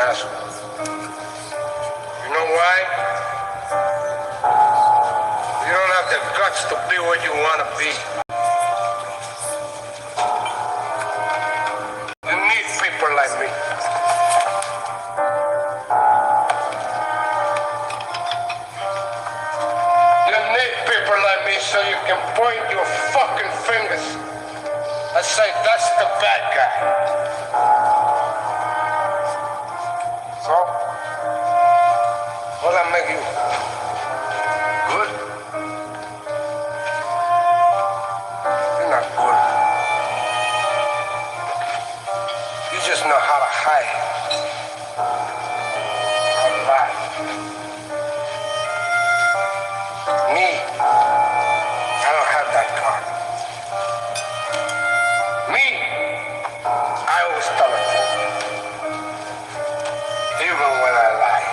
asshole. You know why? You don't have the guts to be what you want to be. You need people like me. You need people like me so you can point your fucking fingers and say, that's the bad guy. So, will that make you good? You're not good. You just know how to hide. How to lie. Me, I don't have that card. Me, I always tell the truth. Even when I lie.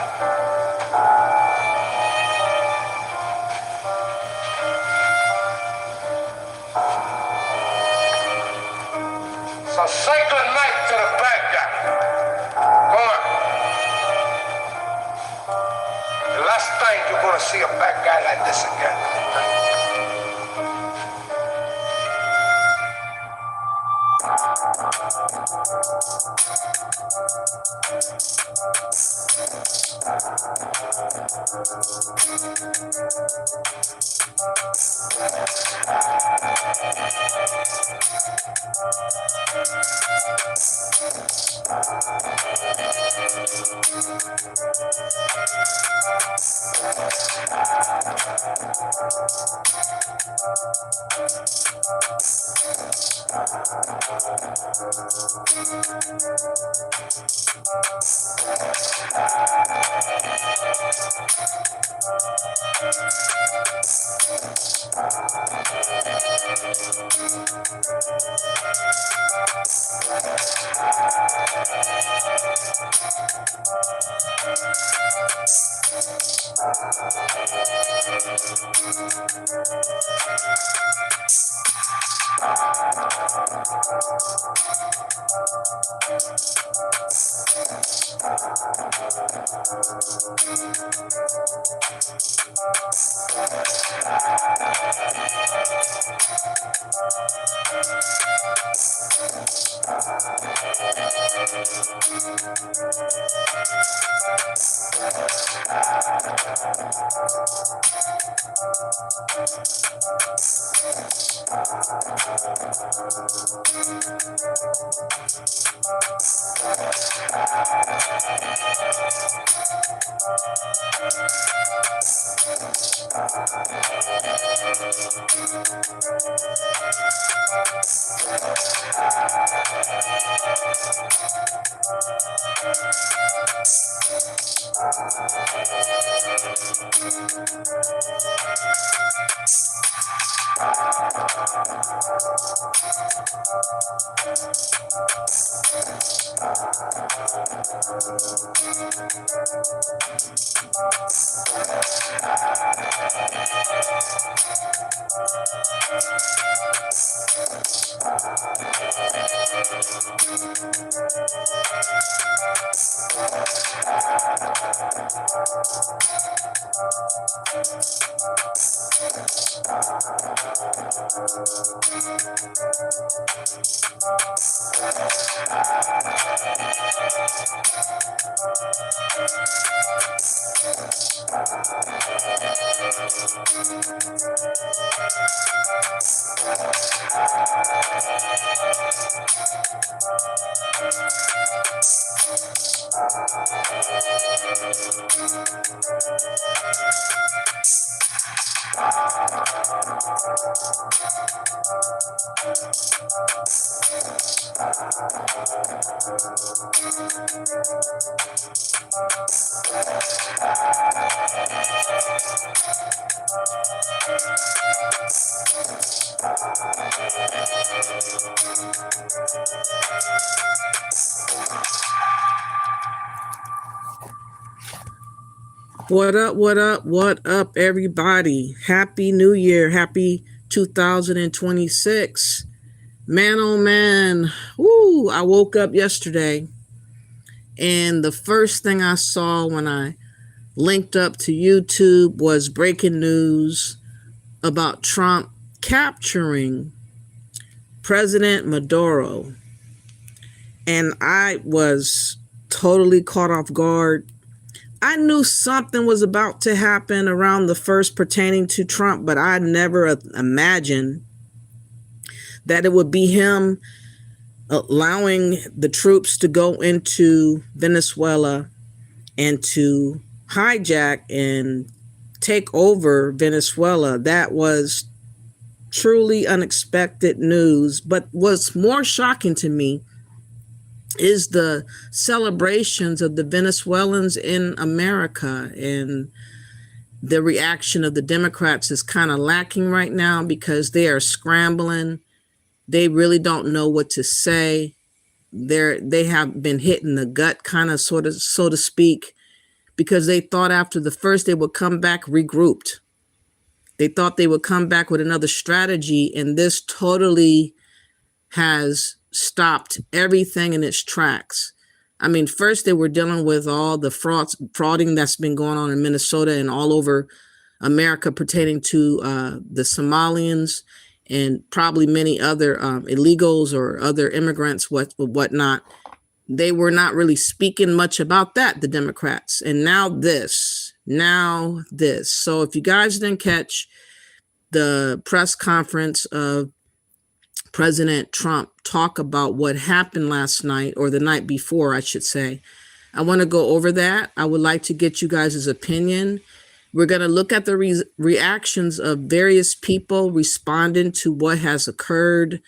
So say good night to the bad guy. Come on. The last time you're gonna see a bad guy like this again. What up, what up, what up, everybody? Happy New Year. Happy 2026. Man, oh man. Woo, I woke up yesterday And the first thing I saw when I linked up to YouTube was breaking news about Trump capturing President Maduro. And I was totally caught off guard. I knew something was about to happen around the first pertaining to Trump, but I never imagined that it would be him allowing the troops to go into Venezuela and to hijack and take over Venezuela. That was truly unexpected news. But what's more shocking to me is the celebrations of the Venezuelans in America, and the reaction of the Democrats is kind of lacking right now because they are scrambling. They really don't know what to say. They have been hit in the gut, kind of, sort of, so to speak, because they thought after the first they would come back regrouped. They thought they would come back with another strategy, and this totally has stopped everything in its tracks. I mean, first they were dealing with all the frauding that's been going on in Minnesota and all over America pertaining to the Somalians and probably many other illegals or other immigrants, whatnot. They were not really speaking much about that, the Democrats. And now this. So if you guys didn't catch the press conference of President Trump talk about what happened last night, or the night before, I should say, I want to go over that. I would like to get you guys' opinion. We're going to look at the reactions of various people responding to what has occurred.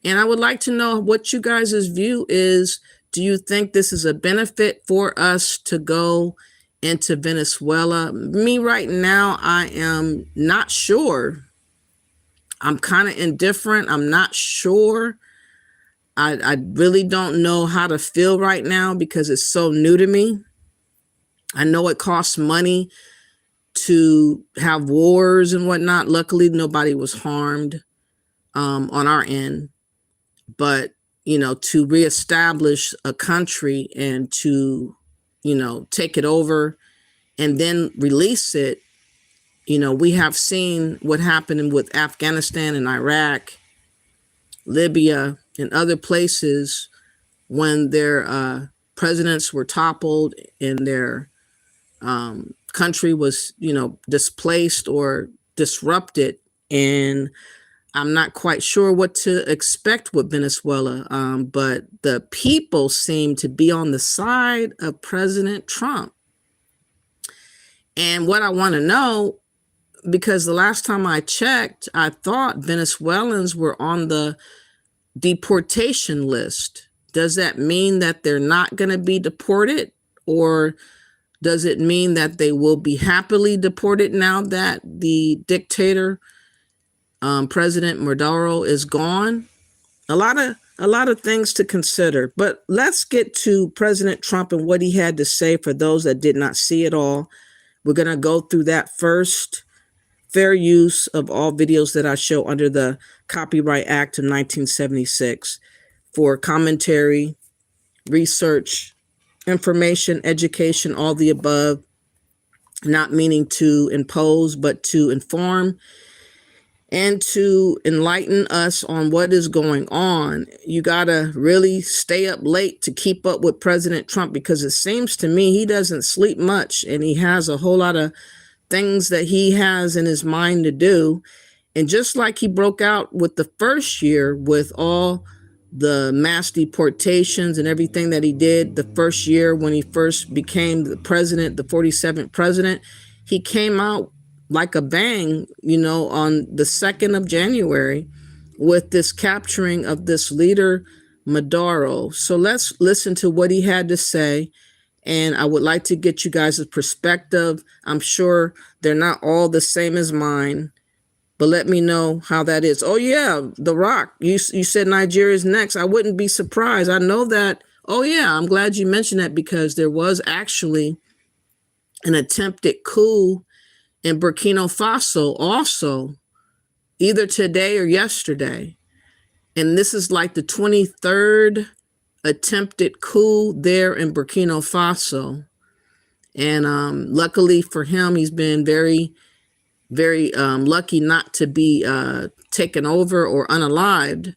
And I would like to know what you guys' view is. Do you think this is a benefit for us to go into Venezuela? Me right now, I am not sure. I'm kind of indifferent. I'm not sure. I really don't know how to feel right now because it's so new to me. I know it costs money to have wars and whatnot. Luckily, nobody was harmed on our end. But, to reestablish a country and to, take it over and then release it, we have seen what happened with Afghanistan and Iraq, Libya, and other places when their presidents were toppled and their country was, displaced or disrupted. And I'm not quite sure what to expect with Venezuela, but the people seem to be on the side of President Trump. And what I want to know, because the last time I checked, I thought Venezuelans were on the deportation list. Does that mean that they're not going to be deported, or does it mean that they will be happily deported now that the dictator, President Maduro, is gone? A lot of things to consider. But let's get to President Trump and what he had to say for those that did not see it all. We're going to go through that first. Fair use of all videos that I show under the Copyright Act of 1976 for commentary, research, information, education, all the above, not meaning to impose, but to inform and to enlighten us on what is going on. You got to really stay up late to keep up with President Trump, because it seems to me he doesn't sleep much and he has a whole lot of things that he has in his mind to do. And just like he broke out with the first year with all the mass deportations and everything that he did the first year when he first became the president, the 47th president, he came out like a bang, on the 2nd of January with this capturing of this leader, Maduro. So let's listen to what he had to say. And I would like to get you guys' perspective. I'm sure they're not all the same as mine, but let me know how that is. Oh, yeah, The Rock. You said Nigeria's next. I wouldn't be surprised. I know that. Oh, yeah, I'm glad you mentioned that, because there was actually an attempted coup in Burkina Faso also, either today or yesterday. And this is like the 23rd attempted coup there in Burkina Faso. And luckily for him, he's been very, very lucky not to be taken over or unalived.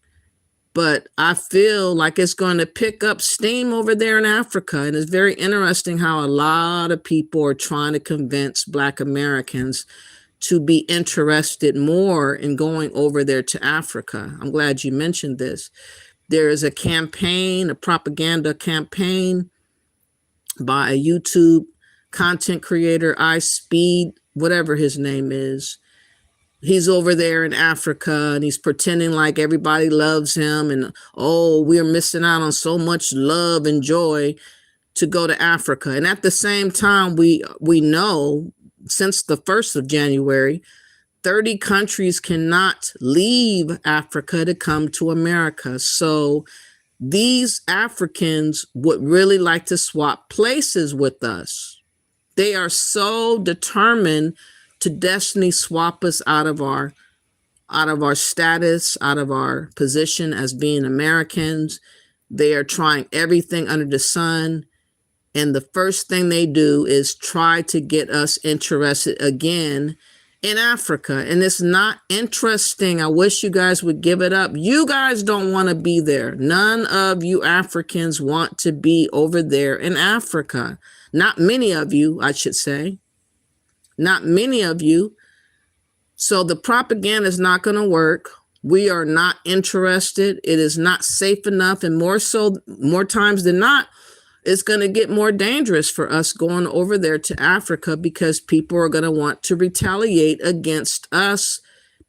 But I feel like it's going to pick up steam over there in Africa. And it's very interesting how a lot of people are trying to convince Black Americans to be interested more in going over there to Africa. I'm glad you mentioned this. There is a campaign, a propaganda campaign by a YouTube content creator, iSpeed, whatever his name is. He's over there in Africa and he's pretending like everybody loves him and, oh, we're missing out on so much love and joy to go to Africa. And at the same time, we know since the 1st of January, 30 countries cannot leave Africa to come to America. So these Africans would really like to swap places with us. They are so determined to destiny swap us out of our status, out of our position as being Americans. They are trying everything under the sun. And the first thing they do is try to get us interested again in Africa. And it's not interesting. I wish you guys would give it up. You guys don't want to be there. None of you Africans want to be over there in Africa. Not many of you, I should say. Not many of you. So the propaganda is not going to work. We are not interested. It is not safe enough. And more times than not, it's going to get more dangerous for us going over there to Africa because people are going to want to retaliate against us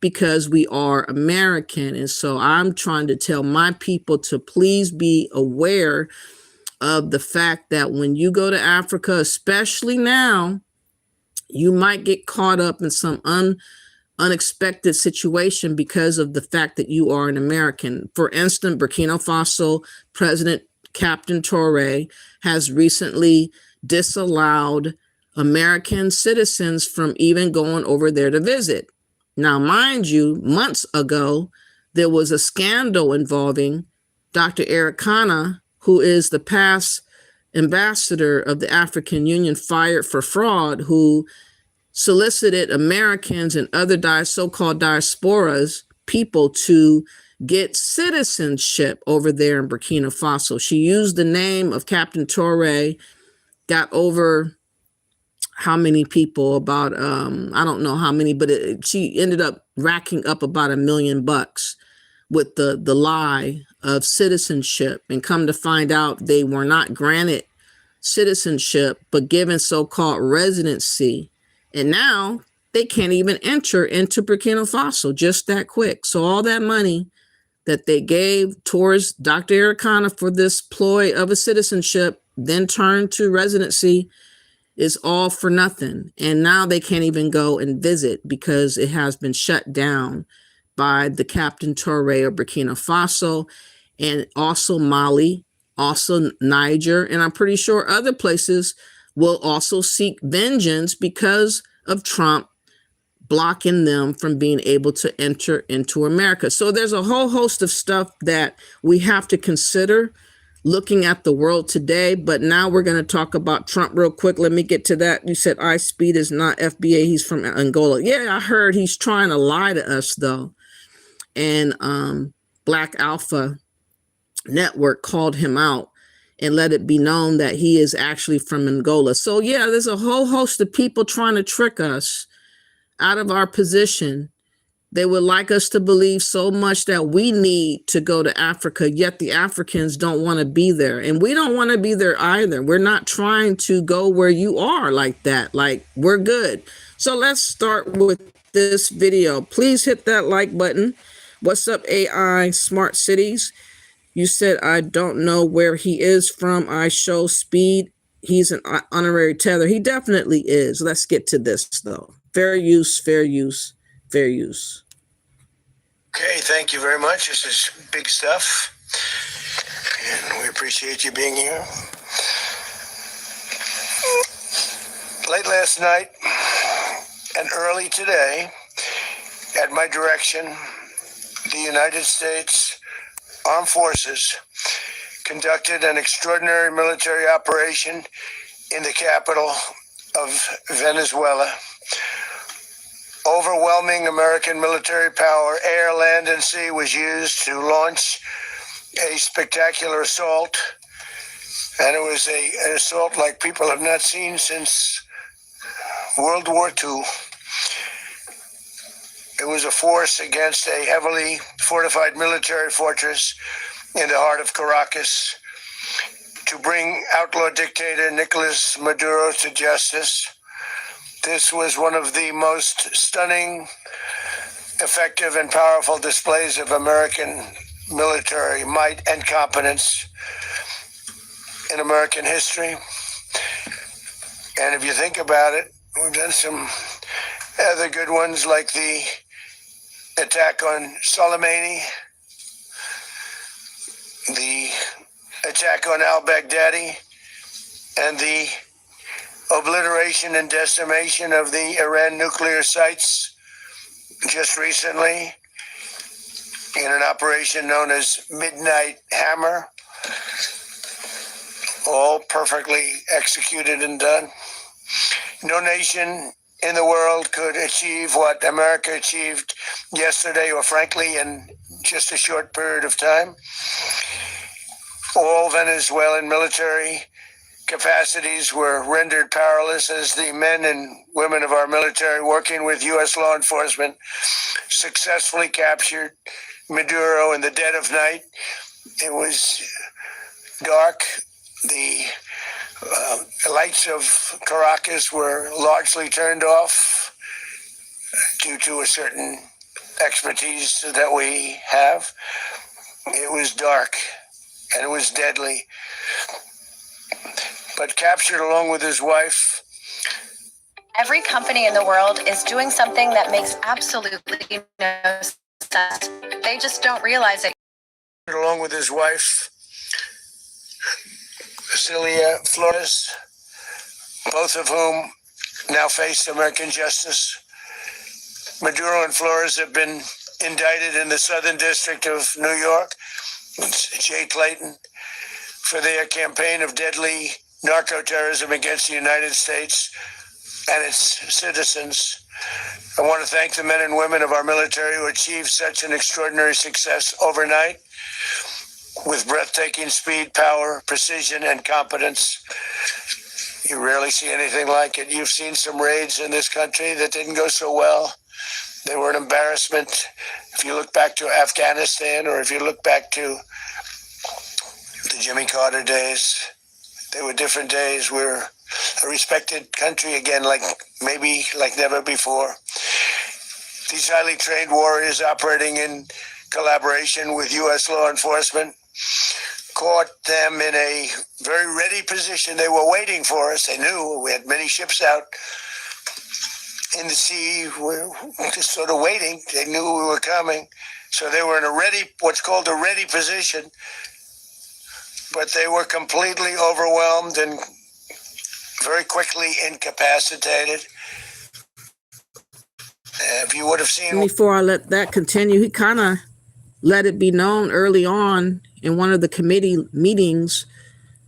because we are American. And so I'm trying to tell my people to please be aware of the fact that when you go to Africa, especially now, you might get caught up in some unexpected situation because of the fact that you are an American. For instance, Burkina Faso President Captain Touré has recently disallowed American citizens from even going over there to visit. Now, mind you, months ago, there was a scandal involving Dr. Eric Kana, who is the past ambassador of the African Union fired for fraud, who solicited Americans and other so-called diasporas people to get citizenship over there in Burkina Faso. She used the name of Captain Touré, got over how many people, about, I don't know how many, but she ended up racking up about $1 million with the lie of citizenship. And come to find out, they were not granted citizenship, but given so-called residency. And now they can't even enter into Burkina Faso just that quick. So all that money that they gave towards Dr. Eric Kana for this ploy of a citizenship, then turned to residency, is all for nothing. And now they can't even go and visit because it has been shut down by the Captain Touré of Burkina Faso, and also Mali, also Niger, and I'm pretty sure other places will also seek vengeance because of Trump blocking them from being able to enter into America. So there's a whole host of stuff that we have to consider looking at the world today. But now we're going to talk about Trump real quick. Let me get to that. You said iSpeed is not FBA. He's from Angola. Yeah, I heard he's trying to lie to us, though. And Black Alpha Network called him out and let it be known that he is actually from Angola. So yeah, there's a whole host of people trying to trick us out of our position. They would like us to believe so much that we need to go to Africa, yet the Africans don't want to be there. And we don't want to be there either. We're not trying to go where you are like that. Like, we're good. So let's start with this video. Please hit that like button. What's up, AI Smart Cities? You said, I don't know where he is from. I show speed. He's an honorary tether. He definitely is. Let's get to this, though. Fair use, fair use, fair use. Okay, thank you very much. This is big stuff, and we appreciate you being here. Late last night and early today, at my direction, the United States Armed Forces conducted an extraordinary military operation in the capital of Venezuela. Overwhelming American military power, air, land, and sea, was used to launch a spectacular assault. And it was an assault like people have not seen since World War II. It was a force against a heavily fortified military fortress in the heart of Caracas to bring outlaw dictator Nicolas Maduro to justice. This was one of the most stunning, effective, and powerful displays of American military might and competence in American history. And if you think about it, we've done some other good ones, like the attack on Soleimani, the attack on al-Baghdadi, and the obliteration and decimation of the Iran nuclear sites just recently in an operation known as Midnight Hammer. All perfectly executed and done. No nation in the world could achieve what America achieved yesterday, or frankly, in just a short period of time. All Venezuelan military capacities were rendered powerless as the men and women of our military, working with U.S. law enforcement, successfully captured Maduro in the dead of night. It was dark. The lights of Caracas were largely turned off due to a certain expertise that we have. It was dark and it was deadly. But captured along with his wife. Every company in the world is doing something that makes absolutely no sense. They just don't realize it. Along with his wife, Flores, both of whom now face American justice. Maduro and Flores have been indicted in the Southern District of New York, Jay Clayton, for their campaign of deadly narco-terrorism against the United States and its citizens. I want to thank the men and women of our military who achieved such an extraordinary success overnight with breathtaking speed, power, precision, and competence. You rarely see anything like it. You've seen some raids in this country that didn't go so well. They were an embarrassment. If you look back to Afghanistan, or if you look back to the Jimmy Carter days, they were different days. We're a respected country again, like never before. These highly trained warriors, operating in collaboration with U.S. law enforcement, caught them in a very ready position. They were waiting for us. They knew we had many ships out in the sea. We were just sort of waiting. They knew we were coming. So they were in what's called a ready position. But they were completely overwhelmed and very quickly incapacitated. If you would have seen... Before I let that continue, he kind of let it be known early on in one of the committee meetings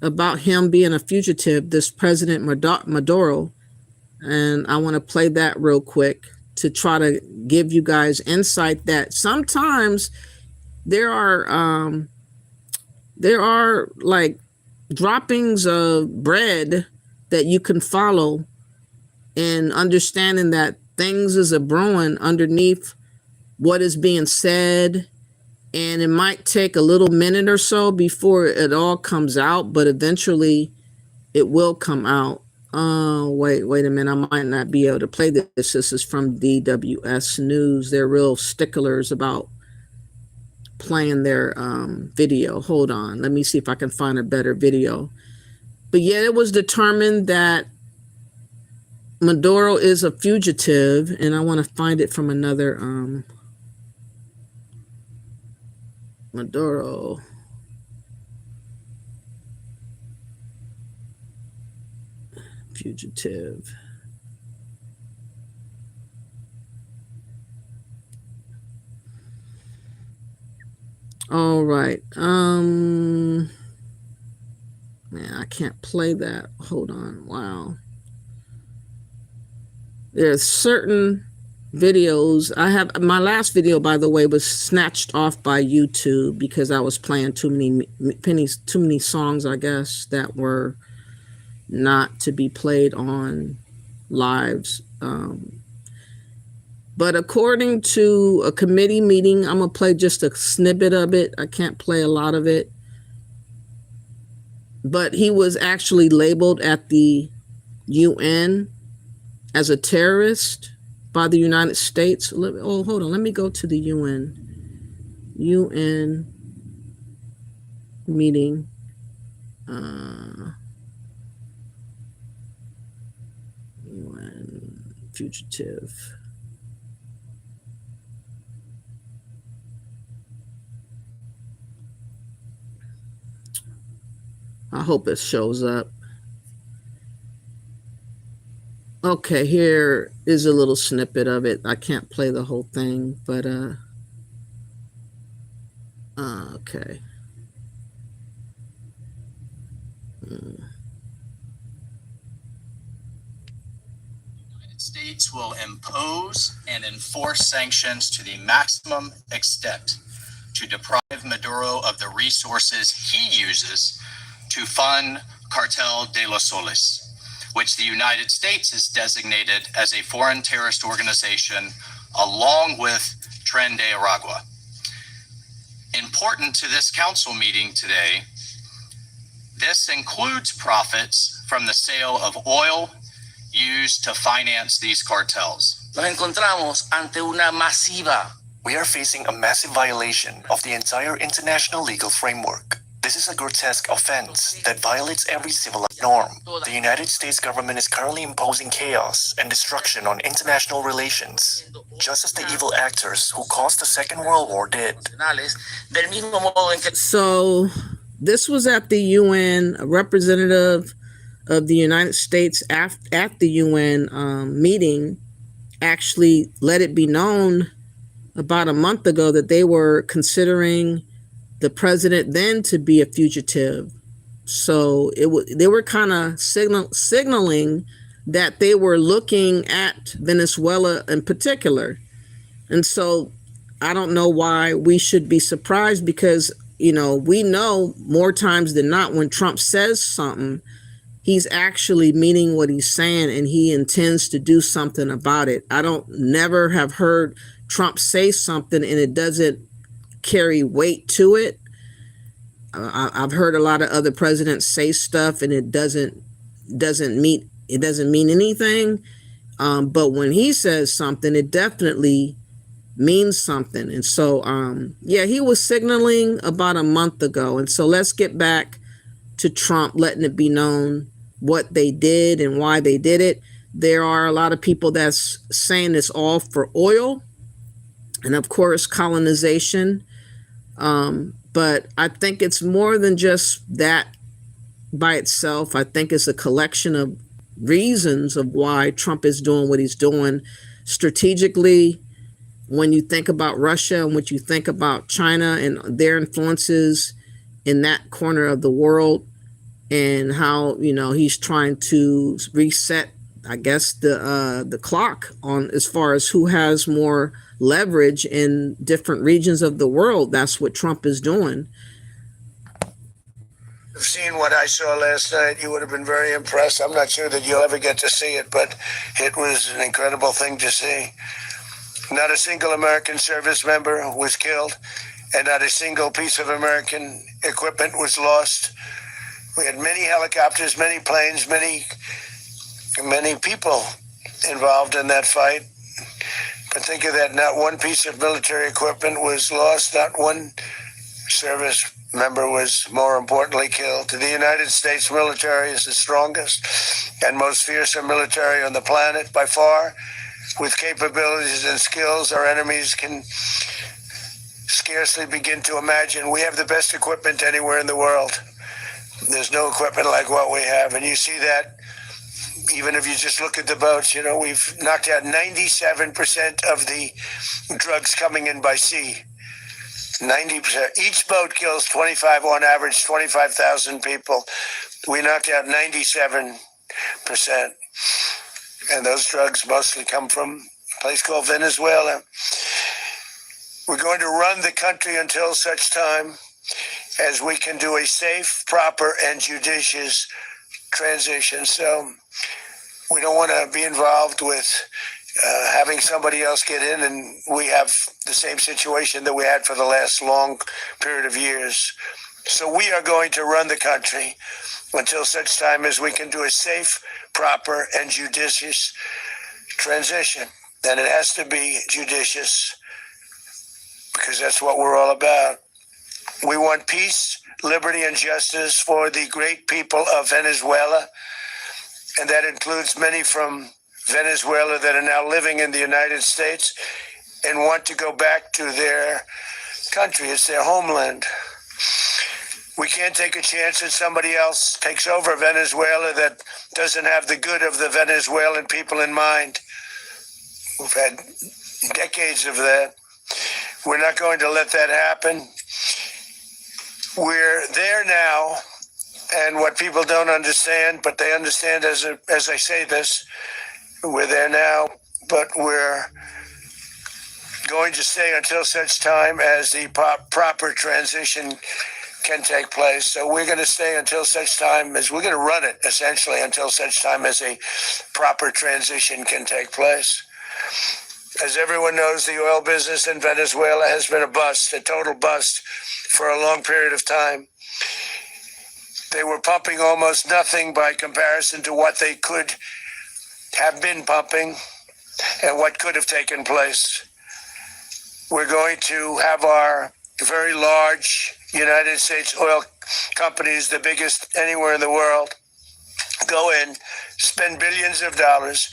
about him being a fugitive, this President Maduro. And I want to play that real quick to try to give you guys insight that sometimes there are like droppings of bread that you can follow in understanding that things is a brewing underneath what is being said. And it might take a little minute or so before it all comes out, but eventually it will come out. Wait a minute. I might not be able to play this. This is from DWS News. They're real sticklers about playing their video. Hold on. Let me see if I can find a better video. But yeah, it was determined that Maduro is a fugitive, and I want to find it from another Maduro. Fugitive. All right. can't play that. Hold on. Wow. There's certain videos. I have my last video, by the way, was snatched off by YouTube because I was playing too many songs, I guess, that were not to be played on lives. But according to a committee meeting, I'm gonna play just a snippet of it. I can't play a lot of it. But he was actually labeled at the UN as a terrorist by the United States. Oh, hold on. Let me go to the UN meeting. UN fugitive. I hope it shows up. Okay, here is a little snippet of it. I can't play the whole thing, but okay. United States will impose and enforce sanctions to the maximum extent to deprive Maduro of the resources he uses to fund Cartel de los Soles, which the United States has designated as a foreign terrorist organization, along with Tren de Aragua. Important to this council meeting today, this includes profits from the sale of oil used to finance these cartels. Nos encontramos ante una masiva. We are facing a massive violation of the entire international legal framework. This is a grotesque offense that violates every civilized norm. The United States government is currently imposing chaos and destruction on international relations, just as the evil actors who caused the Second World War did. So this was at the UN, a representative of the United States at the UN meeting actually let it be known about a month ago that they were considering the president then to be a fugitive. So they were kind of signaling that they were looking at Venezuela in particular. And so I don't know why we should be surprised, because, you know, we know more times than not when Trump says something, he's actually meaning what he's saying and he intends to do something about it. I don't never have heard Trump say something and it doesn't carry weight to it. I've heard a lot of other presidents say stuff and it doesn't mean anything. But when he says something, it definitely means something. And so, yeah, he was signaling about a month ago. And so let's get back to Trump letting it be known what they did and why they did it. There are a lot of people that's saying it's all for oil and, of course, colonization. But I think it's more than just that by itself. I think it's a collection of reasons of why Trump is doing what he's doing strategically. When you think about Russia and what you think about China and their influences in that corner of the world, and how, you know, he's trying to reset, I guess, the clock on as far as who has more leverage in different regions of the world. That's what Trump is doing. You've seen what I saw last night. You would have been very impressed. I'm not sure that you'll ever get to see it, but it was an incredible thing to see. Not a single American service member was killed, and not a single piece of American equipment was lost. We had many helicopters, many planes, many people involved in that fight. But think of that, not one piece of military equipment was lost, not one service member was, more importantly, killed. The United States military is the strongest and most fearsome military on the planet by far. With capabilities and skills our enemies can scarcely begin to imagine. We have the best equipment anywhere in the world. There's no equipment like what we have, and you see that even if you just look at the boats. You know, we've knocked out 97% of the drugs coming in by sea. 90%. Each boat kills on average 25,000 people. We knocked out 97%. And those drugs mostly come from a place called Venezuela. We're going to run the country until such time as we can do a safe, proper, and judicious transition. So we don't want to be involved with having somebody else get in, and we have the same situation that we had for the last long period of years. So we are going to run the country until such time as we can do a safe, proper, and judicious transition. And it has to be judicious because that's what we're all about. We want peace, liberty, and justice for the great people of Venezuela, and that includes many from Venezuela that are now living in the United States and want to go back to their country. It's their homeland. We can't take a chance that somebody else takes over Venezuela that doesn't have the good of the Venezuelan people in mind. We've had decades of that. We're not going to let that happen. We're there now, and what people don't understand, but they understand as I say this, we're there now, but we're going to stay until such time as the proper transition can take place. So we're going to stay until such time as we're going to run it, essentially, until such time as a proper transition can take place. As everyone knows, the oil business in Venezuela has been a bust, a total bust for a long period of time. They were pumping almost nothing by comparison to what they could have been pumping and what could have taken place. We're going to have our very large United States oil companies, the biggest anywhere in the world, go in, spend billions of dollars,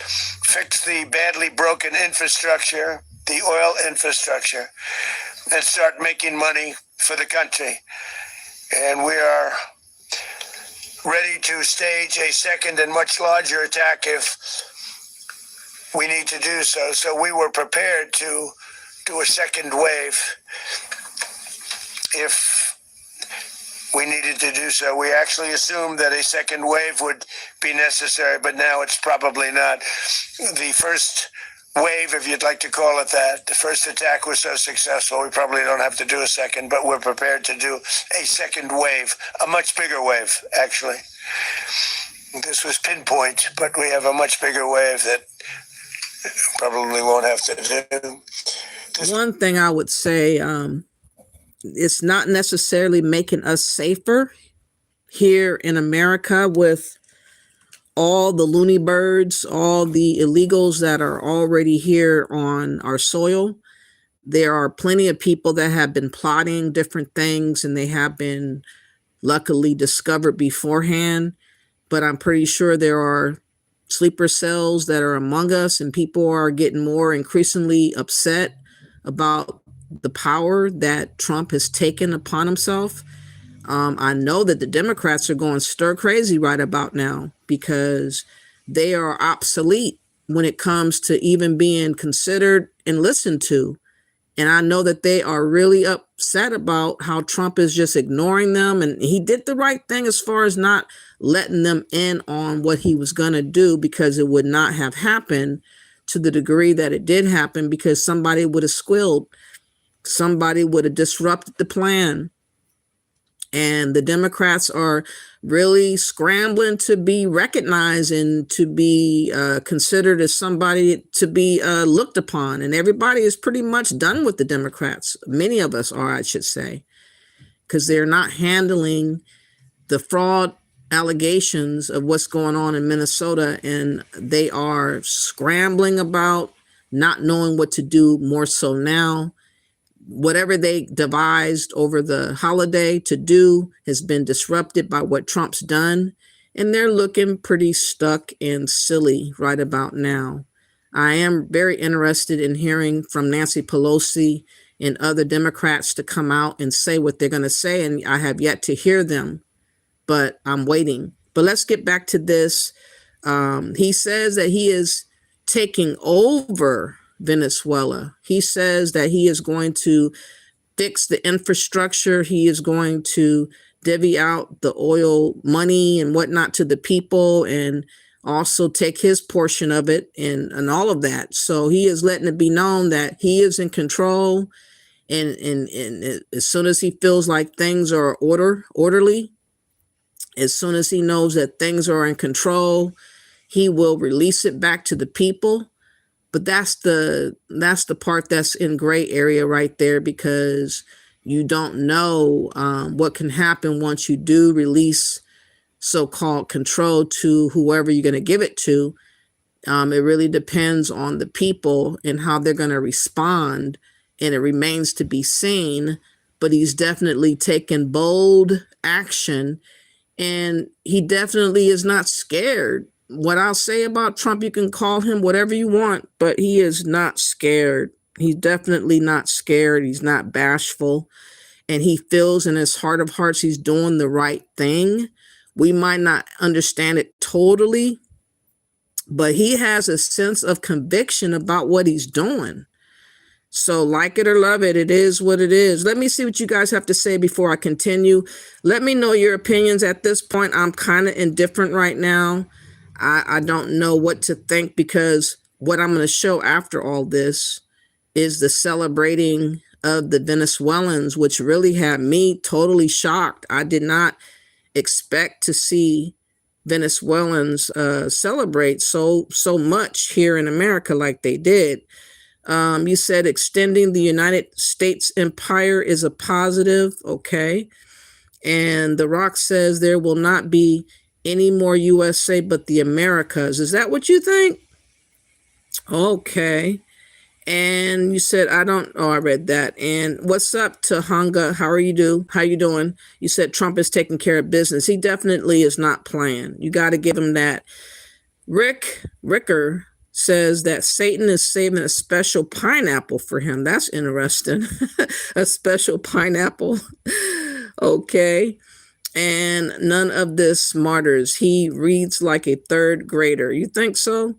fix the badly broken infrastructure, the oil infrastructure, and start making money for the country. And we are ready to stage a second and much larger attack if we need to do so. So we were prepared to do a second wave if we needed to do so. We actually assumed that a second wave would be necessary, but now it's probably not. The first wave, if you'd like to call it that, the first attack was so successful, we probably don't have to do a second, but we're prepared to do a second wave, a much bigger wave, actually. This was pinpoint, but we have a much bigger wave that probably won't have to do. One thing I would say, it's not necessarily making us safer here in America with all the loony birds, all the illegals that are already here on our soil. There are plenty of people that have been plotting different things, and they have been luckily discovered beforehand. But I'm pretty sure there are sleeper cells that are among us, and people are getting more increasingly upset about the power that Trump has taken upon himself. I know that the Democrats are going stir crazy right about now because they are obsolete when it comes to even being considered and listened to. And I know that they are really upset about how Trump is just ignoring them. And he did the right thing as far as not letting them in on what he was going to do, because it would not have happened to the degree that it did happen, because somebody would have squealed. Somebody would have disrupted the plan. And the Democrats are really scrambling to be recognized and to be considered as somebody to be looked upon. And everybody is pretty much done with the Democrats. Many of us are, I should say, because they're not handling the fraud allegations of what's going on in Minnesota. And they are scrambling about not knowing what to do more so now. Whatever they devised over the holiday to do has been disrupted by what Trump's done, and they're looking pretty stuck and silly right about now. I am very interested in hearing from Nancy Pelosi and other Democrats to come out and say what they're going to say, and I have yet to hear them, but I'm waiting. But let's get back to this. He says that he is taking over Venezuela. He says that he is going to fix the infrastructure. He is going to divvy out the oil money and whatnot to the people and also take his portion of it and all of that. So he is letting it be known that he is in control. And as soon as he feels like things are orderly, as soon as he knows that things are in control, he will release it back to the people. But that's the part that's in gray area right there, because you don't know what can happen once you do release so-called control to whoever you're going to give it to. It really depends on the people and how they're going to respond, and it remains to be seen. But he's definitely taken bold action, and he definitely is not scared. What I'll say about Trump, you can call him whatever you want, but he is not scared. He's definitely not scared. He's not bashful. And he feels in his heart of hearts he's doing the right thing. We might not understand it totally, but he has a sense of conviction about what he's doing. So like it or love it, it is what it is. Let me see what you guys have to say before I continue. Let me know your opinions at this point. I'm kind of indifferent right now. I don't know what to think, because what I'm going to show after all this is the celebrating of the Venezuelans, which really had me totally shocked. I did not expect to see Venezuelans celebrate so much here in America like they did. You said extending the United States empire is a positive. Okay. And The Rock says there will not be any more USA but the Americas. Is that what you think? Okay. And you said, I read that. And what's up, Tahanga? How you doing? You said Trump is taking care of business. He definitely is not playing. You got to give him that. Ricker says that Satan is saving a special pineapple for him. That's interesting. A special pineapple. Okay. And none of this martyrs. He reads like a third grader. You think so?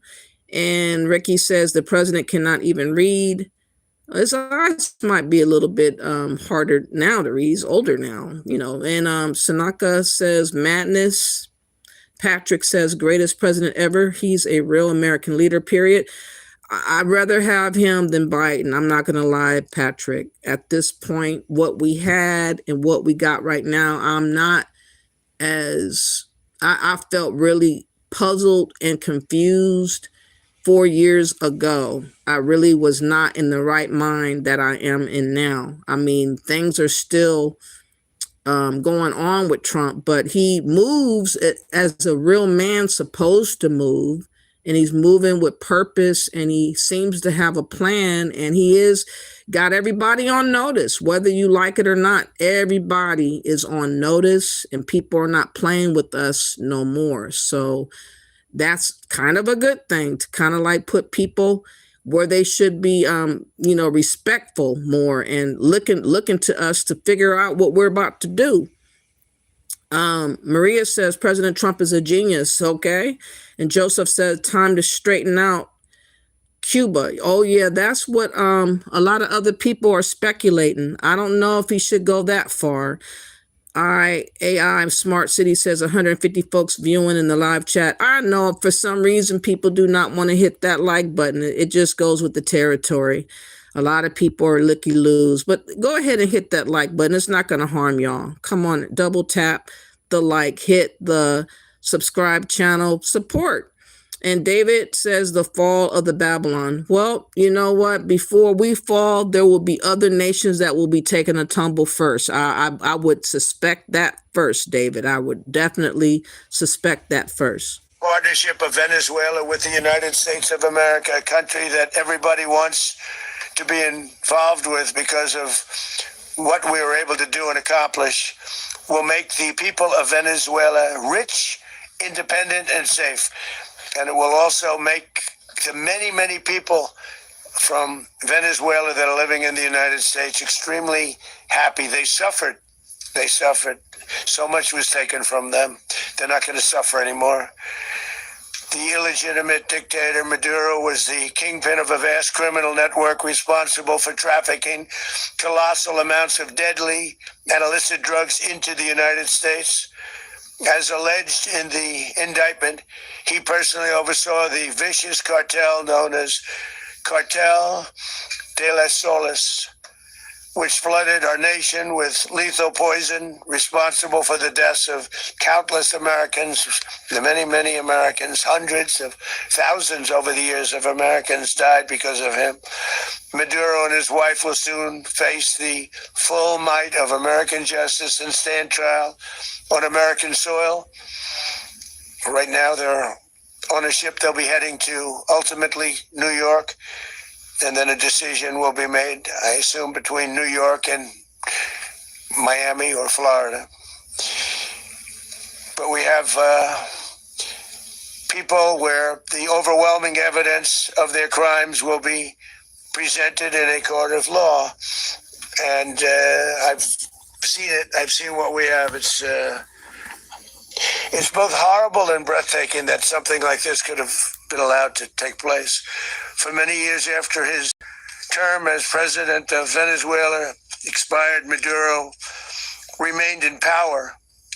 And Ricky says the president cannot even read. His eyes might be a little bit harder now to read. He's older now, you know. And Sanaka says madness. Patrick says greatest president ever. He's a real American leader, period. I'd rather have him than Biden. I'm not going to lie, Patrick. At this point, what we had and what we got right now, I'm not I felt really puzzled and confused 4 years ago. I really was not in the right mind that I am in now. I mean, things are still going on with Trump, but he moves as a real man supposed to move, and he's moving with purpose, and he seems to have a plan, and he is got everybody on notice, whether you like it or not. Everybody is on notice, and people are not playing with us no more. So that's kind of a good thing, to kind of like put people where they should be, respectful more, and looking to us to figure out what we're about to do. Maria says President Trump is a genius. Okay. And Joseph says time to straighten out Cuba. Oh yeah, that's what a lot of other people are speculating. I don't know if he should go that far. AI Smart City says 150 folks viewing in the live chat. I know for some reason people do not want to hit that like button. It just goes with the territory. A lot of people are looky-loos, but go ahead and hit that like button. It's not going to harm y'all. Come on, double tap the like, hit the subscribe channel, support. And David says the fall of the Babylon. Well, you know what? Before we fall, there will be other nations that will be taking a tumble first. I would suspect that first, David. I would definitely suspect that first. Partnership of Venezuela with the United States of America, a country that everybody wants to be involved with because of what we were able to do and accomplish, will make the people of Venezuela rich, independent, and safe. And it will also make the many, many people from Venezuela that are living in the United States extremely happy. They suffered. So much was taken from them. They're not going to suffer anymore. The illegitimate dictator Maduro was the kingpin of a vast criminal network responsible for trafficking colossal amounts of deadly and illicit drugs into the United States. As alleged in the indictment, he personally oversaw the vicious cartel known as Cartel de las Solas, which flooded our nation with lethal poison, responsible for the deaths of countless Americans, many, many Americans, hundreds of thousands over the years of Americans died because of him. Maduro and his wife will soon face the full might of American justice and stand trial on American soil. Right now, they're on a ship. They'll be heading to, ultimately, New York. And then a decision will be made, I assume, between New York and Miami or Florida. But we have people where the overwhelming evidence of their crimes will be presented in a court of law. And I've seen it. I've seen what we have. It's both horrible and breathtaking that something like this could have been allowed to take place. For many years after his term as president of Venezuela expired, Maduro remained in power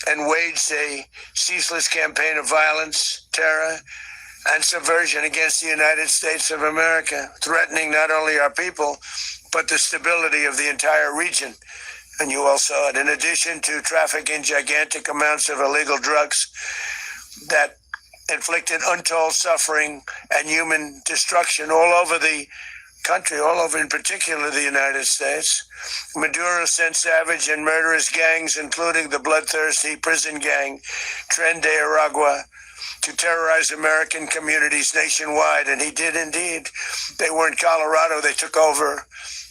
and waged a ceaseless campaign of violence, terror, and subversion against the United States of America, threatening not only our people, but the stability of the entire region. And you all saw it. In addition to trafficking gigantic amounts of illegal drugs that inflicted untold suffering and human destruction all over the country, all over in particular the United States, Maduro sent savage and murderous gangs, including the bloodthirsty prison gang Tren de Aragua, to terrorize American communities nationwide. And he did indeed. They were in Colorado. They took over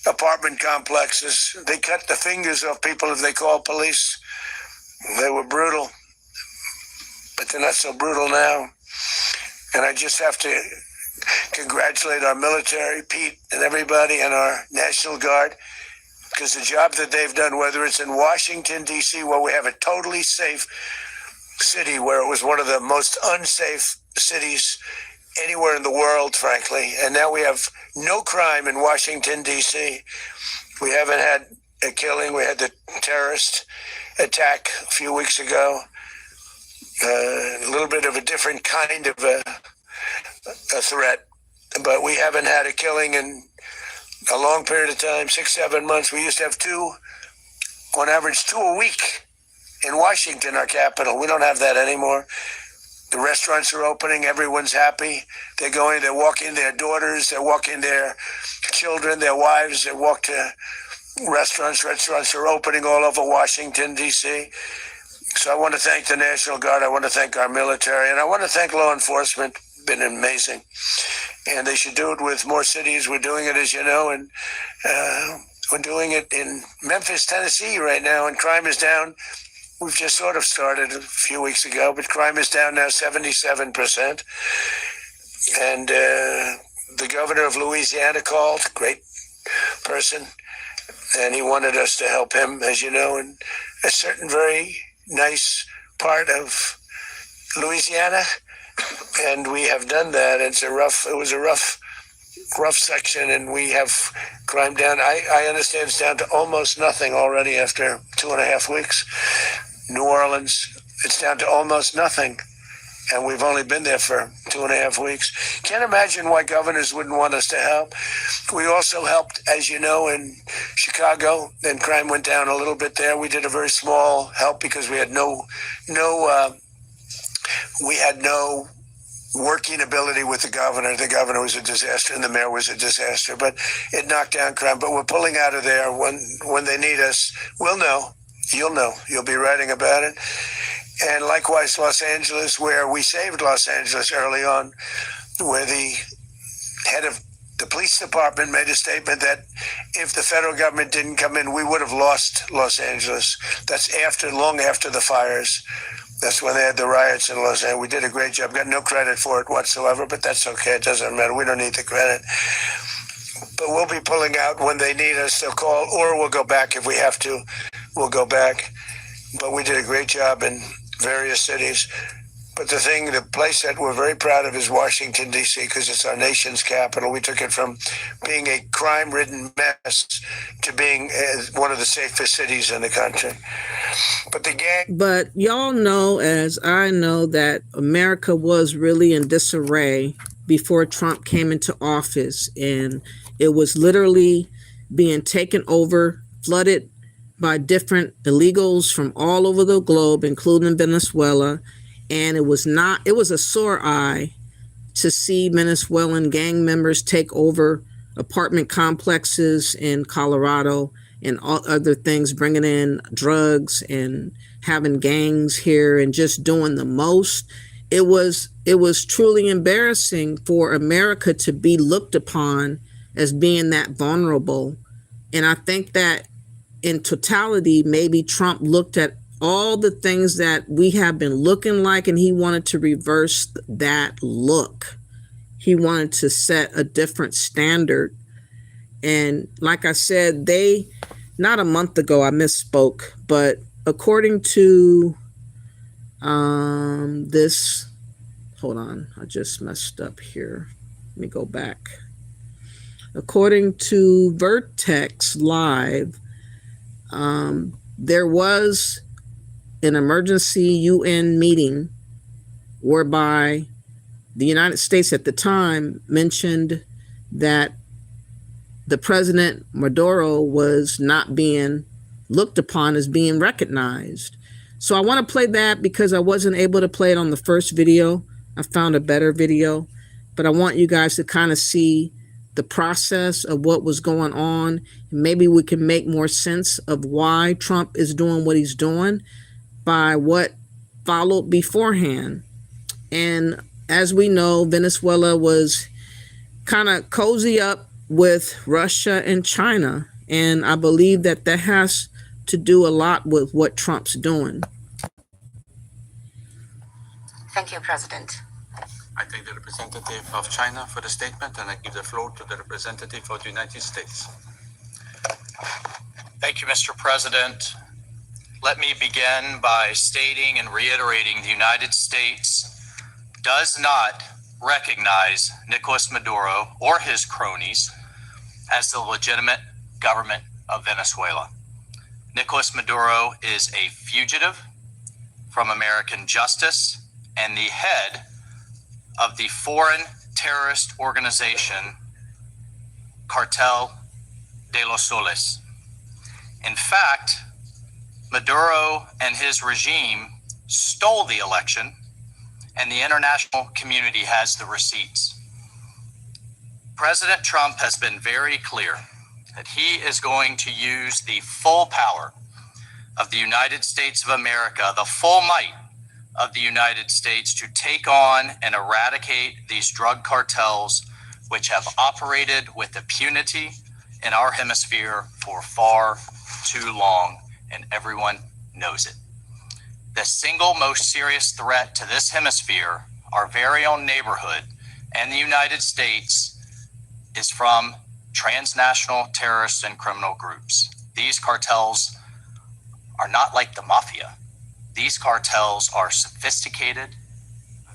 apartment complexes. They cut the fingers off people if they called police. They were brutal, but they're not so brutal now. And I just have to congratulate our military, Pete, and everybody, and our National Guard, because the job that they've done, whether it's in Washington, D.C., where we have a totally safe city, where it was one of the most unsafe cities anywhere in the world, frankly, and now we have no crime in Washington, D.C. We haven't had a killing. We had the terrorist attack a few weeks ago. A little bit of a different kind of a threat, but we haven't had a killing in a long period of time, 6-7 months. We used to have on average two a week in Washington, our capital. We don't have that anymore. The restaurants are opening. Everyone's happy. They're walking their daughters. They're walking their children, their wives. They walk to restaurants. Restaurants are opening all over Washington, D.C. So I want to thank the National Guard. I want to thank our military. And I want to thank law enforcement. Been amazing. And they should do it with more cities. We're doing it, as you know, and we're doing it in Memphis, Tennessee right now, and crime is down. We've just sort of started a few weeks ago, but crime is down now 77%. And the governor of Louisiana called, great person, and he wanted us to help him, as you know, in a certain very nice part of Louisiana. And we have done that. It was a rough section, and we have crime down. I understand it's down to almost nothing already after 2.5 weeks. New Orleans, it's down to almost nothing. And we've only been there for 2.5 weeks. Can't imagine why governors wouldn't want us to help. We also helped, as you know, in Chicago, and crime went down a little bit there. We did a very small help because we had no working ability with the governor. The governor was a disaster, and the mayor was a disaster. But it knocked down crime. But we're pulling out of there. When they need us, we'll know. You'll know. You'll be writing about it. And likewise, Los Angeles, where we saved Los Angeles early on, where the head of the police department made a statement that if the federal government didn't come in, we would have lost Los Angeles. That's long after the fires. That's when they had the riots in Los Angeles. We did a great job. Got no credit for it whatsoever, but that's okay. It doesn't matter. We don't need the credit. But we'll be pulling out when they need us. They'll call, or we'll go back if we have to. We'll go back. But we did a great job in various cities. But the place that we're very proud of is Washington, D.C., because it's our nation's capital. We took it from being a crime-ridden mess to being one of the safest cities in the country. But y'all know, as I know, that America was really in disarray before Trump came into office, and it was literally being taken over, flooded by different illegals from all over the globe, including Venezuela. And it was a sore eye to see Venezuelan gang members take over apartment complexes in Colorado and all other things, bringing in drugs and having gangs here and just doing the most. It was truly embarrassing for America to be looked upon as being that vulnerable. And I think that in totality, maybe Trump looked at all the things that we have been looking like, and he wanted to reverse that look. He wanted to set a different standard. And like I said, not a month ago, I misspoke, but according to this, hold on, I just messed up here. Let me go back. According to Vertex Live, there was an emergency UN meeting whereby the United States at the time mentioned that the president Maduro was not being looked upon as being recognized. So I want to play that because I wasn't able to play it on the first video. I found a better video, but I want you guys to kind of see the process of what was going on. Maybe we can make more sense of why Trump is doing what he's doing by what followed beforehand. And as we know, Venezuela was kind of cozy up with Russia and China. And I believe that has to do a lot with what Trump's doing. Thank you, President. I thank the representative of China for the statement, and I give the floor to the representative of the United States. Thank you, Mr. President. Let me begin by stating and reiterating the United States does not recognize Nicolas Maduro or his cronies as the legitimate government of Venezuela. Nicolas Maduro is a fugitive from American justice and the head of the foreign terrorist organization Cartel de los Soles. In fact, Maduro and his regime stole the election, and the international community has the receipts. President Trump has been very clear that he is going to use the full power of the United States of America, the full might of the United States, to take on and eradicate these drug cartels which have operated with impunity in our hemisphere for far too long, and everyone knows it. The single most serious threat to this hemisphere, our very own neighborhood, and the United States is from transnational terrorists and criminal groups. These cartels are not like the mafia. These cartels are sophisticated,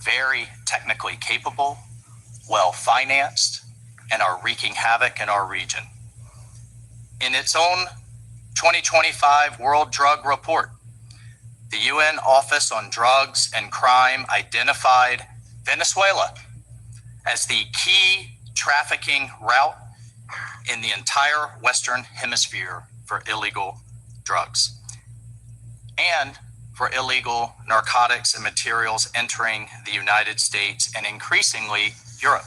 very technically capable, well-financed, and are wreaking havoc in our region. In its own 2025 World Drug Report, the UN Office on Drugs and Crime identified Venezuela as the key trafficking route in the entire Western Hemisphere for illegal drugs and for illegal narcotics and materials entering the United States and increasingly Europe.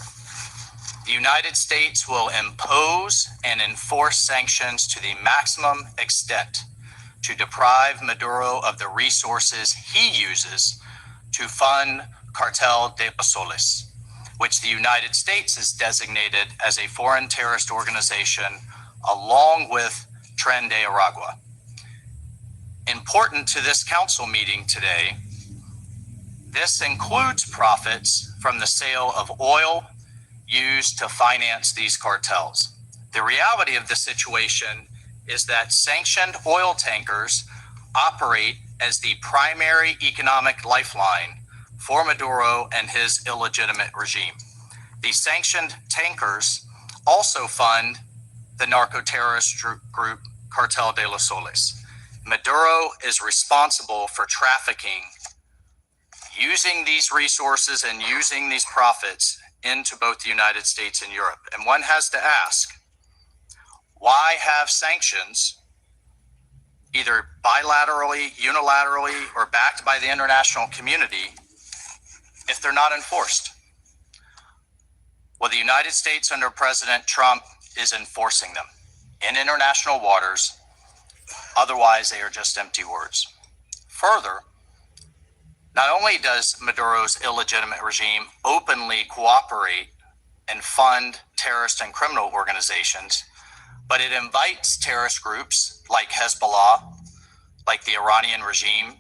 The United States will impose and enforce sanctions to the maximum extent to deprive Maduro of the resources he uses to fund Cartel de los Soles, which the United States has designated as a foreign terrorist organization, along with Tren de Aragua. Important to this council meeting today, this includes profits from the sale of oil used to finance these cartels. The reality of the situation is that sanctioned oil tankers operate as the primary economic lifeline for Maduro and his illegitimate regime. These sanctioned tankers also fund the narco-terrorist group Cartel de los Soles. Maduro is responsible for trafficking, using these resources and using these profits into both the United States and Europe. And one has to ask, why have sanctions, either bilaterally, unilaterally, or backed by the international community, if they're not enforced? Well, the United States under President Trump is enforcing them in international waters. Otherwise, they are just empty words. Further, not only does Maduro's illegitimate regime openly cooperate and fund terrorist and criminal organizations, but it invites terrorist groups like Hezbollah, like the Iranian regime,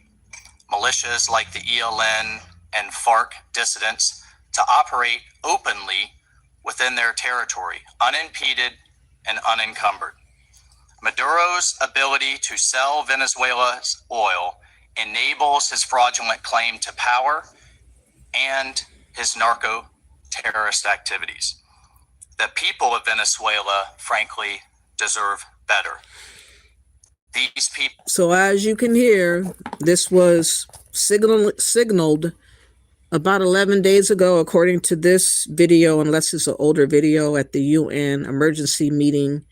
militias like the ELN and FARC dissidents to operate openly within their territory, unimpeded and unencumbered. Maduro's ability to sell Venezuela's oil enables his fraudulent claim to power and his narco-terrorist activities. The people of Venezuela, frankly, deserve better. These people. So as you can hear, this was signaled about 11 days ago, according to this video, unless it's an older video, at the UN emergency meeting.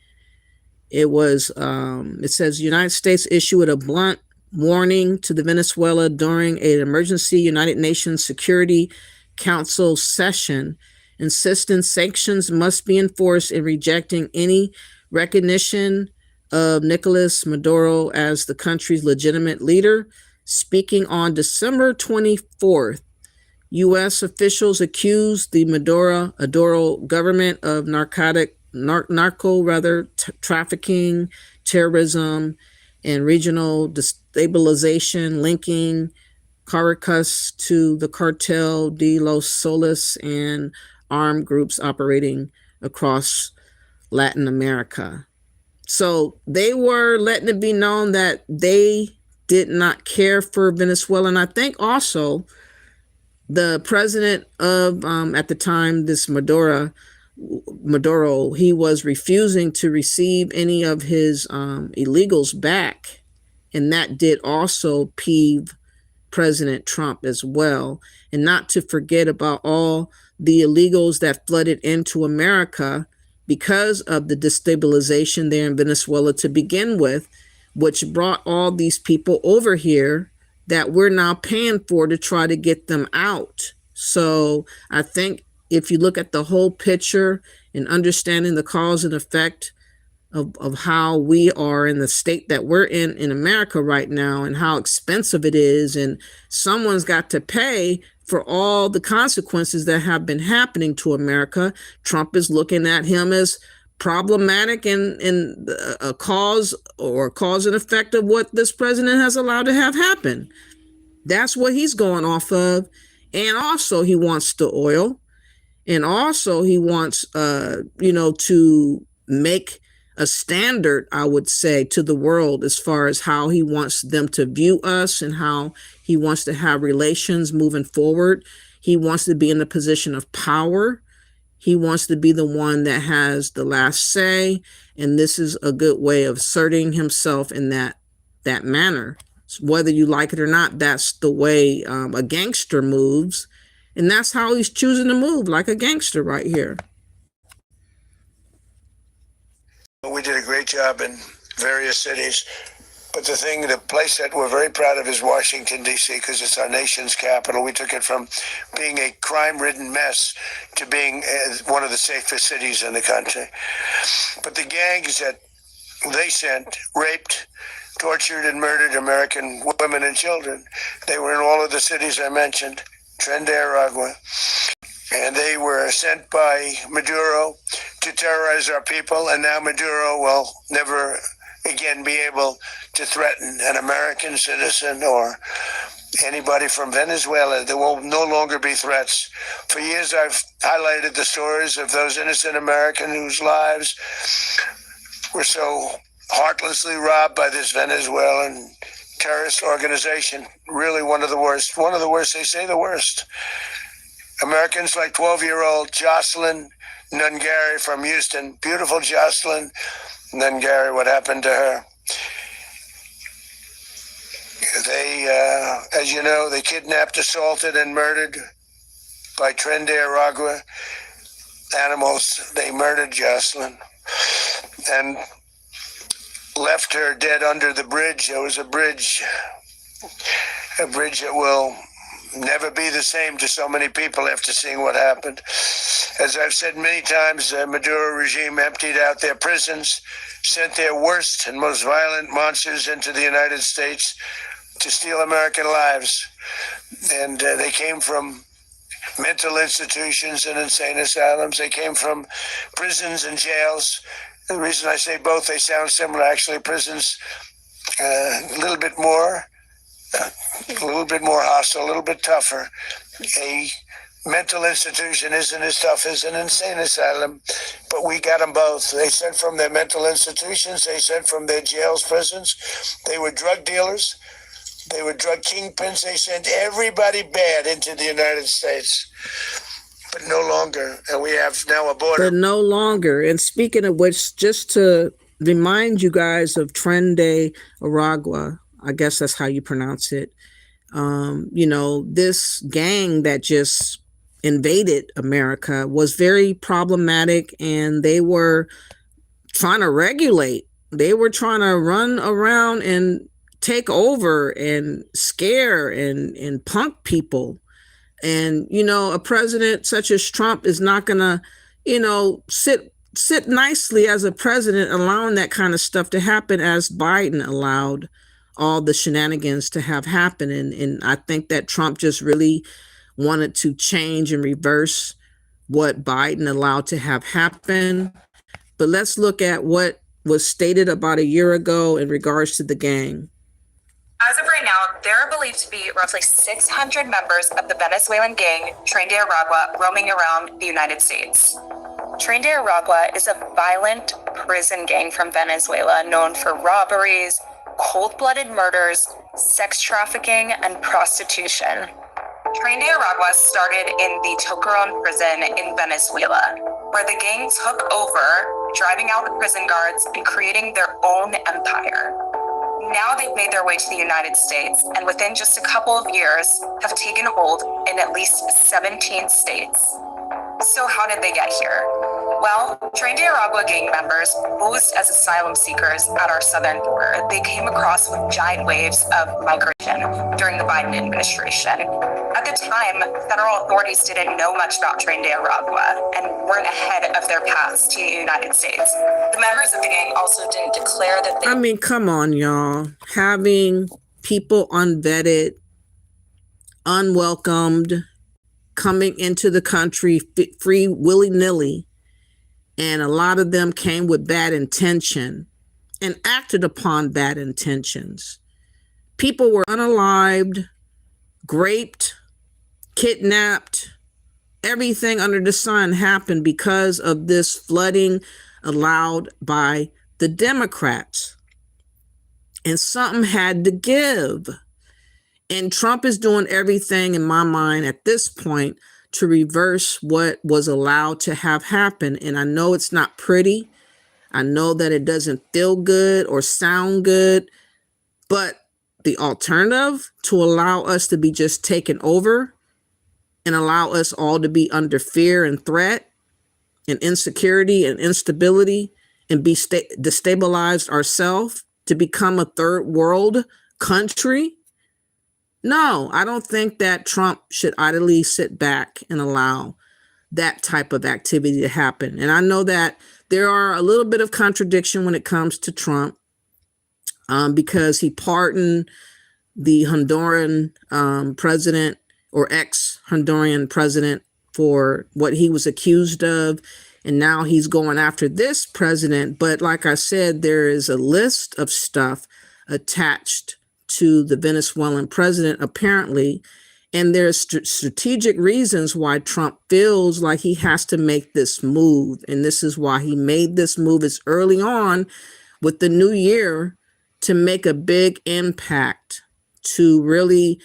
It was, it says, United States issued a blunt warning to the Venezuela during an emergency United Nations Security Council session, insisting sanctions must be enforced and rejecting any recognition of Nicolas Maduro as the country's legitimate leader. Speaking on December 24th, U.S. officials accused the Maduro government of trafficking, terrorism, and regional destabilization, linking Caracas to the Cartel de los Soles and armed groups operating across Latin America. So they were letting it be known that they did not care for Venezuela. And I think also the president of, at the time, this Maduro, he was refusing to receive any of his illegals back. And that did also peeve President Trump as well. And not to forget about all the illegals that flooded into America because of the destabilization there in Venezuela to begin with, which brought all these people over here that we're now paying for to try to get them out. So I think if you look at the whole picture and understanding the cause and effect of how we are in the state that we're in America right now, and how expensive it is, and someone's got to pay for all the consequences that have been happening to America. Trump is looking at him as problematic and a cause and effect of what this president has allowed to have happen. That's what he's going off of. And also he wants the oil. And also he wants, to make a standard, I would say, to the world as far as how he wants them to view us and how he wants to have relations moving forward. He wants to be in the position of power. He wants to be the one that has the last say. And this is a good way of asserting himself in that manner. So whether you like it or not, that's the way a gangster moves. And that's how he's choosing to move, like a gangster right here. We did a great job in various cities. But the place that we're very proud of is Washington, D.C., because it's our nation's capital. We took it from being a crime-ridden mess to being one of the safest cities in the country. But the gangs that they sent raped, tortured, and murdered American women and children. They were in all of the cities I mentioned, Tren de Aragua. And they were sent by Maduro to terrorize our people. And now Maduro will never again be able to threaten an American citizen or anybody from Venezuela. There will no longer be threats. For years, I've highlighted the stories of those innocent Americans whose lives were so heartlessly robbed by this Venezuelan terrorist organization. Really one of the worst. One of the worst, they say the worst. Americans like 12-year-old Jocelyn Nungari from Houston. Beautiful Jocelyn Nungari, what happened to her? They, as you know, they kidnapped, assaulted, and murdered by Tren de Aragua animals. They murdered Jocelyn and left her dead under the bridge. There was a bridge that will never be the same to so many people after seeing what happened. As I've said many times, the Maduro regime emptied out their prisons, sent their worst and most violent monsters into the United States to steal American lives. And they came from mental institutions and insane asylums. They came from prisons and jails. The reason I say both, they sound similar. Actually, prisons a little bit more hostile, a little bit tougher. A mental institution isn't as tough as an insane asylum, but we got them both. They sent from their mental institutions. They sent from their jails, prisons. They were drug dealers. They were drug kingpins. They sent everybody bad into the United States, but no longer. And we have now a border. But no longer. And speaking of which, just to remind you guys of Tren de Aragua, I guess that's how you pronounce it. You know, this gang that just invaded America was very problematic, and they were trying to regulate. They were trying to run around and take over and scare and punk people. And, you know, a president such as Trump is not going to, you know, sit nicely as a president allowing that kind of stuff to happen, as Biden allowed all the shenanigans to have happen. And I think that Trump just really wanted to change and reverse what Biden allowed to have happen. But let's look at what was stated about a year ago in regards to the gang. As of right now, there are believed to be roughly 600 members of the Venezuelan gang Tren de Aragua roaming around the United States. Tren de Aragua is a violent prison gang from Venezuela known for robberies, cold-blooded murders, sex trafficking, and prostitution. Tren de Aragua started in the Tocaron prison in Venezuela, where the gang took over, driving out the prison guards and creating their own empire. Now they've made their way to the United States, and within just a couple of years have taken hold in at least 17 states. So how did they get here? Well, Tren de Aragua gang members posed as asylum seekers at our southern border. They came across with giant waves of migration during the Biden administration. At the time, federal authorities didn't know much about Tren de Aragua and weren't ahead of their paths to the United States. The members of the gang also didn't declare that they... I mean, come on, y'all. Having people unvetted, unwelcomed, coming into the country free willy-nilly, and a lot of them came with bad intention and acted upon bad intentions. People were unalived, raped, kidnapped. Everything under the sun happened because of this flooding allowed by the Democrats. And something had to give. And Trump is doing everything, in my mind, at this point, to reverse what was allowed to have happen. And I know it's not pretty. I know that it doesn't feel good or sound good. But the alternative to allow us to be just taken over and allow us all to be under fear and threat and insecurity and instability and be destabilized ourselves to become a third world country. No, I don't think that Trump should idly sit back and allow that type of activity to happen. And I know that there are a little bit of contradiction when it comes to Trump because he pardoned the Honduran president or ex-Honduran president for what he was accused of. And now he's going after this president. But like I said, there is a list of stuff attached to the Venezuelan president, apparently. And there's strategic reasons why Trump feels like he has to make this move. And this is why he made this move as early on with the new year to make a big impact, to really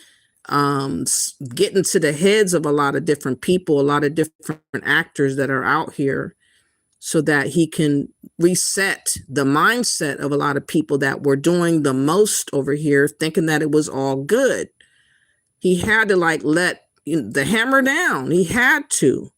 get into the heads of a lot of different people, a lot of different actors that are out here, so that he can reset the mindset of a lot of people that were doing the most over here, thinking that it was all good. He had to like let the hammer down. He had to.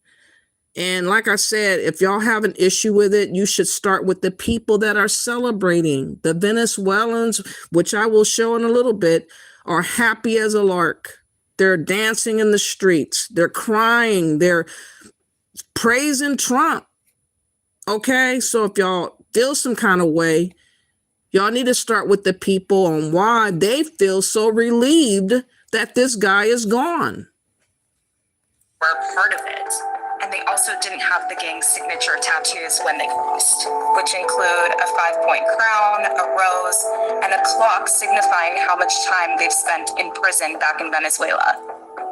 And like I said, if y'all have an issue with it, you should start with the people that are celebrating. The Venezuelans, which I will show in a little bit, are happy as a lark. They're dancing in the streets. They're crying. They're praising Trump. Okay, so if y'all feel some kind of way, y'all need to start with the people on why they feel so relieved that this guy is gone. Were part of it. And they also didn't have the gang's signature tattoos when they crossed, which include a 5-point crown, a rose, and a clock signifying how much time they've spent in prison back in Venezuela.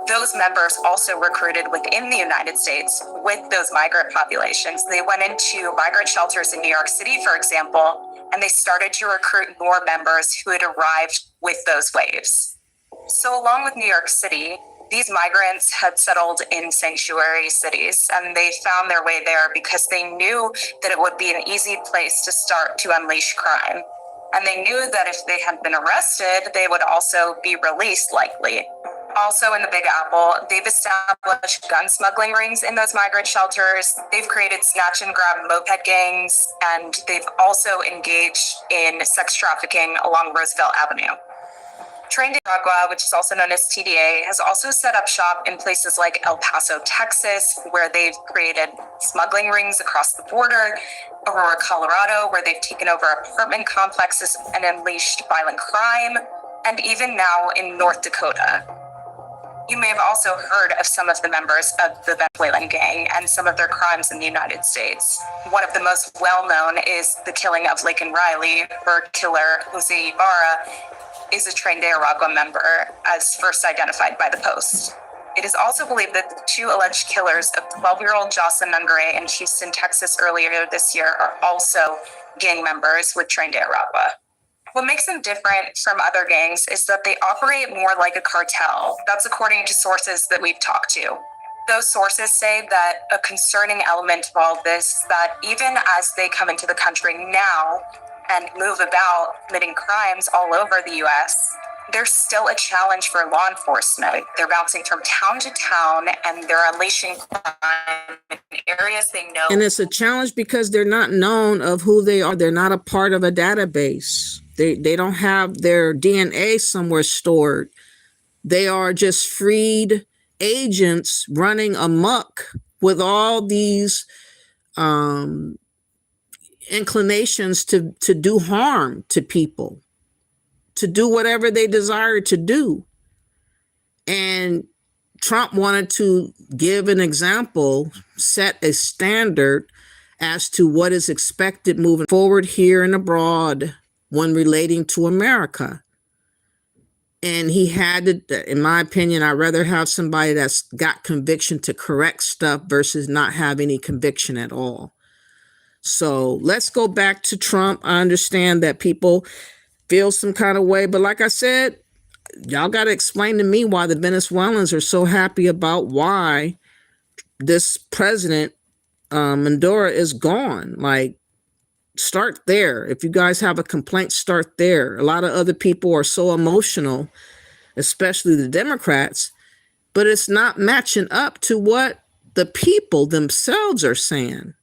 Those members also recruited within the United States with those migrant populations. They went into migrant shelters in New York City, for example, and they started to recruit more members who had arrived with those waves. So along with New York City, these migrants had settled in sanctuary cities, and they found their way there because they knew that it would be an easy place to start to unleash crime. And they knew that if they had been arrested, they would also be released likely. Also in the Big Apple, they've established gun smuggling rings in those migrant shelters. They've created snatch and grab moped gangs, and they've also engaged in sex trafficking along Roosevelt Avenue. Tren de Aragua, which is also known as TDA, has also set up shop in places like El Paso, Texas, where they've created smuggling rings across the border, Aurora, Colorado, where they've taken over apartment complexes and unleashed violent crime, and even now in North Dakota. You may have also heard of some of the members of the Venezuelan gang and some of their crimes in the United States. One of the most well-known is the killing of Laken Riley. Her killer, Jose Ibarra, is a Tren de Aragua member, as first identified by the Post. It is also believed that the two alleged killers of 12-year-old Jocelyn Nungare in Houston, Texas earlier this year are also gang members with Tren de Aragua. What makes them different from other gangs is that they operate more like a cartel. That's according to sources that we've talked to. Those sources say that a concerning element of all this is that even as they come into the country now and move about committing crimes all over the U.S., there's still a challenge for law enforcement. They're bouncing from town to town, and they're unleashing crime in areas they know. And it's a challenge because they're not known of who they are. They're not a part of a database. They don't have their DNA somewhere stored. They are just freed agents running amok with all these inclinations to do harm to people, to do whatever they desire to do. And Trump wanted to give an example, set a standard as to what is expected moving forward here and abroad when relating to America. And he had to, in my opinion, I'd rather have somebody that's got conviction to correct stuff versus not have any conviction at all. So let's go back to Trump. I understand that people feel some kind of way, but like I said, y'all got to explain to me why the Venezuelans are so happy about why this president, Maduro, is gone. Like, start there. If you guys have a complaint, start there. A lot of other people are so emotional, especially the Democrats, but it's not matching up to what the people themselves are saying.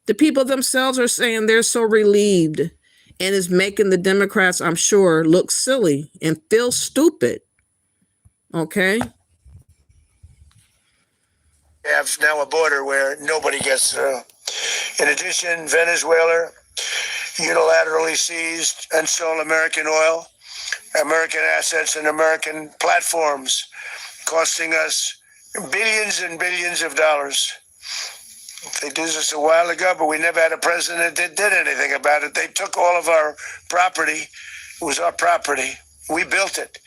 The people themselves are saying they're so relieved, and it's making the Democrats, I'm sure, look silly and feel stupid. Okay? We have now a border where nobody gets through. In addition, Venezuela unilaterally seized and sold American oil, American assets, and American platforms, costing us billions and billions of dollars. They did this a while ago, but we never had a president that did anything about it. They took all of our property. It was our property. We built it.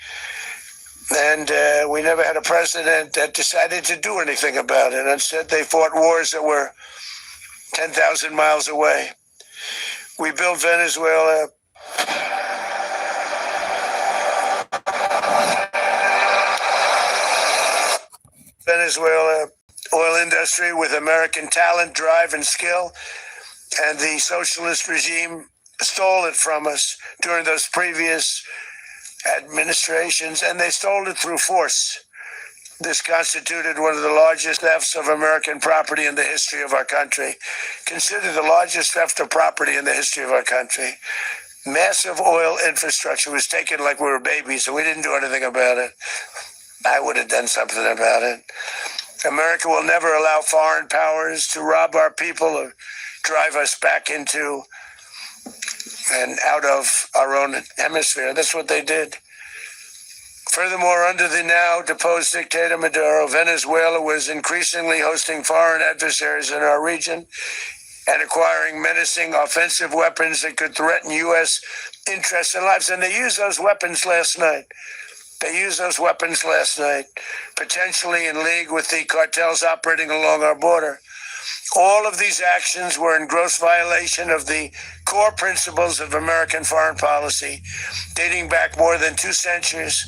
And we never had a president that decided to do anything about it. Instead, they fought wars that were 10,000 miles away. We built Venezuela Venezuela oil industry with American talent, drive, and skill, and the socialist regime stole it from us during those previous administrations, and they stole it through force. This constituted one of the largest thefts of American property in the history of our country. Considered the largest theft of property in the history of our country. Massive oil infrastructure was taken like we were babies, and we didn't do anything about it. I would have done something about it. America will never allow foreign powers to rob our people or drive us back into and out of our own hemisphere. That's what they did. Furthermore, under the now deposed dictator Maduro, Venezuela was increasingly hosting foreign adversaries in our region and acquiring menacing offensive weapons that could threaten U.S. interests and lives. And they used those weapons last night. Potentially in league with the cartels operating along our border. All of these actions were in gross violation of the core principles of American foreign policy, dating back more than 2 centuries.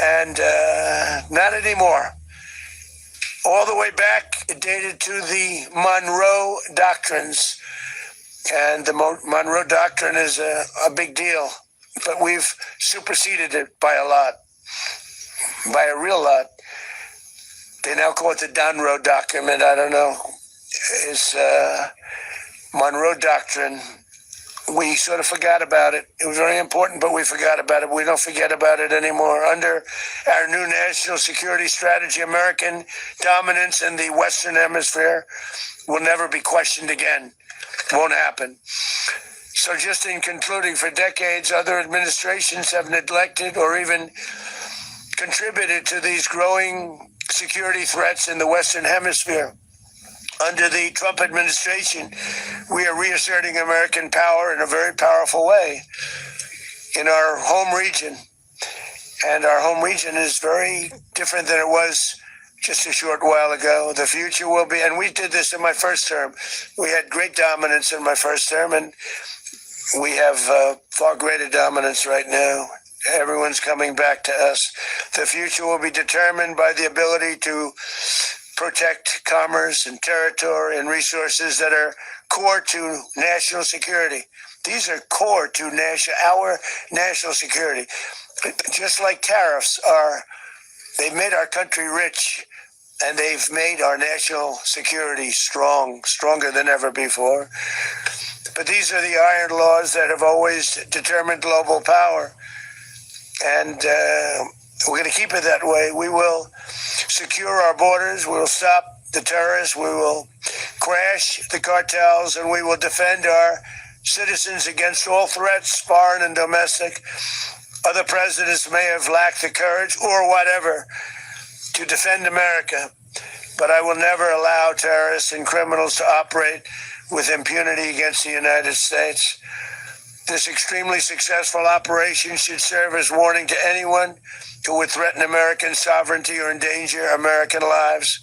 And not anymore. All the way back, it dated to the Monroe Doctrines. And the Monroe Doctrine is a big deal. But we've superseded it by a lot. By a real lot. They now call it the Monroe Document. I don't know. It's Monroe Doctrine. We sort of forgot about it. It was very important, but we forgot about it. We don't forget about it anymore. Under our new national security strategy, American dominance in the Western Hemisphere will never be questioned again. Won't happen. So just in concluding, for decades, other administrations have neglected or even contributed to these growing security threats in the Western Hemisphere. Under the Trump administration, we are reasserting American power in a very powerful way in our home region. And our home region is very different than it was just a short while ago. The future will be, and we did this in my first term. We had great dominance in my first term, and we have far greater dominance right now. Everyone's coming back to us. The future will be determined by the ability to protect commerce and territory and resources that are core to national security. These are core to our national security. Just like tariffs are, they've made our country rich, and they've made our national security stronger than ever before. But these are the iron laws that have always determined global power. And we're going to keep it that way. We will secure our borders. We will stop the terrorists. We will crash the cartels, and we will defend our citizens against all threats, foreign and domestic. Other presidents may have lacked the courage or whatever to defend America, but I will never allow terrorists and criminals to operate with impunity against the United States. This extremely successful operation should serve as warning to anyone who would threaten American sovereignty or endanger American lives.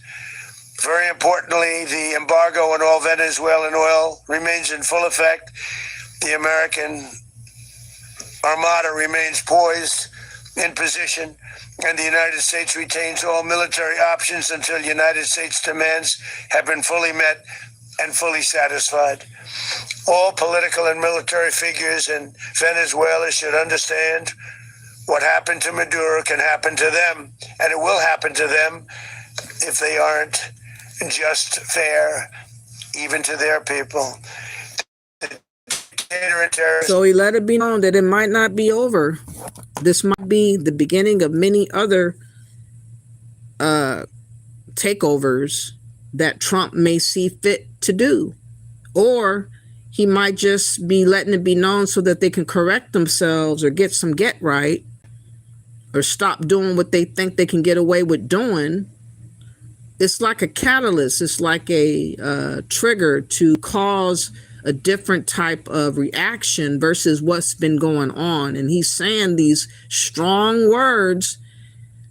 Very importantly, the embargo on all Venezuelan oil remains in full effect. The American Armada remains poised in position, and the United States retains all military options until United States demands have been fully met and fully satisfied. All political and military figures in Venezuela should understand what happened to Maduro can happen to them, and it will happen to them if they aren't just fair, even to their people. So he let it be known that it might not be over. This might be the beginning of many other takeovers that Trump may see fit to do. Or he might just be letting it be known so that they can correct themselves or get some get right or stop doing what they think they can get away with doing. It's like a catalyst. It's like a trigger to cause a different type of reaction versus what's been going on. And he's saying these strong words.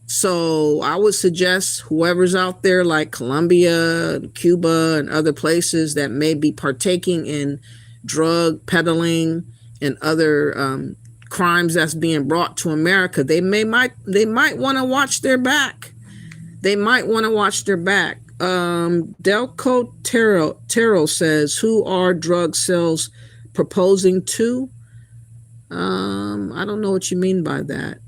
So I would suggest whoever's out there like Colombia, Cuba, and other places that may be partaking in drug peddling and other crimes that's being brought to America, they might want to watch their back. they might want to watch their back. Delco Terrell says, who are drug sales proposing to? I don't know what you mean by that.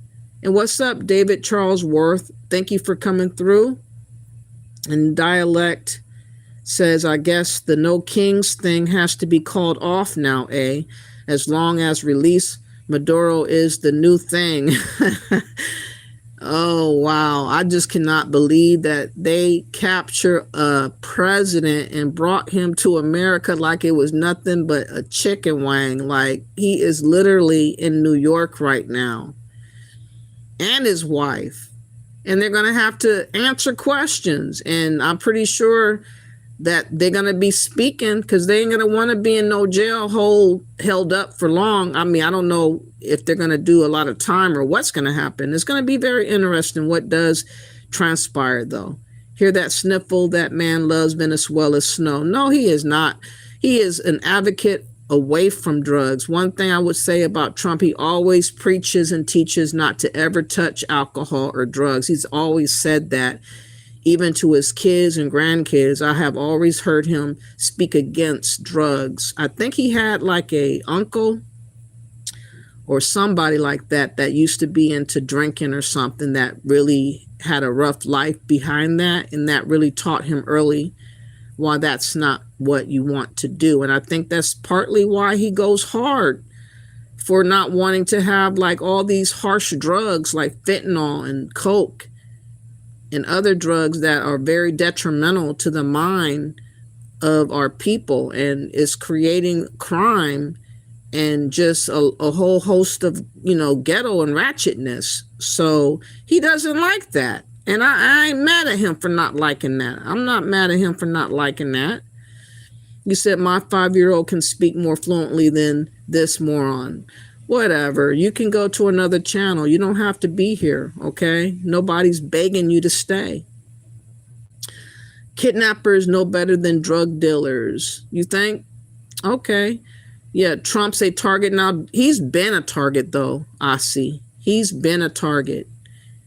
And what's up, David Charles Worth? Thank you for coming through. And Dialect says, I guess the no kings thing has to be called off now, as long as release Maduro is the new thing. Oh, wow. I just cannot believe that they capture a president and brought him to America like it was nothing but a chicken wing. Like, he is literally in New York right now, and his wife. And they're going to have to answer questions. And I'm pretty sure that they're going to be speaking, because they ain't going to want to be in no jail held up for long. I mean, I don't know if they're going to do a lot of time or what's going to happen. It's going to be very interesting what does transpire, though. Hear that sniffle? That man loves Venezuela's snow. No, he is not. He is an advocate away from drugs. One thing I would say about Trump, he always preaches and teaches not to ever touch alcohol or drugs. He's always said that. Even to his kids and grandkids, I have always heard him speak against drugs. I think he had like a uncle or somebody like that that used to be into drinking or something, that really had a rough life behind that, and that really taught him early why that's not what you want to do. And I think that's partly why he goes hard for not wanting to have like all these harsh drugs like fentanyl and coke and other drugs that are very detrimental to the mind of our people, and is creating crime and just a whole host of, ghetto and ratchetness. So he doesn't like that. And I ain't mad at him for not liking that. I'm not mad at him for not liking that. You said my 5-year-old can speak more fluently than this moron. Whatever. You can go to another channel. You don't have to be here, okay? Nobody's begging you to stay. Kidnappers no better than drug dealers. You think? Okay. Yeah, Trump's a target now. He's been a target, though, I see. He's been a target.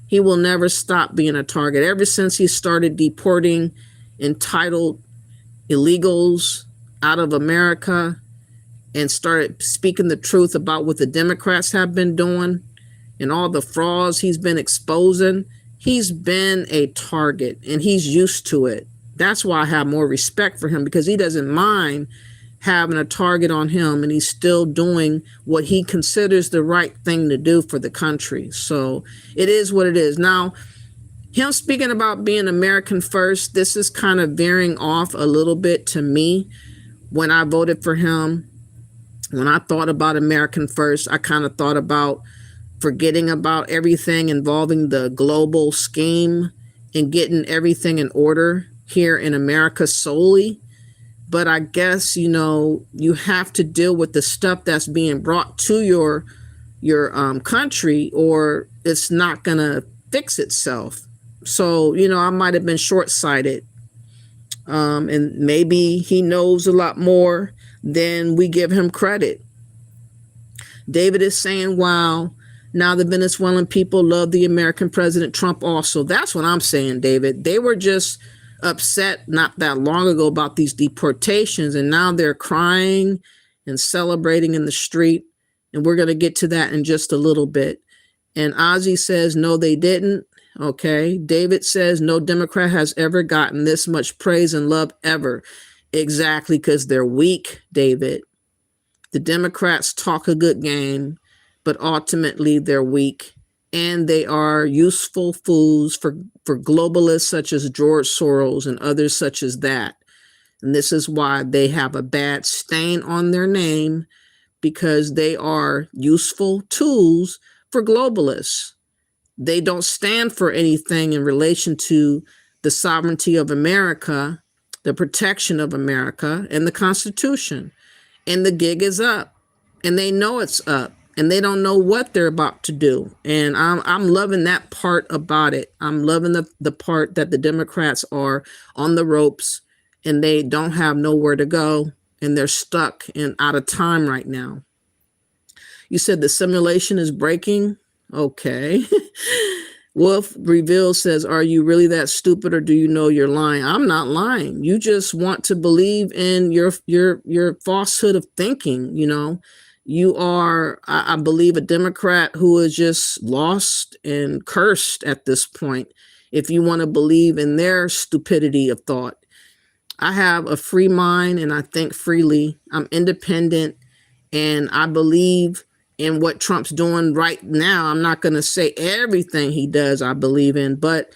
He will never stop being a target. Ever since he started deporting entitled illegals out of America and started speaking the truth about what the Democrats have been doing and all the frauds he's been exposing, he's been a target, and he's used to it. That's why I have more respect for him, because he doesn't mind having a target on him, and he's still doing what he considers the right thing to do for the country. So it is what it is. Now, him speaking about being American first, this is kind of veering off a little bit to me. When I voted for him, when I thought about American first, I kind of thought about forgetting about everything involving the global scheme and getting everything in order here in America solely. But I guess, you have to deal with the stuff that's being brought to your country, or it's not going to fix itself. So, I might have been short-sighted. And maybe he knows a lot more than we give him credit. David is saying, wow, now the Venezuelan people love the American President Trump also. That's what I'm saying, David. They were just upset not that long ago about these deportations, and now they're crying and celebrating in the street. And we're going to get to that in just a little bit. And Ozzy says, no, they didn't. Okay. David says, no Democrat has ever gotten this much praise and love ever. Exactly, because they're weak, David. The Democrats talk a good game, but ultimately they're weak. And they are useful fools for globalists such as George Soros and others such as that. And this is why they have a bad stain on their name, because they are useful tools for globalists. They don't stand for anything in relation to the sovereignty of America, the protection of America, and the Constitution. And the gig is up, and they know it's up. And they don't know what they're about to do. And I'm loving that part about it. I'm loving the part that the Democrats are on the ropes, and they don't have nowhere to go, and they're stuck and out of time right now. You said the simulation is breaking. Okay. Wolf Reveal says, are you really that stupid, or do you know you're lying? I'm not lying. You just want to believe in your falsehood of thinking. You know, you are, I believe, a Democrat who is just lost and cursed at this point. If you want to believe in their stupidity of thought, I have a free mind and I think freely. I'm independent and I believe in what Trump's doing right now. I'm not going to say everything he does I believe in, but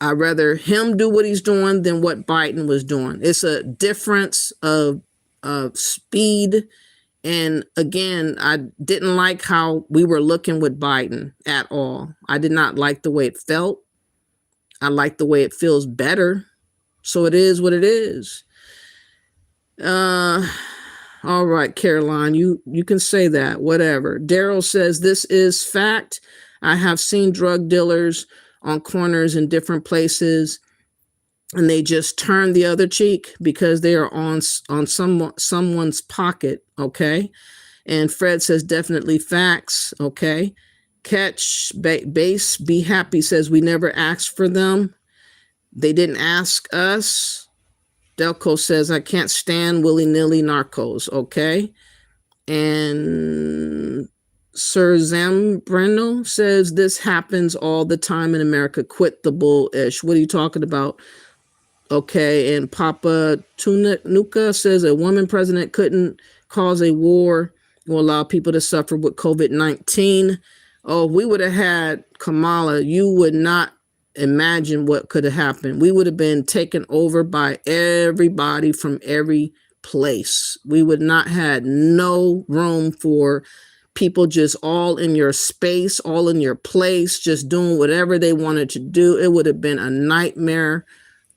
I'd rather him do what he's doing than what Biden was doing. It's a difference of speed. And again, I didn't like how we were looking with Biden at all. I did not like the way it felt. I like the way it feels better. So it is what it is. All right, Caroline, you can say that, whatever. Daryl says, this is fact. I have seen drug dealers on corners in different places, and they just turn the other cheek because they are on someone's pocket, okay? And Fred says, definitely facts, okay? Catch, Base, Be Happy says, we never asked for them. They didn't ask us. Delco says, I can't stand willy-nilly narcos, okay? And Sir Zambrano says, this happens all the time in America. Quit the bull-ish. What are you talking about? Okay, and Papa Tunuka says, a woman president couldn't cause a war or allow people to suffer with COVID-19. Oh, if we would have had Kamala, you would not imagine what could have happened. We would have been taken over by everybody from every place. We would not had no room for people just all in your space, all in your place, just doing whatever they wanted to do. It would have been a nightmare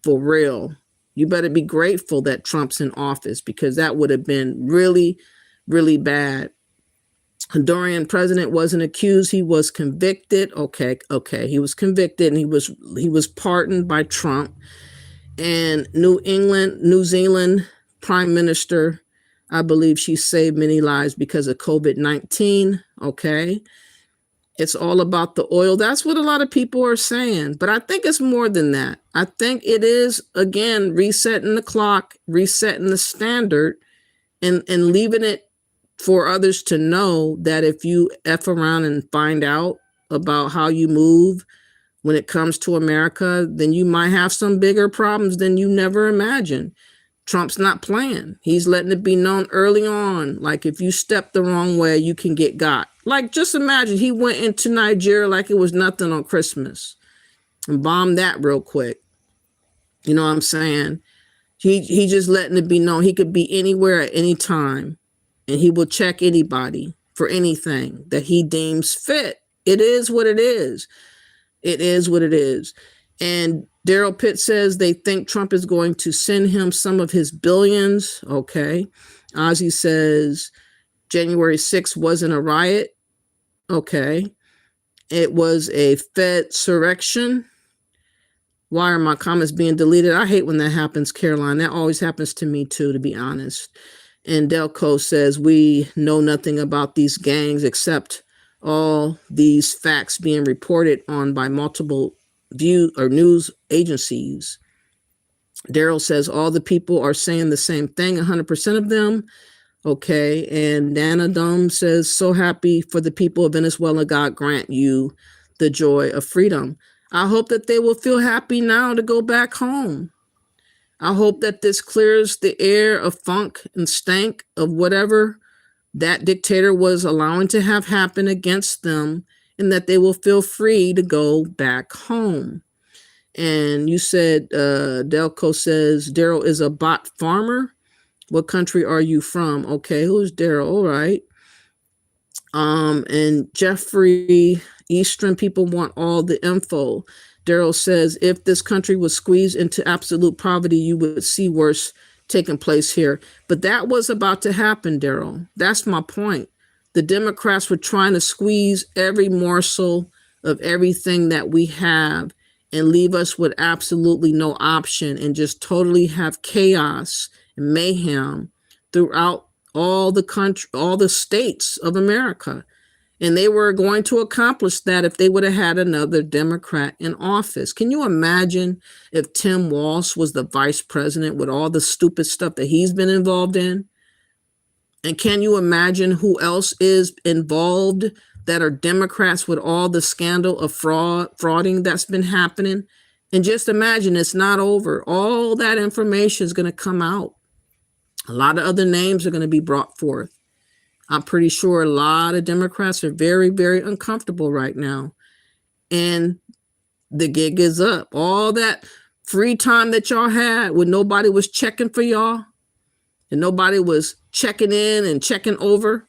for real. You better be grateful that Trump's in office, because that would have been really, really bad. Honduran president wasn't accused, he was convicted. Okay, he was convicted and he was pardoned by Trump. And New Zealand prime minister, I believe she saved many lives because of COVID-19. Okay, it's all about the oil. That's what a lot of people are saying, but I think it's more than that. I think it is, again, resetting the clock, resetting the standard, and leaving it for others to know that if you F around and find out about how you move when it comes to America, then you might have some bigger problems than you never imagined. Trump's not playing. He's letting it be known early on. Like, if you step the wrong way, you can get got. Like, just imagine he went into Nigeria like it was nothing on Christmas and bombed that real quick. You know what I'm saying? He just letting it be known he could be anywhere at any time. And he will check anybody for anything that he deems fit. It is what it is. It is what it is. And Daryl Pitt says they think Trump is going to send him some of his billions. Okay. Ozzy says January 6th wasn't a riot. Okay. It was a Fed surrection. Why are my comments being deleted? I hate when that happens, Caroline. That always happens to me too, to be honest. And Delco says, we know nothing about these gangs except all these facts being reported on by multiple news agencies. Daryl says, all the people are saying the same thing, 100% of them. Okay. And Nana Dome says, so happy for the people of Venezuela. God grant you the joy of freedom. I hope that they will feel happy now to go back home. I hope that this clears the air of funk and stank of whatever that dictator was allowing to have happen against them, and that they will feel free to go back home. And you said, Delco says, Daryl is a bot farmer. What country are you from? Okay, who's Daryl? All right. And Jeffrey Eastern, people want all the info. Daryl says, if this country was squeezed into absolute poverty, you would see worse taking place here. But that was about to happen, Daryl. That's my point. The Democrats were trying to squeeze every morsel of everything that we have and leave us with absolutely no option, and just totally have chaos and mayhem throughout all the country, all the states of America. And they were going to accomplish that if they would have had another Democrat in office. Can you imagine if Tim Walsh was the vice president with all the stupid stuff that he's been involved in? And can you imagine who else is involved that are Democrats with all the scandal of frauding that's been happening? And just imagine, it's not over. All that information is going to come out. A lot of other names are going to be brought forth. I'm pretty sure a lot of Democrats are very, very uncomfortable right now. And the gig is up. All that free time that y'all had when nobody was checking for y'all and nobody was checking in and checking over,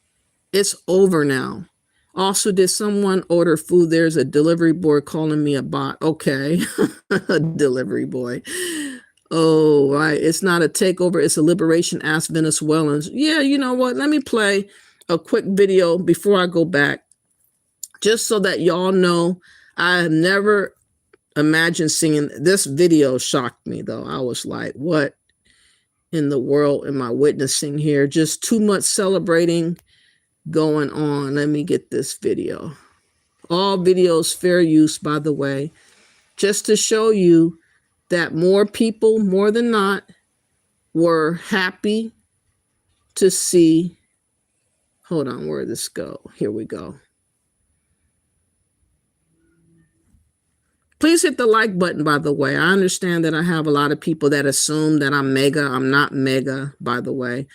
it's over now. Also, did someone order food? There's a delivery boy calling me a bot. Okay, a delivery boy. Oh, right. It's not a takeover. It's a liberation. Ask Venezuelans. Yeah, you know what? Let me play a quick video before I go back, just so that y'all know. I have never imagined seeing this video. Shocked me though. I was like, what in the world am I witnessing here? Just too much celebrating going on. Let me get this video. All videos fair use, by the way, just to show you that more people, more than not, were happy to see. Hold on, where did this go? Here we go. Please hit the like button, by the way. I understand that I have a lot of people that assume that I'm mega. I'm not mega, by the way.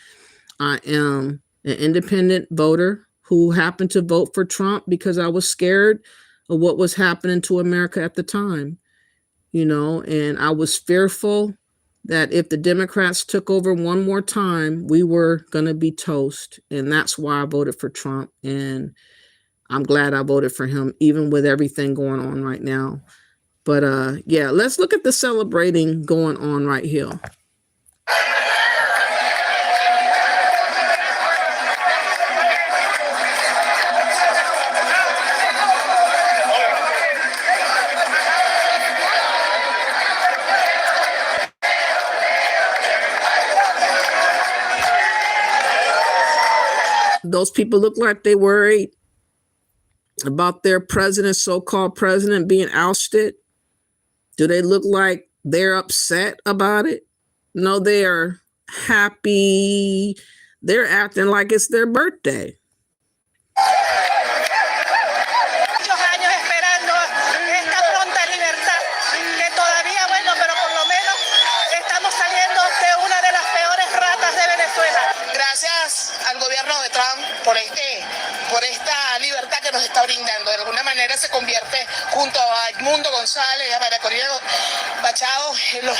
I am an independent voter who happened to vote for Trump because I was scared of what was happening to America at the time, you know, and I was fearful that if the Democrats took over one more time, we were going to be toast. And that's why I voted for Trump. And I'm glad I voted for him, even with everything going on right now. But yeah, let's look at the celebrating going on right here. Those people look like they worried about their president, so-called president, being ousted. Do they look like they're upset about it? No, they are happy. They're acting like it's their birthday. Gracias al gobierno de Trump por esta libertad que nos está brindando. De alguna manera se convierte junto a Edmundo González y a María Corina Machado en los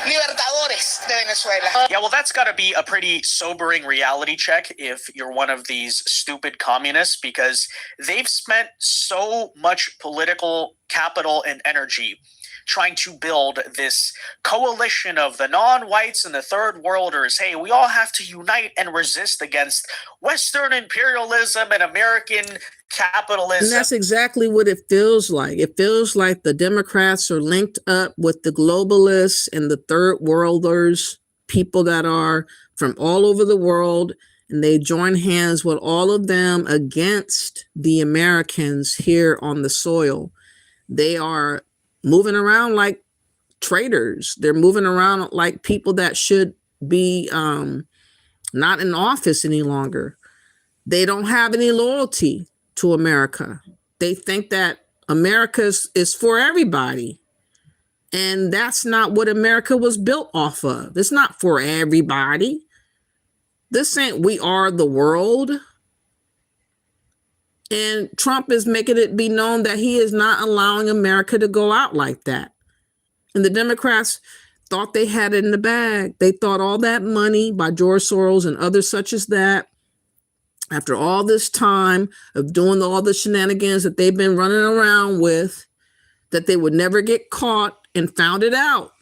libertadores de Venezuela. Yeah, well, that's got to be a pretty sobering reality check if you're one of these stupid communists, because they've spent so much political capital and energy trying to build this coalition of the non-whites and the third worlders. Hey, we all have to unite and resist against Western imperialism and American capitalism. And that's exactly what it feels like. It feels like the Democrats are linked up with the globalists and the third worlders, people that are from all over the world, and they join hands with all of them against the Americans here on the soil. They are moving around like traitors. They're moving around like people that should be not in office any longer. They don't have any loyalty to America. They think that America is for everybody. And that's not what America was built off of. It's not for everybody. This ain't we are the world. And Trump is making it be known that he is not allowing America to go out like that. And the Democrats thought they had it in the bag. They thought all that money by George Soros and others such as that, after all this time of doing all the shenanigans that they've been running around with, that they would never get caught, and found it out.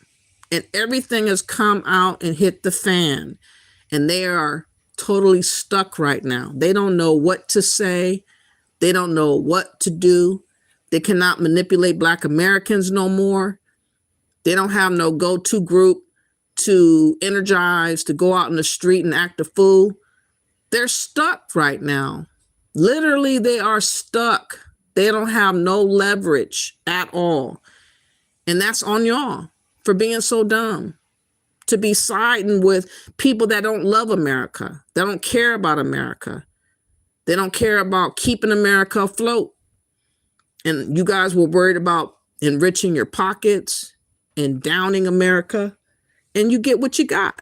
And everything has come out and hit the fan. And they are totally stuck right now. They don't know what to say. They don't know what to do. They cannot manipulate Black Americans no more. They don't have no go-to group to energize, to go out in the street and act a fool. They're stuck right now. Literally, they are stuck. They don't have no leverage at all. And that's on y'all for being so dumb, to be siding with people that don't love America. They don't care about America. They don't care about keeping America afloat. And you guys were worried about enriching your pockets and downing America. And you get what you got.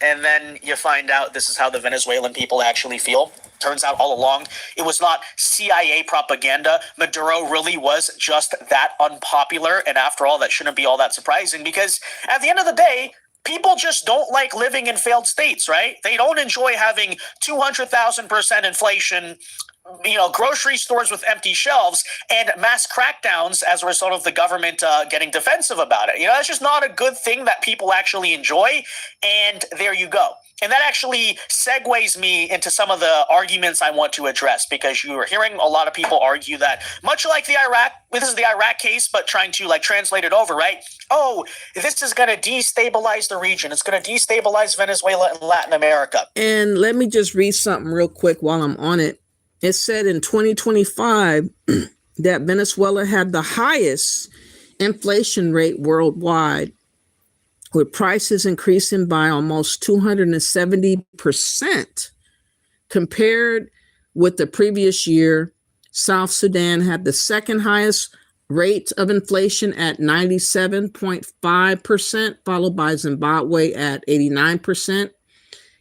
And then you find out this is how the Venezuelan people actually feel. Turns out all along, it was not CIA propaganda. Maduro really was just that unpopular. And after all, that shouldn't be all that surprising, because at the end of the day, people just don't like living in failed states, right? They don't enjoy having 200,000% inflation, grocery stores with empty shelves, and mass crackdowns as a result of the government getting defensive about it. That's just not a good thing that people actually enjoy. And there you go. And that actually segues me into some of the arguments I want to address, because you are hearing a lot of people argue that, much like this is the Iraq case, but trying to translate it over, right? Oh, this is going to destabilize the region. It's going to destabilize Venezuela and Latin America. And let me just read something real quick while I'm on it. It said in 2025 that Venezuela had the highest inflation rate worldwide, with prices increasing by almost 270% compared with the previous year. South Sudan had the second highest rate of inflation at 97.5%, followed by Zimbabwe at 89%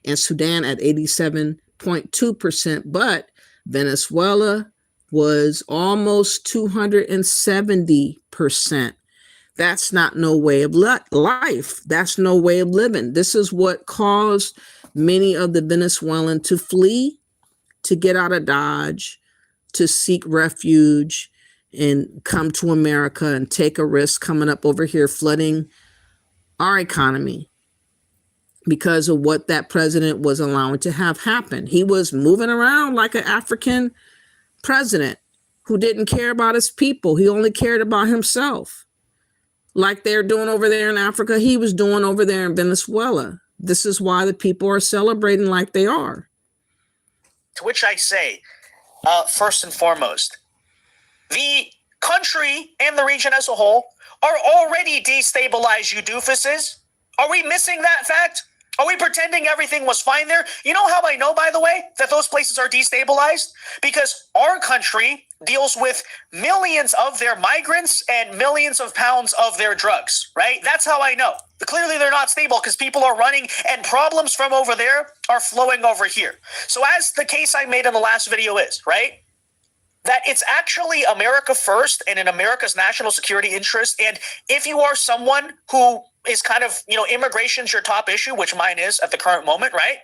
and Sudan at 87.2%. But Venezuela was almost 270%. That's not no way of life. That's no way of living. This is what caused many of the Venezuelans to flee, to get out of Dodge, to seek refuge and come to America and take a risk coming up over here, flooding our economy because of what that president was allowing to have happen. He was moving around like an African president who didn't care about his people. He only cared about himself. Like they're doing over there in Africa, he was doing over there in Venezuela. This is why the people are celebrating like they are. To which I say, first and foremost, the country and the region as a whole are already destabilized, you doofuses. Are we missing that fact? Are we pretending everything was fine there? You know how I know, by the way, that those places are destabilized? Because our country deals with millions of their migrants and millions of pounds of their drugs, right? That's how I know. Clearly, they're not stable because people are running and problems from over there are flowing over here. So as the case I made in the last video is, right? That it's actually America first and in America's national security interest. And if you are someone who is kind of, immigration's your top issue, which mine is at the current moment, right?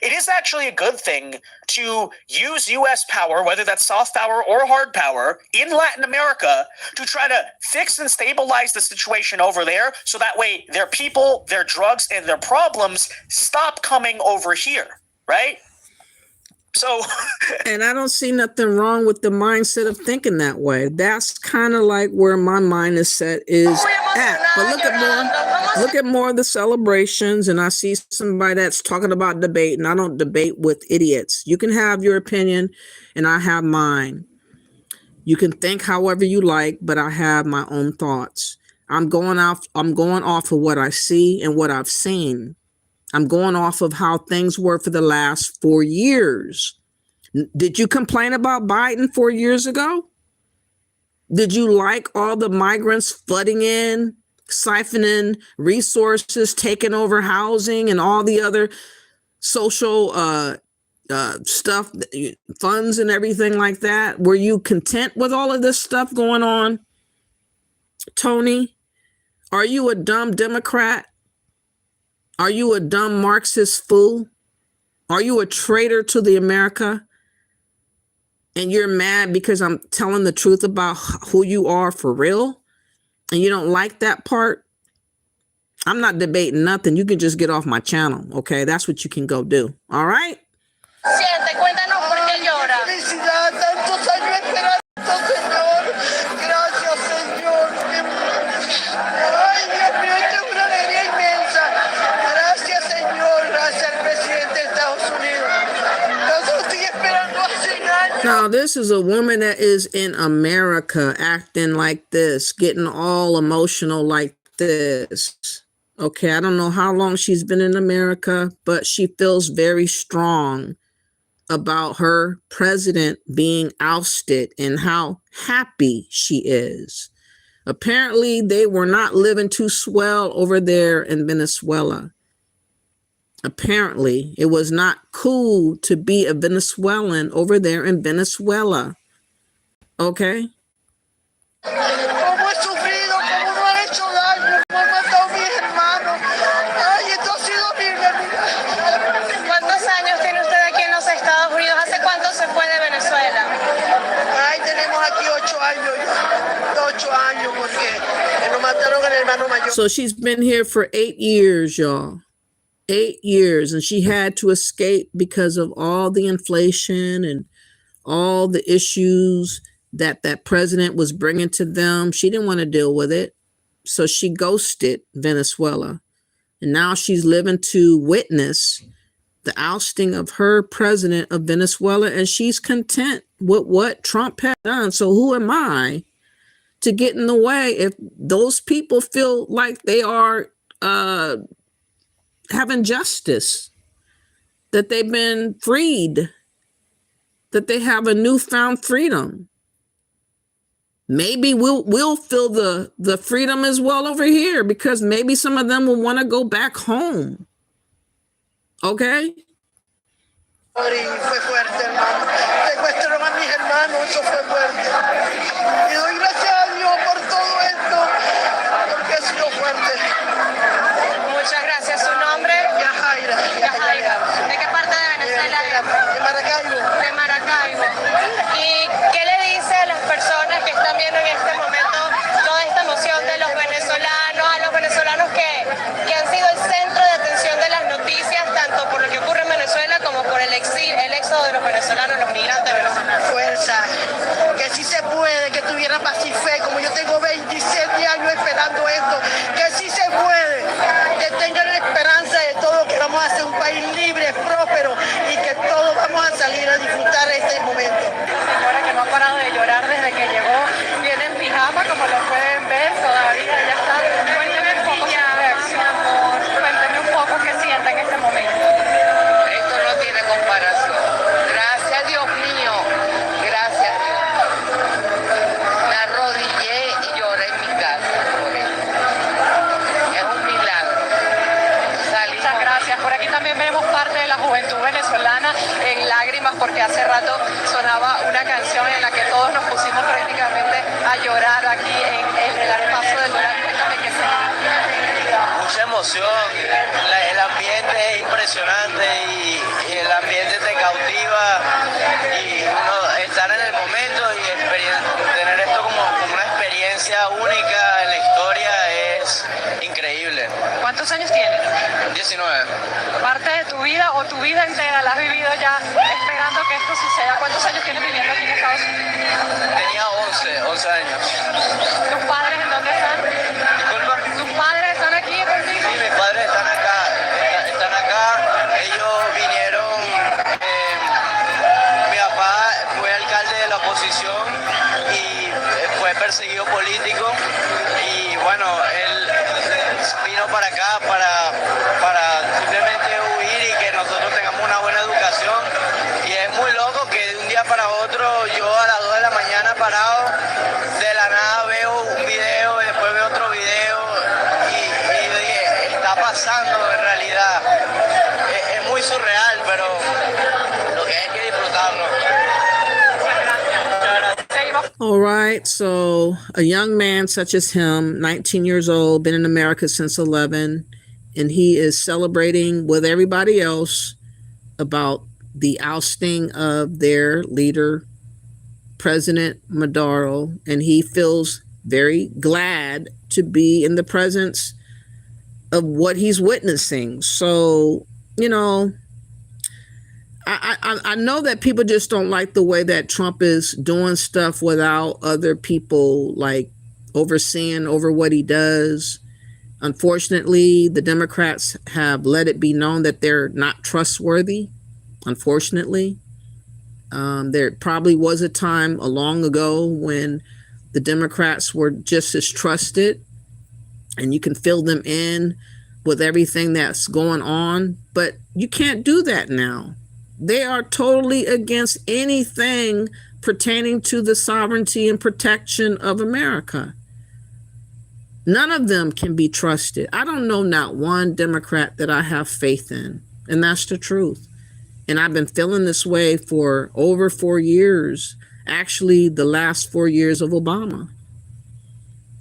It is actually a good thing to use U.S. power, whether that's soft power or hard power, in Latin America to try to fix and stabilize the situation over there so that way their people, their drugs, and their problems stop coming over here, right? So, and I don't see nothing wrong with the mindset of thinking that way. That's kind of like where my mind is set is at. But look at more of the celebrations, and I see somebody that's talking about debate, and I don't debate with idiots. You can have your opinion, and I have mine. You can think however you like, but I have my own thoughts. I'm going off of what I see and what I've seen. I'm going off of how things were for the last 4 years. Did you complain about Biden 4 years ago? Did you like all the migrants flooding in, siphoning resources, taking over housing and all the other social stuff, funds and everything like that? Were you content with all of this stuff going on? Tony, are you a dumb Democrat? Are you a dumb Marxist fool? Are you a traitor to the America? And you're mad because I'm telling the truth about who you are for real? And you don't like that part? I'm not debating nothing. You can just get off my channel, okay? That's what you can go do, all right? Siente, cuéntanos por qué llora. Felicidad, tantos años esperando, Señor. Gracias, Señor. Ay, Dios mío, esto es una alegría inmensa. Gracias, Señor. Gracias al presidente de Estados Unidos. Nosotros Now, this is a woman that is in America acting like this, getting all emotional like this. Okay, I don't know how long she's been in America, but she feels very strong about her president being ousted and how happy she is. Apparently, they were not living too swell over there in Venezuela. Apparently, it was not cool to be a Venezuelan over there in Venezuela. Okay? Cómo he sufrido, cómo no han hecho daño, cómo han matado a mis hermanos. Ay, esto ha sido horrible, mira. ¿Cuántos años tiene usted aquí en los Estados Unidos? ¿Hace cuánto se fue de Venezuela? Ay, tenemos aquí 8 años ya. 8 años porque nos mataron al hermano mayor. So she's been here for 8 years, y'all. 8 years. And she had to escape because of all the inflation and all the issues that president was bringing to them. She didn't want to deal with it. So she ghosted Venezuela. And now she's living to witness the ousting of her president of Venezuela. And she's content with what Trump had done. So who am I to get in the way if those people feel like they are having justice, that they've been freed, that they have a newfound freedom? Maybe we'll feel the freedom as well over here, because maybe some of them will want to go back home. Okay? Fue fuerte, hermano. Secuestraron a mis hermanos, eso fue fuerte. Y doy gracias a Dios por todo esto, porque ha sido fuerte. Muchas gracias. ¿Su nombre? Yajaira. ¿De qué parte de Venezuela? De Maracaibo. De Maracaibo. ¿Y qué le dice a las personas que están viendo en este momento toda esta emoción de los venezolanos, a los venezolanos que han sido el centro de atención de las noticias, tanto por lo que ocurre en Venezuela como por el éxodo de los venezolanos, los migrantes venezolanos? Fuerza, que sí se puede, que tuviera paz y fe, como yo tengo 27 años esperando esto, que sí se puede, que tengan la esperanza de todo, que vamos a ser un país libre, próspero y que todos vamos a salir a disfrutar este momento. Señora que no ha parado de llorar desde que llegó, viene en pijama, como lo pueden ver, todavía ya está. Cuénteme un poco, mi amor, cuénteme un poco qué sienta en este momento. Esto no tiene comparación. Gracias, Dios mío. Gracias, Dios. Me arrodillé y lloré en mi casa por esto. Es un milagro. Muchas gracias. Por aquí también vemos parte de la juventud venezolana en lágrimas, porque hace rato sonaba una canción en la que todos nos pusimos prácticamente a llorar aquí en el paso del lugar. Cuéntame qué se. Mucha emoción, el ambiente es impresionante y el ambiente te cautiva, y uno estar en el momento y tener esto como una experiencia única en la historia es increíble. ¿Cuántos años tienes? 19. ¿Parte de tu vida o tu vida entera la has vivido ya esperando que esto suceda? ¿Cuántos años tienes viviendo aquí en Estados Unidos? Tenía 11 años. ¿Tus padres en dónde están? Disculpa. ¿Tus padres están aquí contigo? Sí, mis padres están acá. Ellos vinieron. Mi papá fue alcalde de la oposición y fue perseguido político, y bueno, él vino para acá para simplemente huir y que nosotros tengamos una buena educación. Y es muy loco que de un día para otro, yo a las 2 de la mañana parado, de la nada veo un video, y después veo otro video y dije, está pasando en realidad. Es muy surreal, pero lo que hay que disfrutarlo. All right. So a young man such as him, 19 years old, been in America since 11, and he is celebrating with everybody else about the ousting of their leader, President Maduro, and he feels very glad to be in the presence of what he's witnessing. So, you know, I know that people just don't like the way that Trump is doing stuff without other people like overseeing over what he does. Unfortunately, the Democrats have let it be known that they're not trustworthy. Unfortunately, There probably was a time long ago when the Democrats were just as trusted, and you can fill them in with everything that's going on, but you can't do that now. They are totally against anything pertaining to the sovereignty and protection of America. None of them can be trusted. I don't know not one Democrat that I have faith in, and that's the truth. And I've been feeling this way for over 4 years, actually the last 4 years of Obama,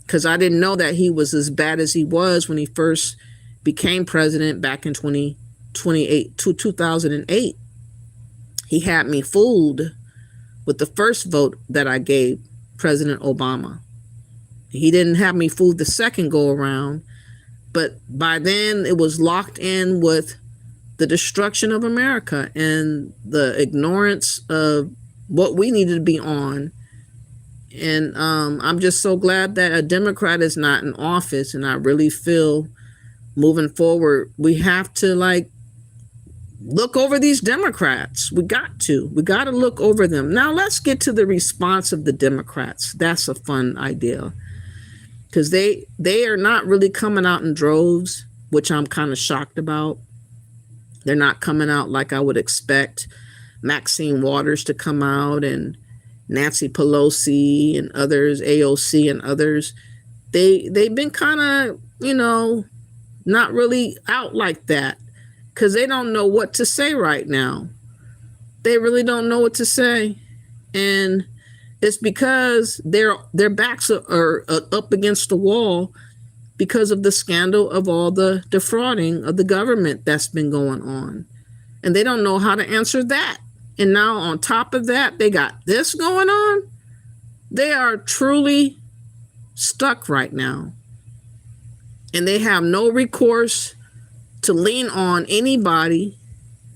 because I didn't know that he was as bad as he was when he first became president back in 2008. He had me fooled with the first vote that I gave President Obama. He didn't have me fooled the second go around, but by then it was locked in with the destruction of America and the ignorance of what we needed to be on. And I'm just so glad that a Democrat is not in office. And I really feel moving forward, we have to look over these Democrats. We got to look over them. Now let's get to the response of the Democrats. That's a fun idea, because they are not really coming out in droves, which I'm kind of shocked about. They're not coming out like I would expect Maxine Waters to come out, and Nancy Pelosi and others, AOC and others. They've been kind of, not really out like that, because they don't know what to say right now. They really don't know what to say. And it's because their backs are up against the wall because of the scandal of all the defrauding of the government that's been going on. And they don't know how to answer that. And now on top of that, they got this going on. They are truly stuck right now. And they have no recourse to lean on anybody,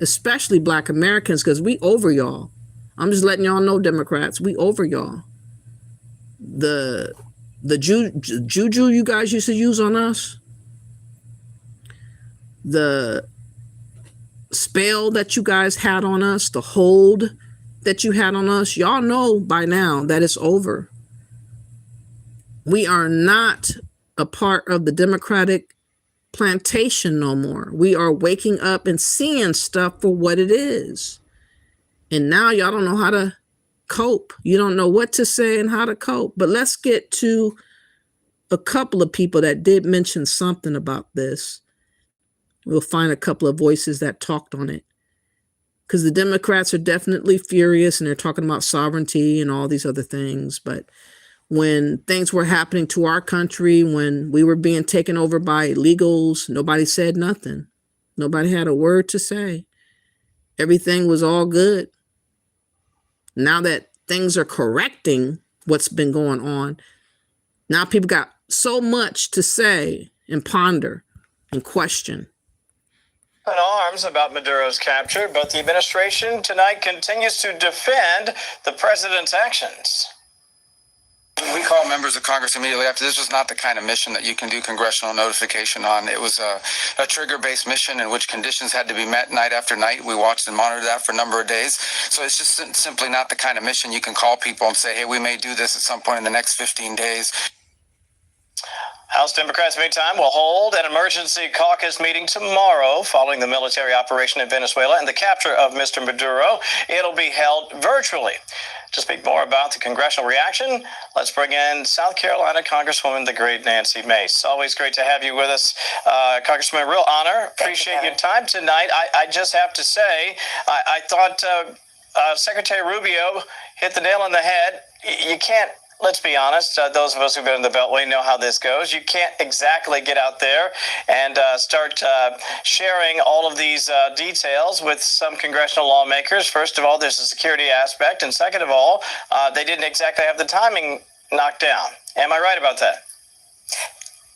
especially Black Americans, because we over y'all. I'm just letting y'all know, Democrats, we over y'all. The juju you guys used to use on us, the spell that you guys had on us, the hold that you had on us, y'all know by now that it's over. We are not a part of the Democratic plantation no more. We are waking up and seeing stuff for what it is. And now y'all don't know how to cope. You don't know what to say and how to cope. But let's get to a couple of people that did mention something about this. We'll find a couple of voices that talked on it, because the Democrats are definitely furious and they're talking about sovereignty and all these other things. But when things were happening to our country, when we were being taken over by illegals, nobody said nothing. Nobody had a word to say. Everything was all good. Now that things are correcting what's been going on, now people got so much to say and ponder and question. In arms about Maduro's capture, but the administration tonight continues to defend the president's actions. We called members of Congress immediately after. This was not the kind of mission that you can do congressional notification on. It was a trigger-based mission in which conditions had to be met night after night. We watched and monitored that for a number of days. So it's just simply not the kind of mission you can call people and say, hey, we may do this at some point in the next 15 days. House Democrats, meantime, will hold an emergency caucus meeting tomorrow following the military operation in Venezuela and the capture of Mr. Maduro. It'll be held virtually. To speak more about the congressional reaction, let's bring in South Carolina Congresswoman, the great Nancy Mace. Always great to have you with us, Congresswoman. Real honor. Appreciate your time tonight. I just have to say, I thought Secretary Rubio hit the nail on the head. You can't. Let's be honest, those of us who've been in the Beltway know how this goes. You can't exactly get out there and start sharing all of these details with some congressional lawmakers. First of all, there's a security aspect. And second of all, they didn't exactly have the timing knocked down. Am I right about that?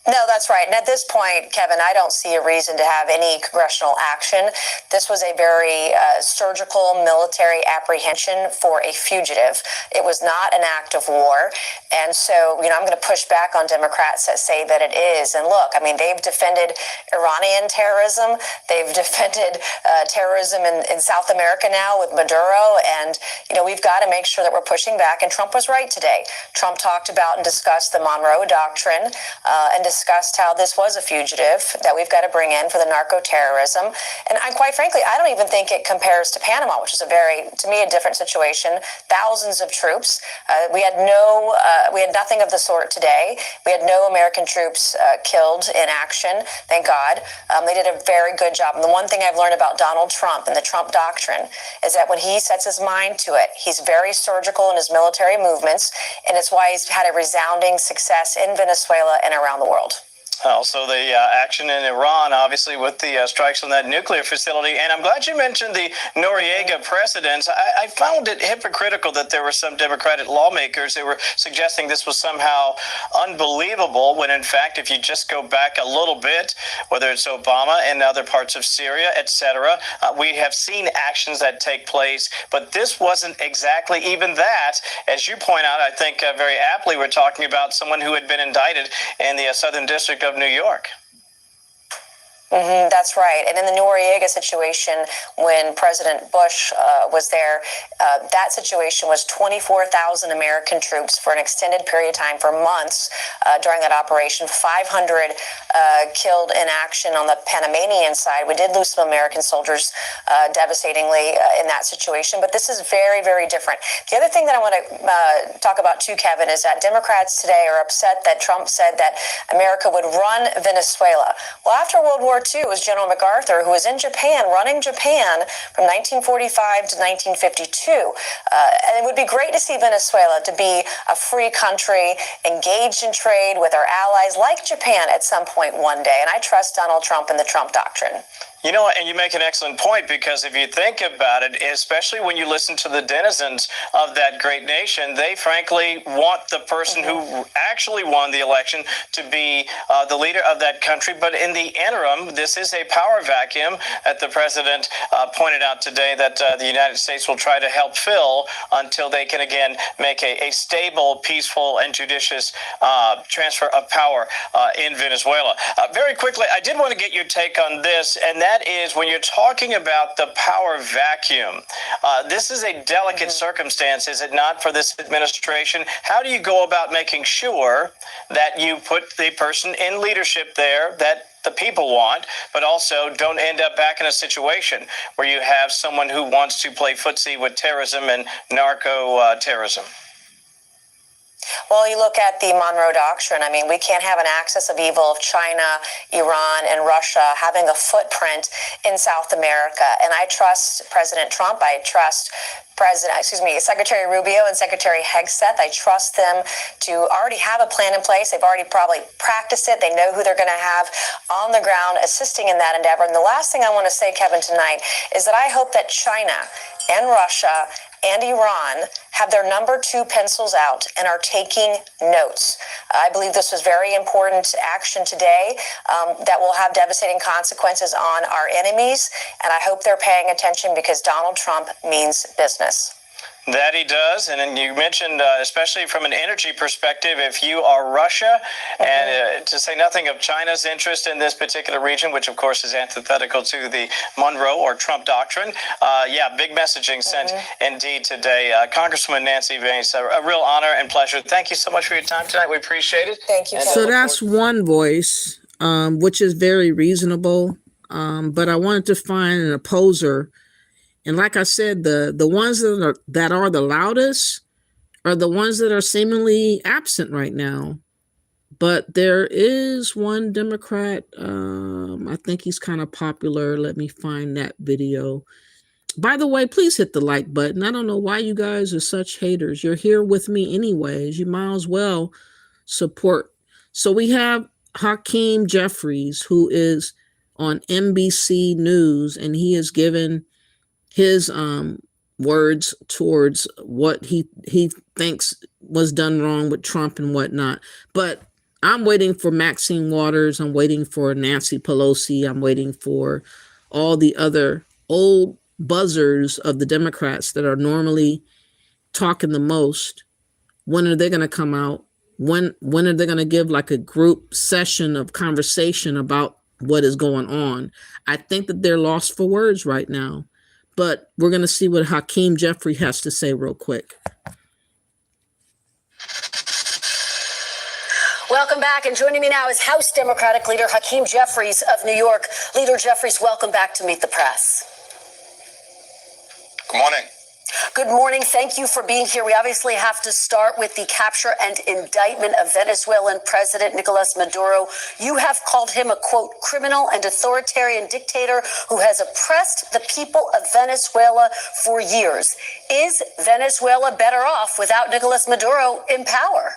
No, that's right. And at this point, Kevin, I don't see a reason to have any congressional action. This was a very surgical military apprehension for a fugitive. It was not an act of war. And so, I'm going to push back on Democrats that say that it is. And look, they've defended Iranian terrorism. They've defended terrorism in South America now with Maduro. And, we've got to make sure that we're pushing back. And Trump was right today. Trump talked about and discussed the Monroe Doctrine and discussed how this was a fugitive that we've got to bring in for the narco-terrorism. And quite frankly, I don't even think it compares to Panama, which is to me, a different situation. Thousands of troops. We had nothing of the sort today. We had no American troops killed in action, thank God. They did a very good job. And the one thing I've learned about Donald Trump and the Trump doctrine is that when he sets his mind to it, he's very surgical in his military movements, and it's why he's had a resounding success in Venezuela and around the world. Also, the action in Iran, obviously, with the strikes on that nuclear facility. And I'm glad you mentioned the Noriega precedents. I found it hypocritical that there were some Democratic lawmakers that were suggesting this was somehow unbelievable, when, in fact, if you just go back a little bit, whether it's Obama and other parts of Syria, etc., we have seen actions that take place. But this wasn't exactly even that. As you point out, I think very aptly, we're talking about someone who had been indicted in the Southern District of New York. That's right. And in the Noriega situation, when President Bush was there, that situation was 24,000 American troops for an extended period of time, for months during that operation. 500 killed in action on the Panamanian side. We did lose some American soldiers devastatingly in that situation, but this is very, very different. The other thing that I want to talk about too, Kevin, is that Democrats today are upset that Trump said that America would run Venezuela. Well, after World War II, it was General MacArthur who was in Japan, running Japan from 1945 to 1952. And it would be great to see Venezuela to be a free country, engaged in trade with our allies like Japan at some point one day. And I trust Donald Trump and the Trump doctrine. You know what, and you make an excellent point, because if you think about it, especially when you listen to the denizens of that great nation, they frankly want the person who actually won the election to be the leader of that country. But in the interim, this is a power vacuum that the president pointed out today that the United States will try to help fill until they can again make a stable, peaceful, and judicious transfer of power in Venezuela. Very quickly, I did want to get your take on this, and that is when you're talking about the power vacuum. This is a delicate circumstance, is it not, for this administration? How do you go about making sure that you put the person in leadership there that the people want, but also don't end up back in a situation where you have someone who wants to play footsie with terrorism and narco-terrorism? Well, you look at the Monroe Doctrine. We can't have an axis of evil of China, Iran, and Russia having a footprint in South America. And I trust President Trump. I trust Secretary Rubio and Secretary Hegseth. I trust them to already have a plan in place. They've already probably practiced it. They know who they're going to have on the ground assisting in that endeavor. And the last thing I want to say, Kevin, tonight is that I hope that China and Russia and Iran have their number 2 pencils out and are taking notes. I believe this was very important action today that will have devastating consequences on our enemies, and I hope they're paying attention, because Donald Trump means business. That he does. And then you mentioned, especially from an energy perspective, if you are Russia, and to say nothing of China's interest in this particular region, which of course is antithetical to the Monroe or Trump doctrine. Big messaging sent indeed today. Congresswoman Nancy Mace, a real honor and pleasure. Thank you so much for your time tonight. We appreciate it. Thank you. So that's one voice, which is very reasonable. But I wanted to find an opposer. And like I said, the ones that are the loudest are the ones that are seemingly absent right now. But there is one Democrat. I think he's kind of popular. Let me find that video. By the way, please hit the like button. I don't know why you guys are such haters. You're here with me anyways. You might as well support. So we have Hakeem Jeffries, who is on NBC News, and he has given his words towards what he thinks was done wrong with Trump and whatnot. But I'm waiting for Maxine Waters. I'm waiting for Nancy Pelosi. I'm waiting for all the other old buzzers of the Democrats that are normally talking the most. When are they going to come out? When are they going to give like a group session of conversation about what is going on? I think that they're lost for words right now. But we're going to see what Hakeem Jeffrey has to say real quick. Welcome back, and joining me now is House Democratic Leader Hakeem Jeffries of New York. Leader Jeffries, welcome back to Meet the Press. Good morning. Good morning. Thank you for being here. We obviously have to start with the capture and indictment of Venezuelan President Nicolas Maduro. You have called him a, quote, criminal and authoritarian dictator who has oppressed the people of Venezuela for years. Is Venezuela better off without Nicolas Maduro in power?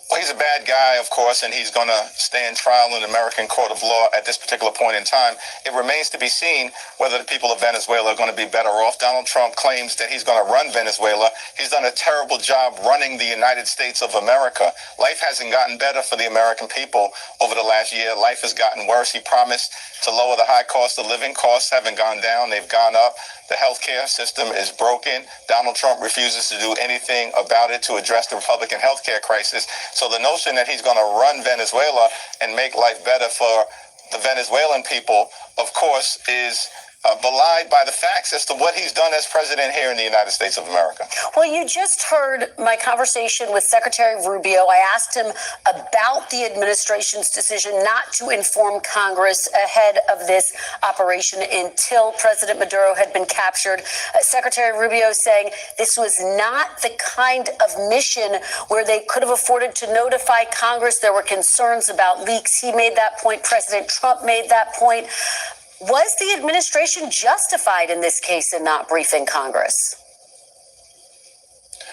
Well, he's a bad guy, of course, and he's going to stand trial in the American court of law at this particular point in time. It remains to be seen whether the people of Venezuela are going to be better off. Donald Trump claims that he's going to run Venezuela. He's done a terrible job running the United States of America. Life hasn't gotten better for the American people over the last year. Life has gotten worse. He promised to lower the high cost of living. Costs haven't gone down. They've gone up. The healthcare system is broken. Donald Trump refuses to do anything about it to address the Republican healthcare crisis. So the notion that he's going to run Venezuela and make life better for the Venezuelan people, of course, is belied by the facts as to what he's done as president here in the United States of America. Well, you just heard my conversation with Secretary Rubio. I asked him about the administration's decision not to inform Congress ahead of this operation until President Maduro had been captured. Secretary Rubio saying this was not the kind of mission where they could have afforded to notify Congress. There were concerns about leaks. He made that point. President Trump made that point. Was the administration justified in this case in not briefing Congress?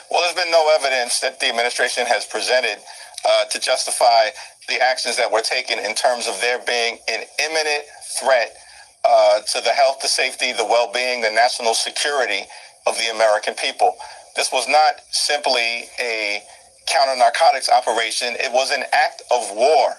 Well, there's been no evidence that the administration has presented to justify the actions that were taken in terms of there being an imminent threat to the health, the safety, the well-being, the national security of the American people. This was not simply a counter-narcotics operation. It was an act of war.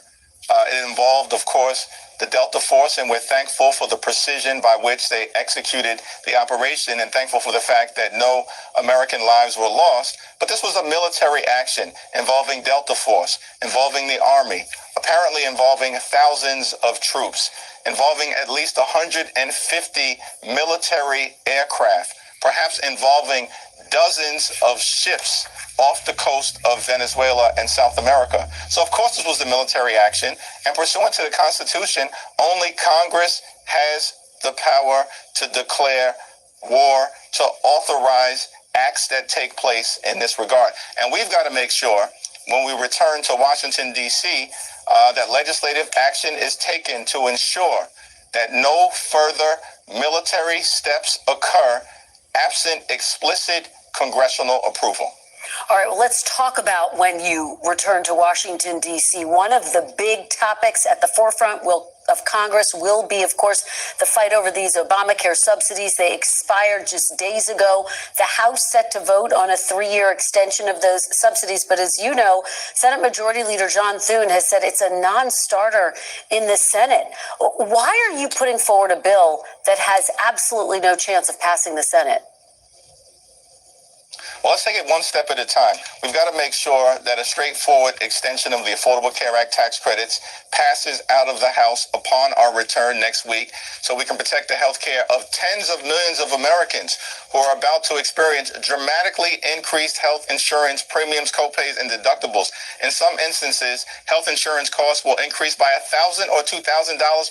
It involved, of course, the Delta Force, and we're thankful for the precision by which they executed the operation and thankful for the fact that no American lives were lost. But this was a military action involving Delta Force, involving the Army, apparently involving thousands of troops, involving at least 150 military aircraft, perhaps involving dozens of ships off the coast of Venezuela and South America. So, of course, this was the military action. And pursuant to the Constitution, only Congress has the power to declare war, to authorize acts that take place in this regard. And we've got to make sure when we return to Washington, D.C., that legislative action is taken to ensure that no further military steps occur absent explicit congressional approval. All right, well, let's talk about when you return to Washington, D.C. One of the big topics at the forefront of Congress will be, of course, the fight over these Obamacare subsidies. They expired just days ago. The House set to vote on a 3-year extension of those subsidies. But as you know, Senate Majority Leader John Thune has said it's a non-starter in the Senate. Why are you putting forward a bill that has absolutely no chance of passing the Senate? Well, let's take it one step at a time. We've got to make sure that a straightforward extension of the Affordable Care Act tax credits passes out of the House upon our return next week so we can protect the health care of tens of millions of Americans who are about to experience dramatically increased health insurance premiums, copays, and deductibles. In some instances, health insurance costs will increase by $1,000 or $2,000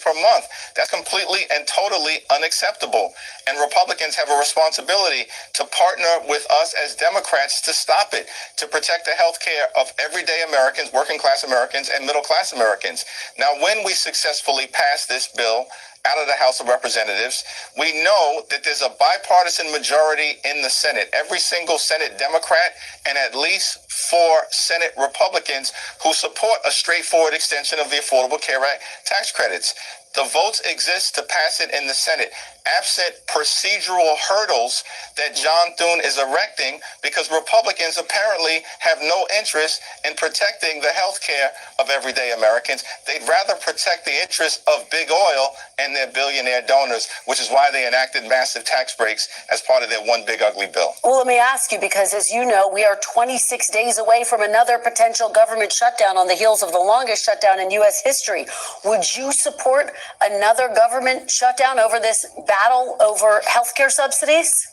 per month. That's completely and totally unacceptable. And Republicans have a responsibility to partner with us as Democrats to stop it, to protect the health care of everyday Americans, working class Americans, and middle class Americans. Now, when we successfully pass this bill out of the House of Representatives, we know that there's a bipartisan majority in the Senate. Every single Senate Democrat and at least 4 Senate Republicans who support a straightforward extension of the Affordable Care Act tax credits. The votes exist to pass it in the Senate, absent procedural hurdles that John Thune is erecting, because Republicans apparently have no interest in protecting the health care of everyday Americans. They'd rather protect the interests of big oil and their billionaire donors, which is why they enacted massive tax breaks as part of their one big ugly bill. Well, let me ask you, because as you know, we are 26 days away from another potential government shutdown on the heels of the longest shutdown in U.S. history. Would you support another government shutdown over this battle over healthcare subsidies?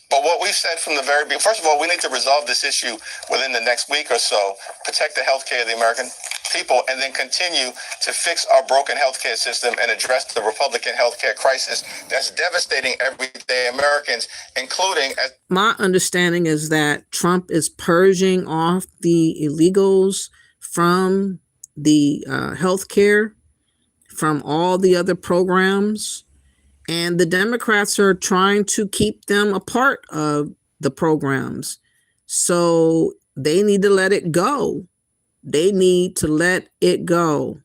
But what we've said from the very beginning, first of all, we need to resolve this issue within the next week or so, protect the health care of the American people, and then continue to fix our broken healthcare system and address the Republican healthcare crisis that's devastating everyday Americans, including... My understanding is that Trump is purging off the illegals from the healthcare, from all the other programs, and the Democrats are trying to keep them a part of the programs. So they need to let it go. They need to let it go.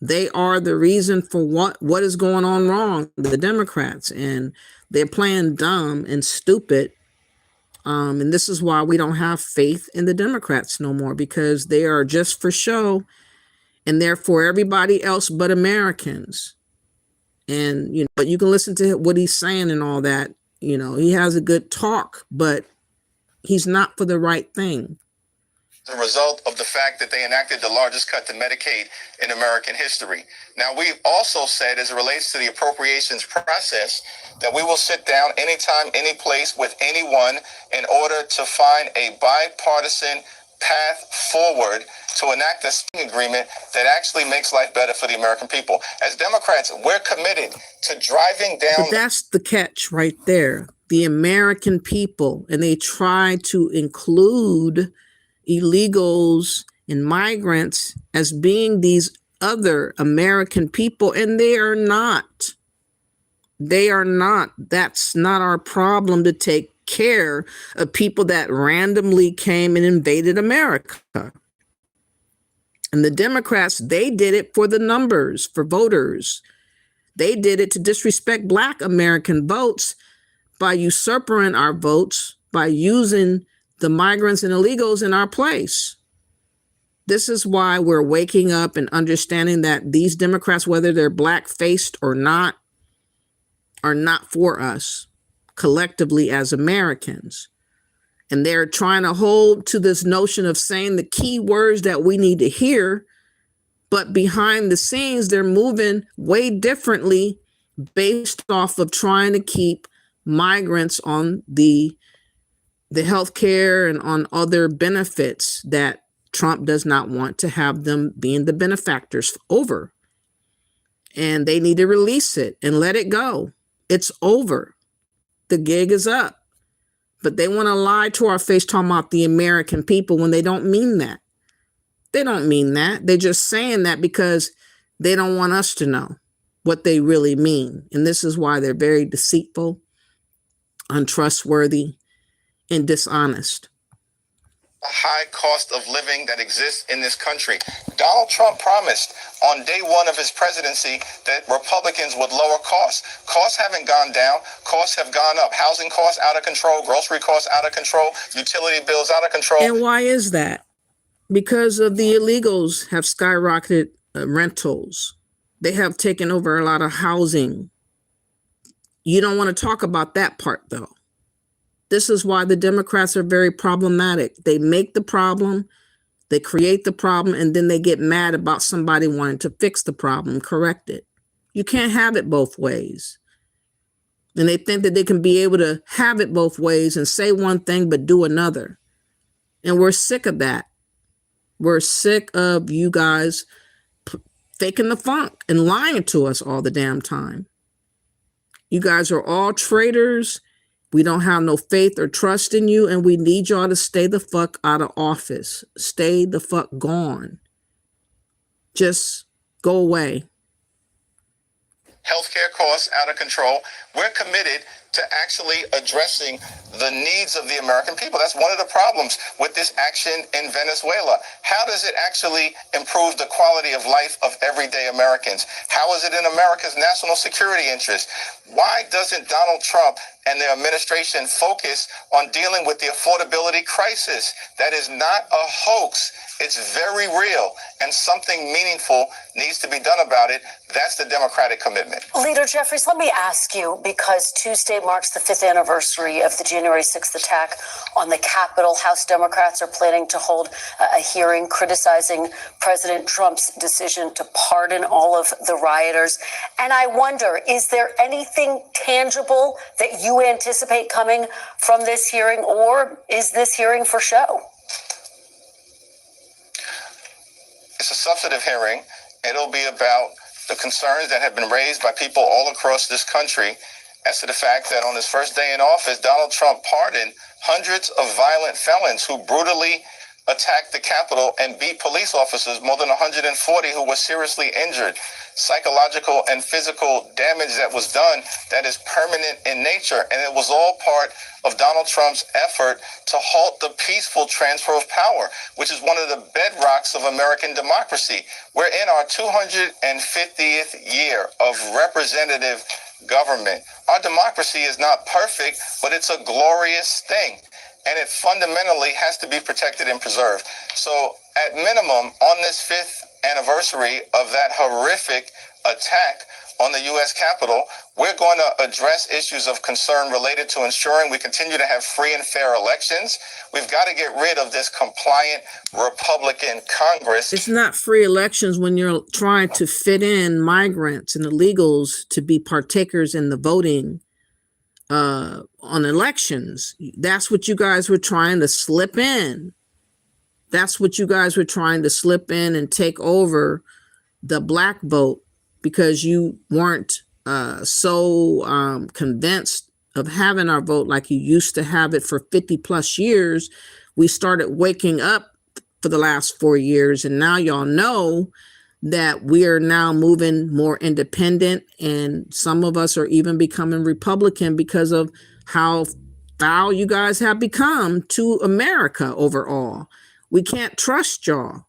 They are the reason for what is going on wrong, the Democrats, and they're playing dumb and stupid. And this is why we don't have faith in the Democrats no more, because they are just for show, and they're for everybody else but Americans. And, but you can listen to what he's saying and all that. He has a good talk, but he's not for the right thing. The result of the fact that they enacted the largest cut to Medicaid in American history. Now, we've also said, as it relates to the appropriations process, that we will sit down anytime, any place with anyone in order to find a bipartisan path forward to enact a sting agreement that actually makes life better for the American people. As Democrats, we're committed to driving down... But that's the catch right there. The American people, and they try to include illegals and migrants as being these other American people, and they are not. They are not. That's not our problem to take care of people that randomly came and invaded America. And the Democrats, they did it for the numbers, for voters. They did it to disrespect Black American votes by usurping our votes, by using the migrants and illegals in our place. This is why we're waking up and understanding that these Democrats, whether they're black-faced or not, are not for us collectively as Americans. And they're trying to hold to this notion of saying the key words that we need to hear, but behind the scenes, they're moving way differently based off of trying to keep migrants on the healthcare and on other benefits that Trump does not want to have them being the benefactors over. And they need to release it and let it go. It's over. The gig is up. But they want to lie to our face talking about the American people when they don't mean that. They don't mean that. They're just saying that because they don't want us to know what they really mean. And this is why they're very deceitful, untrustworthy, and dishonest. A high cost of living that exists in this country. Donald Trump promised on day one of his presidency that Republicans would lower costs. Costs haven't gone down. Costs have gone up. Housing costs out of control. Grocery costs out of control. Utility bills out of control. And why is that? Because of the illegals have skyrocketed rentals. They have taken over a lot of housing. You don't want to talk about that part, though. This is why the Democrats are very problematic. They make the problem, they create the problem, and then they get mad about somebody wanting to fix the problem, correct it. You can't have it both ways. And they think that they can be able to have it both ways and say one thing but do another. And we're sick of that. We're sick of you guys faking the funk and lying to us all the damn time. You guys are all traitors. We don't have no faith or trust in you, and we need y'all to stay the fuck out of office. Stay the fuck gone. Just go away. Healthcare costs out of control. We're committed to actually addressing the needs of the American people. That's one of the problems with this action in Venezuela. How does it actually improve the quality of life of everyday Americans? How is it in America's national security interest? Why doesn't Donald Trump and their administration focus on dealing with the affordability crisis? That is not a hoax. It's very real, and something meaningful needs to be done about it. That's the Democratic commitment. Leader Jeffries, let me ask you, because Tuesday marks the 5th anniversary of the January 6th attack on the Capitol. House Democrats are planning to hold a hearing criticizing President Trump's decision to pardon all of the rioters. And I wonder, is there anything tangible that you anticipate coming from this hearing, or is this hearing for show? It's a substantive hearing. It'll be about the concerns that have been raised by people all across this country as to the fact that on his first day in office, Donald Trump pardoned hundreds of violent felons who brutally attacked the Capitol and beat police officers, more than 140 who were seriously injured. Psychological and physical damage that was done that is permanent in nature. And it was all part of Donald Trump's effort to halt the peaceful transfer of power, which is one of the bedrocks of American democracy. We're in our 250th year of representative government. Our democracy is not perfect, but it's a glorious thing. And it fundamentally has to be protected and preserved. So at minimum, on this 5th anniversary of that horrific attack on the U.S. Capitol, we're going to address issues of concern related to ensuring we continue to have free and fair elections. We've got to get rid of this compliant Republican Congress. It's not free elections when you're trying to fit in migrants and illegals to be partakers in the voting on elections. That's what you guys were trying to slip in. That's what you guys were trying to slip in and take over the black vote because you weren't so convinced of having our vote like you used to have it for 50 plus years. We started waking up for the last 4 years, and now y'all know that we are now moving more independent, and some of us are even becoming Republican because of how foul you guys have become to America overall. We can't trust y'all.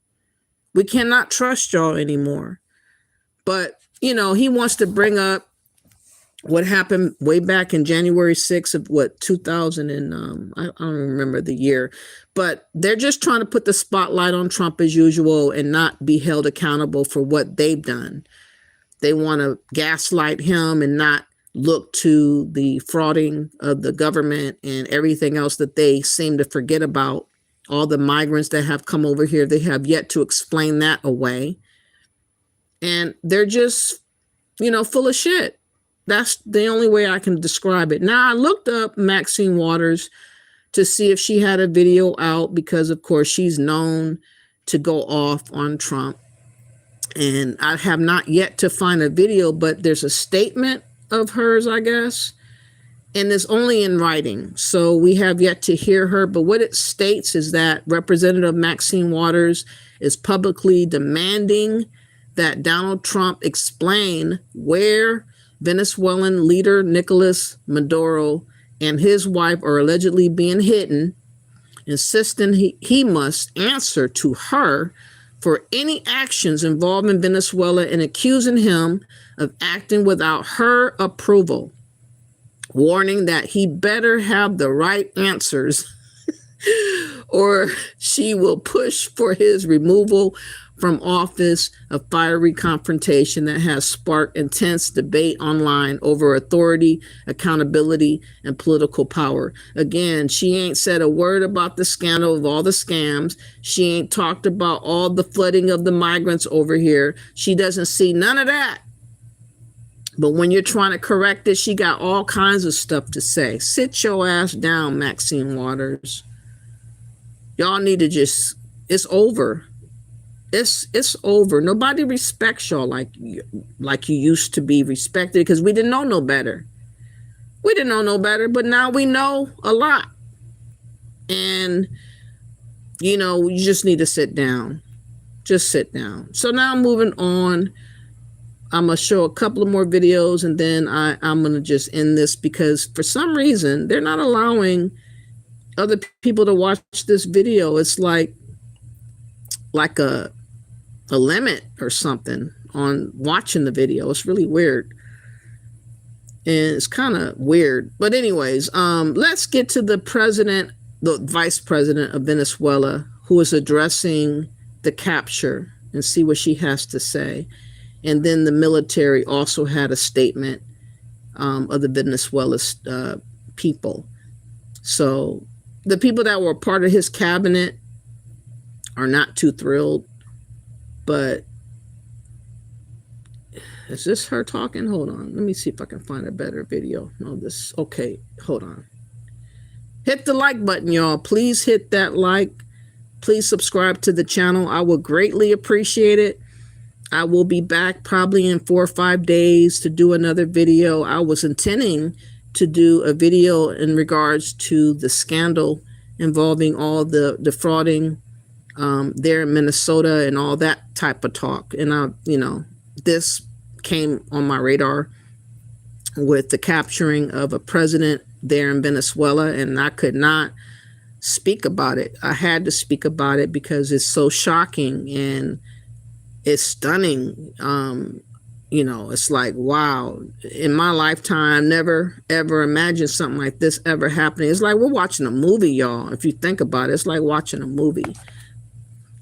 We cannot trust y'all anymore. But, you know, he wants to bring up what happened way back in January 6th of what, 2000 and I don't remember the year, but they're just trying to put the spotlight on Trump as usual and not be held accountable for what they've done. They want to gaslight him and not look to the frauding of the government and everything else that they seem to forget about. All the migrants that have come over here, they have yet to explain that away. And they're just, you know, full of shit. That's the only way I can describe it. Now, I looked up Maxine Waters to see if she had a video out because, of course, she's known to go off on Trump. And I have not yet to find a video, but there's a statement of hers, I guess. And it's only in writing. So we have yet to hear her. But what it states is that Representative Maxine Waters is publicly demanding that Donald Trump explain where Venezuelan leader Nicolas Maduro and his wife are allegedly being hidden, insisting he must answer to her for any actions involving Venezuela and accusing him of acting without her approval, warning that he better have the right answers or she will push for his removal from office, a fiery confrontation that has sparked intense debate online over authority, accountability, and political power. Again, she ain't said a word about the scandal of all the scams. She ain't talked about all the flooding of the migrants over here. She doesn't see none of that. But when you're trying to correct it, she got all kinds of stuff to say. Sit your ass down, Maxine Waters. Y'all need to just, it's over. It's over. Nobody respects y'all like you used to be respected because we didn't know no better. We didn't know no better, but now we know a lot. And, you know, you just need to sit down. Just sit down. So now moving on I'm gonna show a couple of more videos, and then I'm gonna just end this, because for some reason they're not allowing other people to watch this video. It's like a limit or something on watching the video. It's really weird, and it's kind of weird. But anyways, let's get to the vice president of Venezuela, who is addressing the capture, and see what she has to say. And then the military also had a statement of the Venezuela people. So the people that were part of his cabinet are not too thrilled. But is this her talking? Hold on. Let me see if I can find a better video. No, this. Okay, hold on. Hit the like button, y'all. Please hit that like. Please subscribe to the channel. I would greatly appreciate it. I will be back probably in 4 or 5 days to do another video. I was intending to do a video in regards to the scandal involving all the defrauding there in Minnesota and all that type of talk. And this came on my radar with the capturing of a president there in Venezuela, and I could not speak about it. I had to speak about it because it's so shocking and it's stunning. It's like, wow, in my lifetime, never ever imagined something like this ever happening. It's like we're watching a movie, y'all. If you think about it, it's like watching a movie.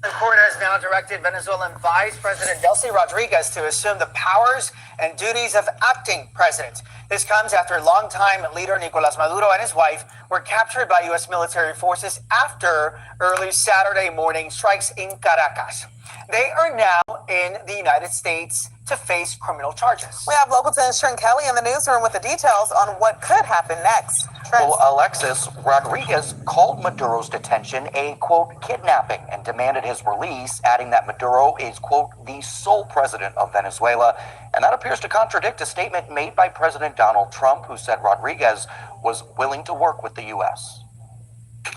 The court has now directed Venezuelan Vice President Delcy Rodriguez to assume the powers and duties of acting president. This comes after longtime leader Nicolas Maduro and his wife were captured by U.S. military forces after early Saturday morning strikes in Caracas. They are now in the United States to face criminal charges. We have local 10's Trent Kelly in the newsroom with the details on what could happen next. Trent. Well, Alexis, Rodriguez called Maduro's detention a, quote, kidnapping and demanded his release, adding that Maduro is, quote, the sole president of Venezuela. And that appears to contradict a statement made by President Donald Trump, who said Rodriguez was willing to work with the U.S.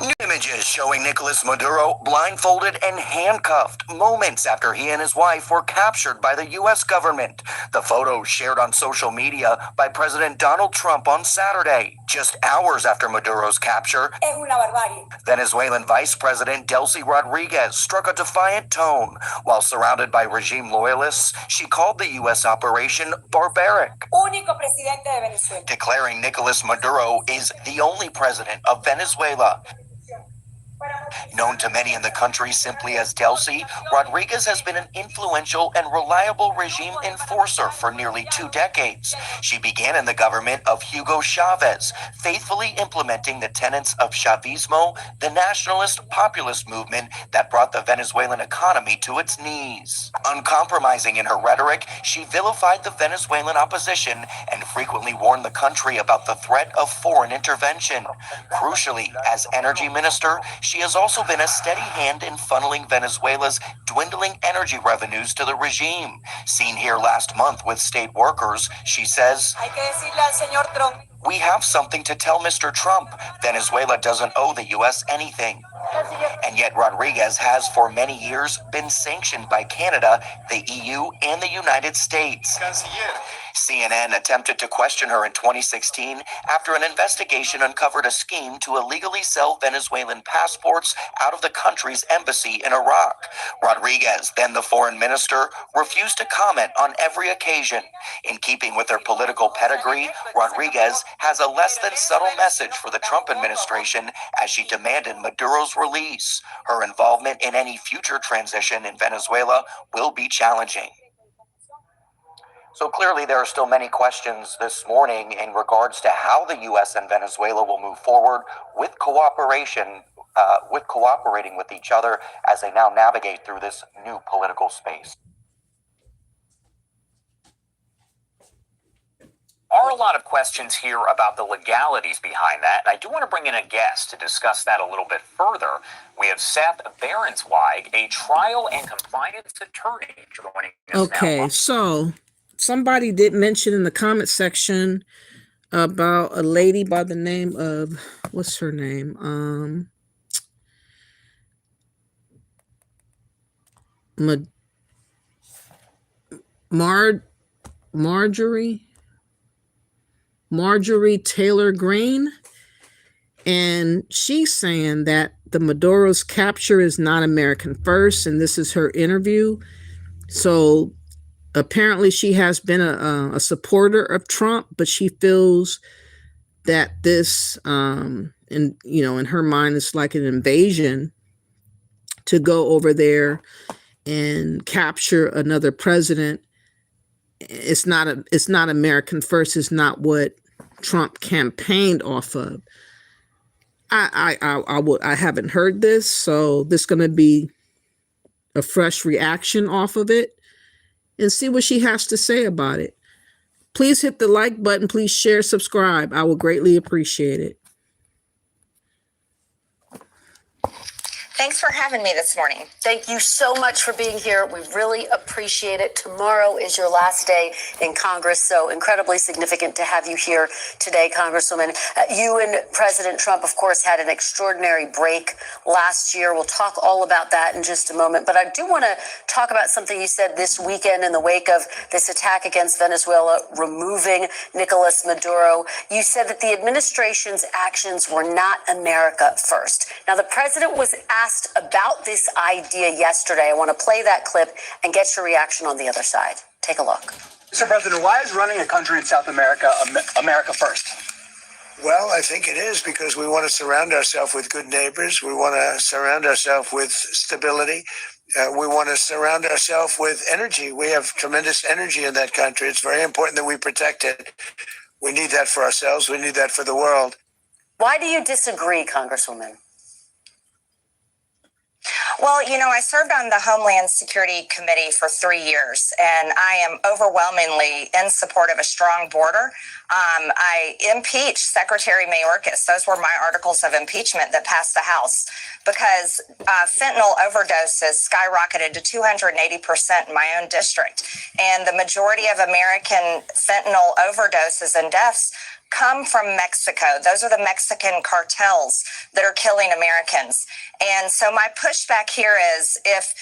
New images showing Nicolas Maduro blindfolded and handcuffed moments after he and his wife were captured by the U.S. government. The photos shared on social media by President Donald Trump on Saturday, just hours after Maduro's capture. Venezuelan Vice President Delcy Rodriguez struck a defiant tone. While surrounded by regime loyalists, she called the U.S. operation barbaric, declaring Nicolas Maduro is the only president of Venezuela. Known to many in the country simply as Delcy, Rodriguez has been an influential and reliable regime enforcer for nearly 2 decades. She began in the government of Hugo Chavez, faithfully implementing the tenets of Chavismo, the nationalist populist movement that brought the Venezuelan economy to its knees. Uncompromising in her rhetoric, she vilified the Venezuelan opposition and frequently warned the country about the threat of foreign intervention. Crucially, as energy minister, she has also been a steady hand in funneling Venezuela's dwindling energy revenues to the regime. Seen here last month with state workers, she says, "We have something to tell Mr. Trump. Venezuela doesn't owe the U.S. anything." And yet Rodriguez has for many years been sanctioned by Canada, the EU, and the United States. CNN attempted to question her in 2016 after an investigation uncovered a scheme to illegally sell Venezuelan passports out of the country's embassy in Iraq. Rodriguez, then the foreign minister, refused to comment on every occasion. In keeping with her political pedigree, Rodriguez has a less than subtle message for the Trump administration as she demanded Maduro's release. Her involvement in any future transition in Venezuela will be challenging. So clearly there are still many questions this morning in regards to how the U.S. and Venezuela will move forward with cooperating with each other as they now navigate through this new political space. Are a lot of questions here about the legalities behind that. And I do want to bring in a guest to discuss that a little bit further. We have Seth Behrensweig, a trial and compliance attorney, joining us now. Okay, so somebody did mention in the comment section about a lady by the name of, what's her name? Marjorie Taylor Greene, and she's saying that the Maduro's capture is not American first, and this is her interview. So apparently she has been a supporter of Trump, but she feels that this, in her mind, it's like an invasion to go over there and capture another president. It's not American first. It's not what Trump campaigned off of. I haven't heard this, so this is going to be a fresh reaction off of it and see what she has to say about it. Please hit the like button. Please share, subscribe. I will greatly appreciate it. Thanks for having me this morning. Thank you so much for being here. We really appreciate it. Tomorrow is your last day in Congress, so incredibly significant to have you here today, Congresswoman. You and President Trump, of course, had an extraordinary break last year. We'll talk all about that in just a moment, but I do want to talk about something you said this weekend in the wake of this attack against Venezuela, removing Nicolas Maduro. You said that the administration's actions were not America first. Now, the president was asked about this idea yesterday. I want to play that clip and get your reaction on the other side. Take a look. Mr. President, why is running a country in South America America first? Well, I think it is because we want to surround ourselves with good neighbors. We want to surround ourselves with stability. We want to surround ourselves with energy. We have tremendous energy in that country. It's very important that we protect it. We need that for ourselves. We need that for the world. Why do you disagree, Congresswoman? Well, I served on the Homeland Security Committee for 3 years, and I am overwhelmingly in support of a strong border. I impeached Secretary Mayorkas. Those were my articles of impeachment that passed the House because fentanyl overdoses skyrocketed to 280% in my own district. And the majority of American fentanyl overdoses and deaths come from Mexico. Those are the Mexican cartels that are killing Americans. And so my pushback here is if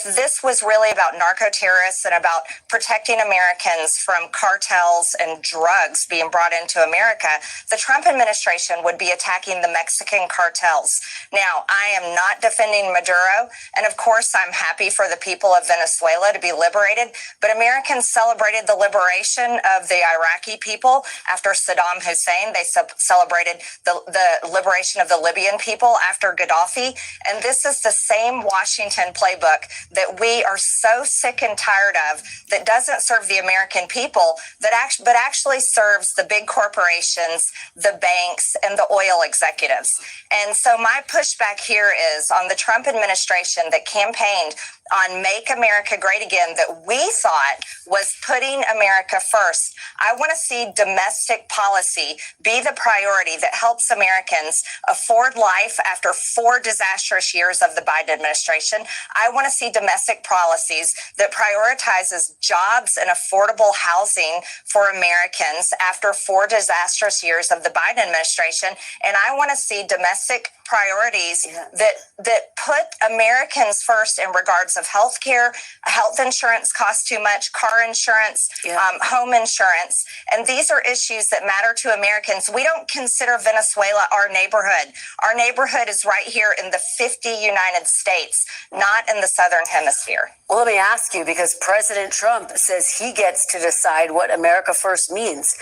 this was really about narco-terrorists and about protecting Americans from cartels and drugs being brought into America, the Trump administration would be attacking the Mexican cartels. Now, I am not defending Maduro, and of course I'm happy for the people of Venezuela to be liberated, but Americans celebrated the liberation of the Iraqi people after Saddam Hussein. They celebrated the liberation of the Libyan people after Gaddafi. And this is the same Washington playbook that we are so sick and tired of, that doesn't serve the American people, but actually serves the big corporations, the banks, and the oil executives. And so my pushback here is on the Trump administration that campaigned on Make America Great Again, that we thought was putting America first. I want to see domestic policy be the priority that helps Americans afford life after 4 disastrous years of the Biden administration. I want to see domestic policies that prioritizes jobs and affordable housing for Americans after 4 disastrous years of the Biden administration. And I want to see domestic priorities that put Americans first in regards of health care. Health insurance costs too much, car insurance, home insurance. And these are issues that matter to Americans. We don't consider Venezuela our neighborhood. Our neighborhood is right here in the 50 United States, not in the Southern Hemisphere. Well, let me ask you, because President Trump says he gets to decide what America first means.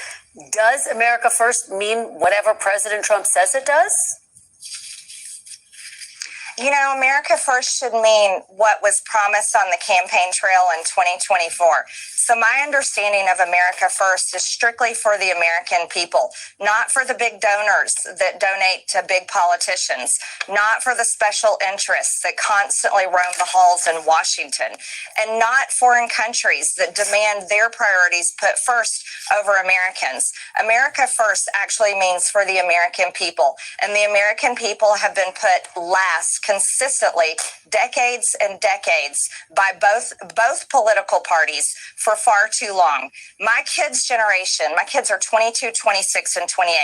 Does America first mean whatever President Trump says it does? America first should mean what was promised on the campaign trail in 2024. So my understanding of America first is strictly for the American people, not for the big donors that donate to big politicians, not for the special interests that constantly roam the halls in Washington, and not foreign countries that demand their priorities put first over Americans. America first actually means for the American people, and the American people have been put last consistently decades and decades by both political parties for for far too long. My kids' generation, my kids are 22, 26, and 28,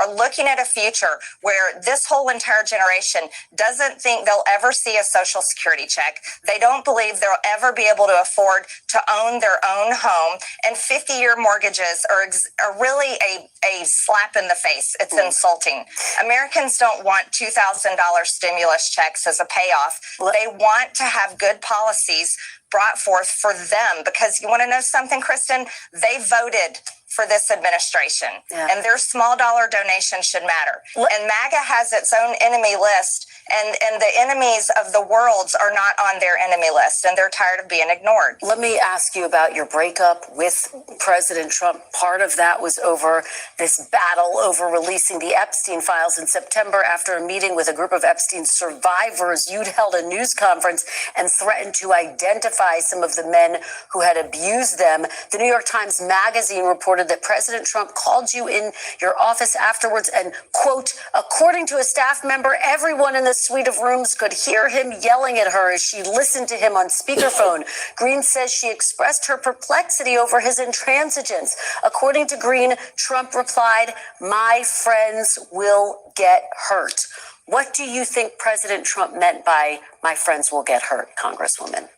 are looking at a future where this whole entire generation doesn't think they'll ever see a Social Security check. They don't believe they'll ever be able to afford to own their own home. And 50-year mortgages are really a slap in the face. It's insulting. Americans don't want $2,000 stimulus checks as a payoff. They want to have good policies brought forth for them, because you want to know something, Kristen? They voted for this administration, and their small dollar donation should matter. And MAGA has its own enemy list, and the enemies of the worlds are not on their enemy list, and they're tired of being ignored. Let me ask you about your breakup with President Trump. Part of that was over this battle over releasing the Epstein files in September. After a meeting with a group of Epstein survivors, you'd held a news conference and threatened to identify some of the men who had abused them. The New York Times Magazine reported that President Trump called you in your office afterwards and, quote, according to a staff member, everyone in the suite of rooms could hear him yelling at her as she listened to him on speakerphone. Green says she expressed her perplexity over his intransigence. According to Green, Trump replied, "My friends will get hurt." What do you think President Trump meant by "my friends will get hurt," Congresswoman?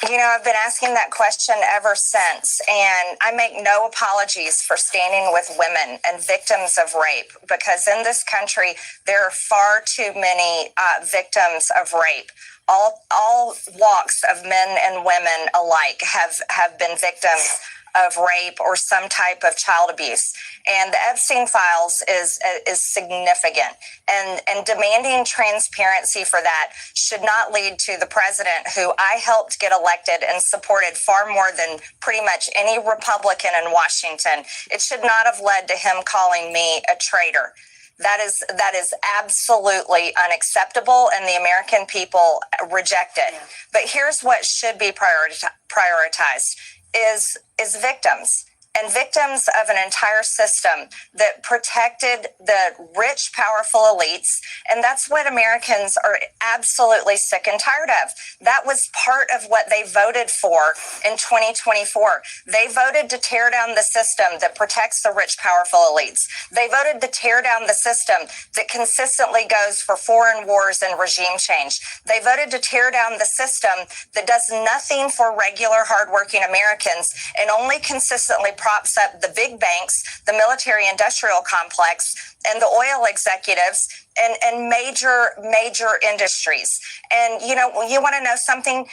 You know, I've been asking that question ever since, and I make no apologies for standing with women and victims of rape, because in this country, there are far too many victims of rape. All walks of men and women alike have been victims of rape or some type of child abuse. And the Epstein files is significant. And demanding transparency for that should not lead to the president, who I helped get elected and supported far more than pretty much any Republican in Washington. It should not have led to him calling me a traitor. That is absolutely unacceptable, and the American people reject it. But here's what should be prioritized is victims, and victims of an entire system that protected the rich, powerful elites. And that's what Americans are absolutely sick and tired of. That was part of what they voted for in 2024. They voted to tear down the system that protects the rich, powerful elites. They voted to tear down the system that consistently goes for foreign wars and regime change. They voted to tear down the system that does nothing for regular, hardworking Americans and only consistently props up the big banks, the military industrial complex, and the oil executives, and major industries. And, you know, you want to know something?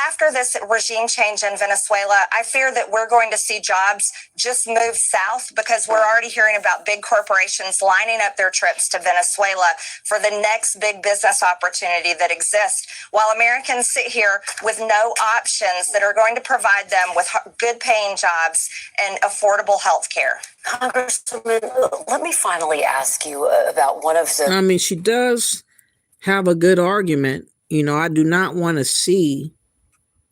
After this regime change in Venezuela, I fear that we're going to see jobs just move south, because we're already hearing about big corporations lining up their trips to Venezuela for the next big business opportunity that exists, while Americans sit here with no options that are going to provide them with good paying jobs and affordable health care. Congresswoman, let me finally ask you about one of the... I mean, she does have a good argument. You know, I do not want to see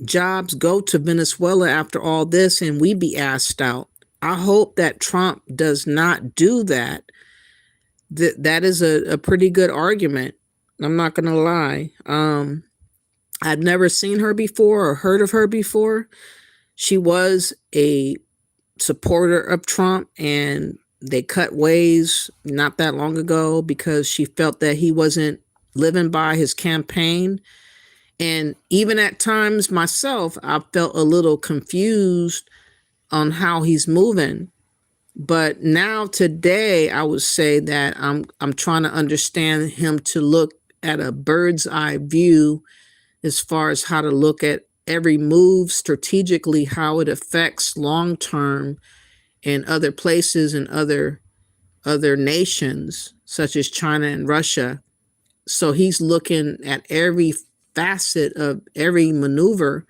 jobs go to Venezuela after all this and we be asked out. I hope that Trump does not do that. That is a pretty good argument. I'm not going to lie. I've never seen her before or heard of her before. She was a supporter of Trump, and they cut ways not that long ago because she felt that he wasn't living by his campaign. And even at times myself, I felt a little confused on how he's moving. But now today, I would say that I'm trying to understand him to look at a bird's eye view as far as how to look at every move strategically, how it affects long term in other places and other nations such as China and Russia. So he's looking at every facet of every maneuver,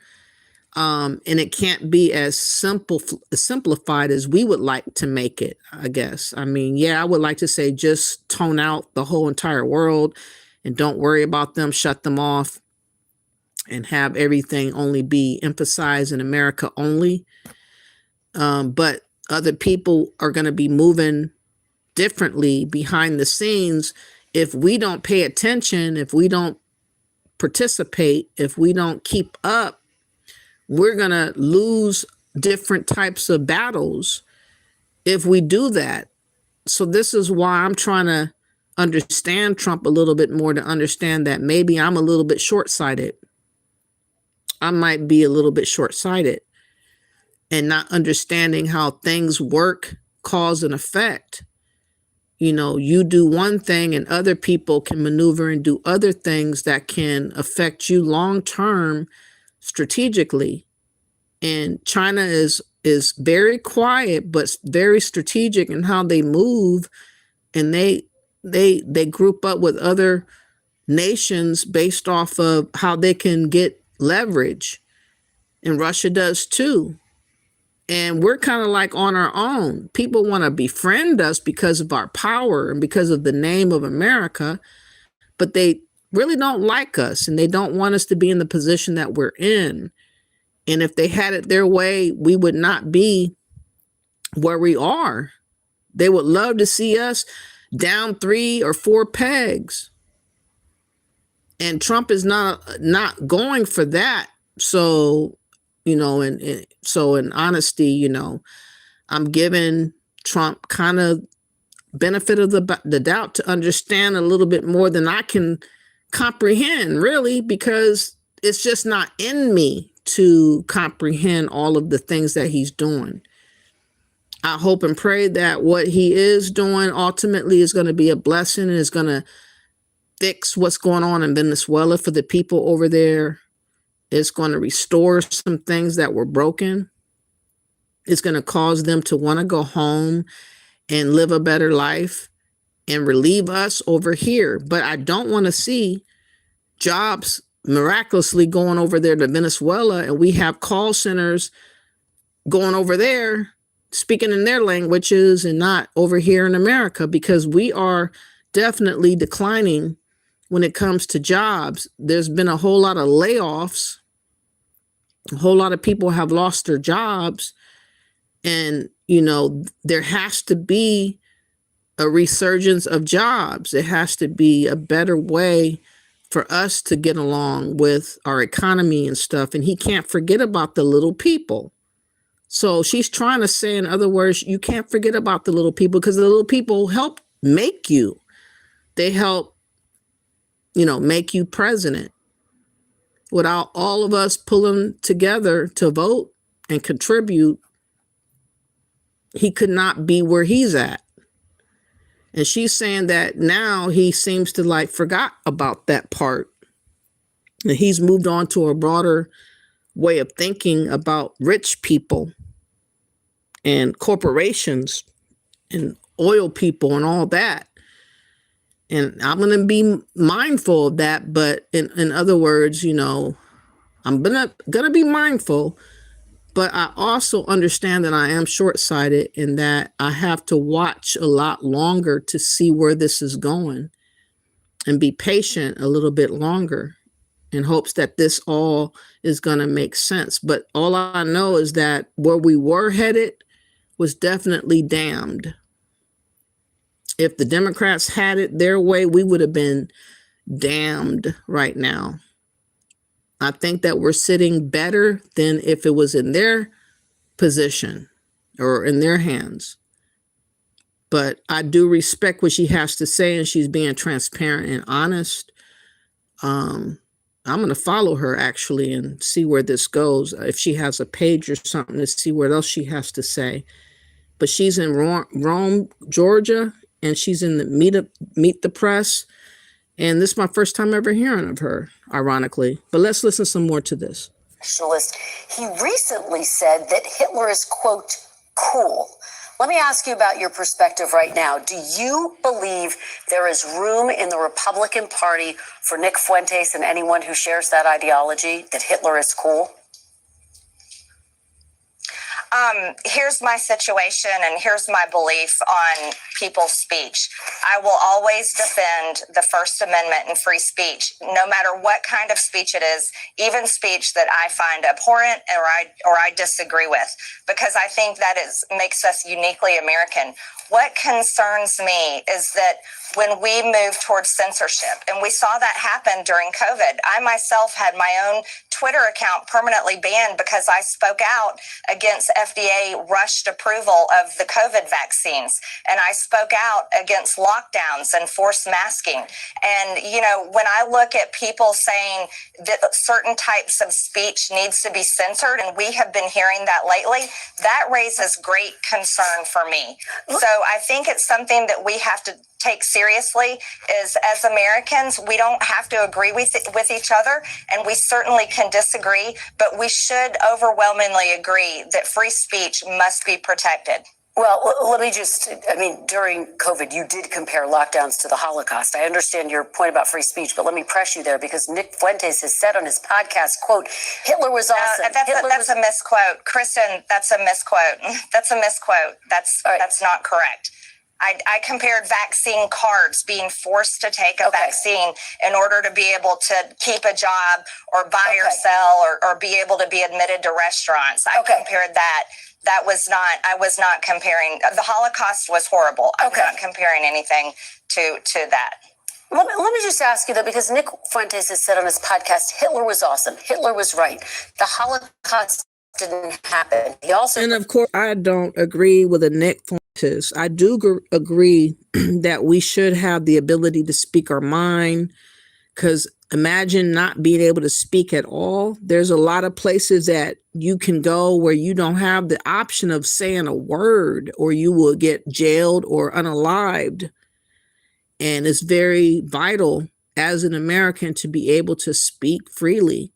and it can't be as simplified as we would like to make it, I guess. I mean, yeah, I would like to say just tone out the whole entire world and don't worry about them, shut them off, and have everything only be emphasized in America only. But other people are going to be moving differently behind the scenes if we don't pay attention, if we don't participate, if we don't keep up we're going to lose different types of battles if we do that. So this is why I'm trying to understand Trump a little bit more, to understand that maybe I'm a little bit short-sighted. I might be a little bit short-sighted and not understanding how things work, cause and effect. You know, you do one thing and other people can maneuver and do other things that can affect you long-term strategically. And China is very quiet, but very strategic in how they move. And they group up with other nations based off of how they can get leverage. And Russia does too. And we're kind of like on our own. People want to befriend us because of our power and because of the name of America, but they really don't like us and they don't want us to be in the position that we're in. And if they had it their way, we would not be where we are. They would love to see us down 3 or 4 pegs. And Trump is not going for that. So, you know, and so in honesty, you know, I'm giving Trump kind of benefit of the doubt to understand a little bit more than I can comprehend, really, because it's just not in me to comprehend all of the things that he's doing. I hope and pray that what he is doing ultimately is going to be a blessing and is going to fix what's going on in Venezuela for the people over there. It's going to restore some things that were broken. It's going to cause them to want to go home and live a better life and relieve us over here. But I don't want to see jobs miraculously going over there to Venezuela, and we have call centers going over there speaking in their languages and not over here in America, because we are definitely declining when it comes to jobs. There's been a whole lot of layoffs. A whole lot of people have lost their jobs. And, you know, there has to be a resurgence of jobs. It has to be a better way for us to get along with our economy and stuff. And he can't forget about the little people. So she's trying to say, in other words, you can't forget about the little people, because the little people help make you. They help, you know, make you president. Without all of us pulling together to vote and contribute, he could not be where he's at. And she's saying that now he seems to like forgot about that part. And he's moved on to a broader way of thinking about rich people and corporations and oil people and all that. And I'm going to be mindful of that. But in other words, you know, I'm going to be mindful. But I also understand that I am short-sighted in that I have to watch a lot longer to see where this is going and be patient a little bit longer in hopes that this all is going to make sense. But all I know is that where we were headed was definitely damned. If the Democrats had it their way, we would have been damned right now. I think that we're sitting better than if it was in their position or in their hands. But I do respect what she has to say, and she's being transparent and honest. I'm going to follow her actually and see where this goes. If she has a page or something, to see what else she has to say. But she's in Rome, Georgia, and she's in the Meet the Press. And this is my first time ever hearing of her, ironically. But let's listen some more to this. He recently said that Hitler is, quote, cool. Let me ask you about your perspective right now. Do you believe there is room in the Republican Party for Nick Fuentes and anyone who shares that ideology, that Hitler is cool? Here's my situation and here's my belief on people's speech. I will always defend the First Amendment and free speech, no matter what kind of speech it is, even speech that I find abhorrent or I disagree with, because I think that makes us uniquely American. What concerns me is that when we move towards censorship, and we saw that happen during COVID, I myself had my own Twitter account permanently banned because I spoke out against FDA rushed approval of the COVID vaccines. And I spoke out against lockdowns and forced masking. And, you know, when I look at people saying that certain types of speech needs to be censored, and we have been hearing that lately, that raises great concern for me. So I think it's something that we have to take seriously. Is as Americans, we don't have to agree with each other, and we certainly can disagree, but we should overwhelmingly agree that free speech must be protected. Well, let me just, I mean, during COVID, you did compare lockdowns to the Holocaust. I understand your point about free speech, but let me press you there because Nick Fuentes has said on his podcast, quote, Hitler was awesome. That's a misquote. Kristen, that's a misquote. That's a misquote. That's not correct. I compared vaccine cards, being forced to take a vaccine in order to be able to keep a job or buy or sell or be able to be admitted to restaurants. I compared that. I was not comparing. The Holocaust was horrible. I'm not comparing anything to that. Let me just ask you, though, because Nick Fuentes has said on his podcast, Hitler was awesome. Hitler was right. The Holocaust didn't happen. He also, and of course, I don't agree with a Nick Fuentes. I do agree that we should have the ability to speak our mind, because imagine not being able to speak at all. There's a lot of places that you can go where you don't have the option of saying a word, or you will get jailed or unalived. And it's very vital as an American to be able to speak freely.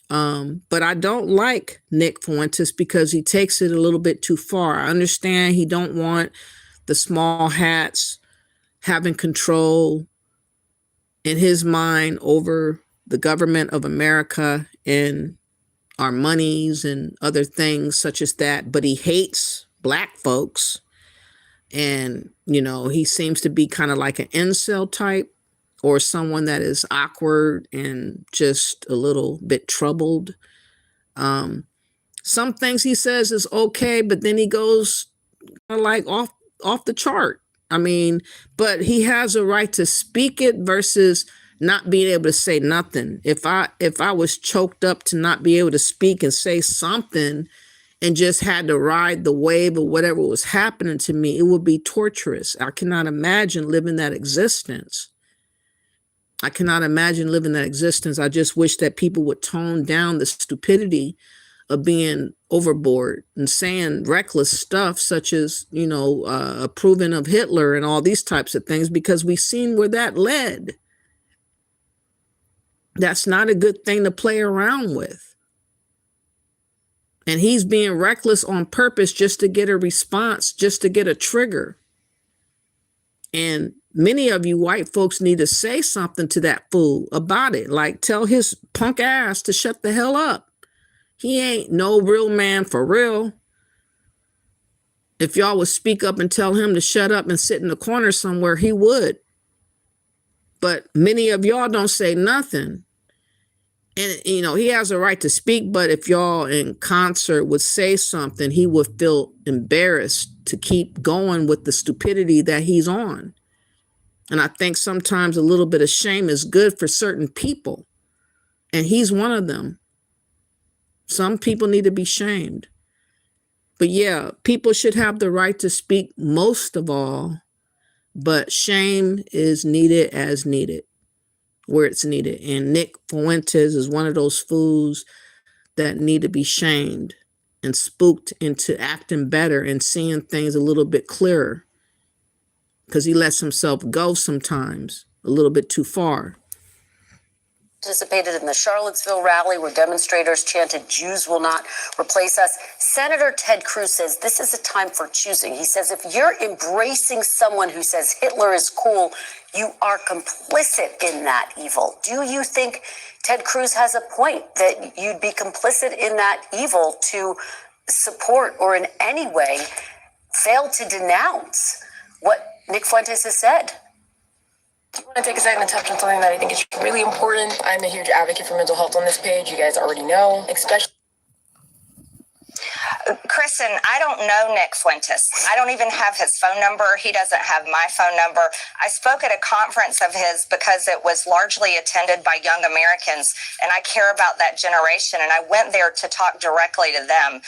But I don't like Nick Fuentes because he takes it a little bit too far. I understand he don't want the small hats having control in his mind over the government of America and our monies and other things such as that. But he hates Black folks. And, you know, he seems to be kind of like an incel type, or someone that is awkward and just a little bit troubled. Some things he says is okay, but then he goes like off the chart. I mean, but he has a right to speak it versus not being able to say nothing. If I was choked up to not be able to speak and say something and just had to ride the wave of whatever was happening to me, it would be torturous. I cannot imagine living that existence. I cannot imagine living that existence. I just wish that people would tone down the stupidity of being overboard and saying reckless stuff such as, you know, approving of Hitler and all these types of things, because we've seen where that led. That's not a good thing to play around with. And he's being reckless on purpose just to get a response, just to get a trigger. And many of you white folks need to say something to that fool about it. Like, tell his punk ass to shut the hell up. He ain't no real man for real. If y'all would speak up and tell him to shut up and sit in the corner somewhere, he would. But many of y'all don't say nothing. And, you know, he has a right to speak, but if y'all in concert would say something, he would feel embarrassed to keep going with the stupidity that he's on. And I think sometimes a little bit of shame is good for certain people. And he's one of them. Some people need to be shamed. But yeah, people should have the right to speak most of all, but shame is needed as needed, where it's needed. And Nick Fuentes is one of those fools that need to be shamed and spooked into acting better and seeing things a little bit clearer, because he lets himself go sometimes a little bit too far. Participated in the Charlottesville rally where demonstrators chanted, "Jews will not replace us." Senator Ted Cruz says this is a time for choosing. He says if you're embracing someone who says Hitler is cool, you are complicit in that evil. Do you think Ted Cruz has a point that you'd be complicit in that evil to support or in any way fail to denounce what Nick Fuentes has said? I want to take a second to touch on something that I think is really important. I'm a huge advocate for mental health on this page. You guys already know, especially. Chris, Kristen, I don't know Nick Fuentes. I don't even have his phone number. He doesn't have my phone number. I spoke at a conference of his because it was largely attended by young Americans, and I care about that generation, and I went there to talk directly to them.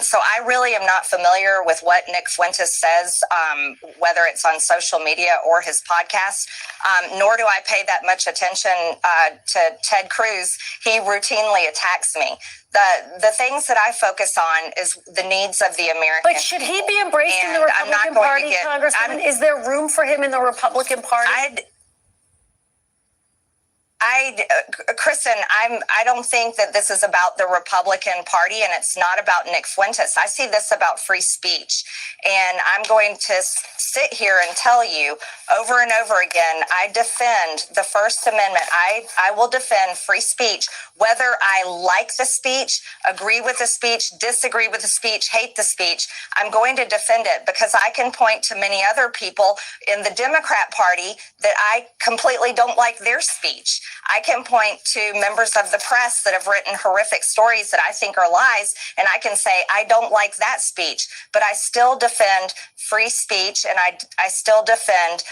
So I really am not familiar with what Nick Fuentes says, whether it's on social media or his podcast, nor do I pay that much attention to Ted Cruz. He routinely attacks me. The things that I focus on is the needs of the American. But should he be embraced in the Republican Party, Congresswoman? Is there room for him in the Republican Party? Kristen, I don't think that this is about the Republican Party, and it's not about Nick Fuentes. I see this about free speech, and I'm going to sit here and tell you over and over again, I defend the First Amendment. I will defend free speech, whether I like the speech, agree with the speech, disagree with the speech, hate the speech. I'm going to defend it because I can point to many other people in the Democrat Party that I completely don't like their speech. I can point to members of the press that have written horrific stories that I think are lies, and I can say, I don't like that speech, but I still defend free speech, and I still defend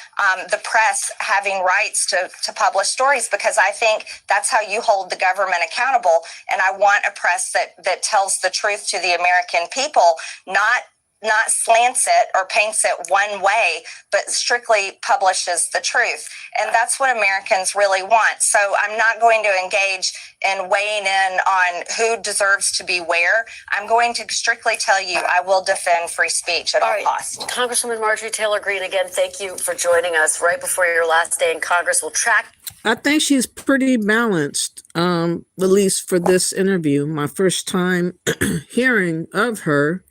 the press having rights to publish stories, because I think that's how you hold the government accountable, and I want a press that tells the truth to the American people, not slants it or paints it one way, but strictly publishes the truth. And that's what Americans really want. So I'm not going to engage in weighing in on who deserves to be where. I'm going to strictly tell you I will defend free speech at all costs. Congresswoman Marjorie Taylor Greene, again, thank you for joining us right before your last day in Congress. We'll track. I think she's pretty balanced, at least for this interview. My first time hearing of her.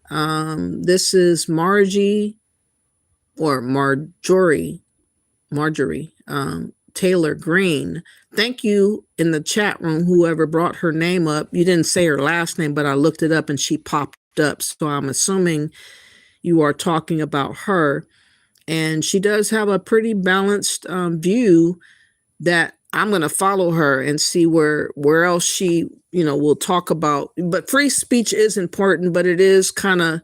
This is Marjorie Taylor Greene. Thank you in the chat room, whoever brought her name up. You didn't say her last name, but I looked it up and she popped up. So I'm assuming you are talking about her. And she does have a pretty balanced view that I'm going to follow her and see where else she, will talk about. But free speech is important, but it is kind of,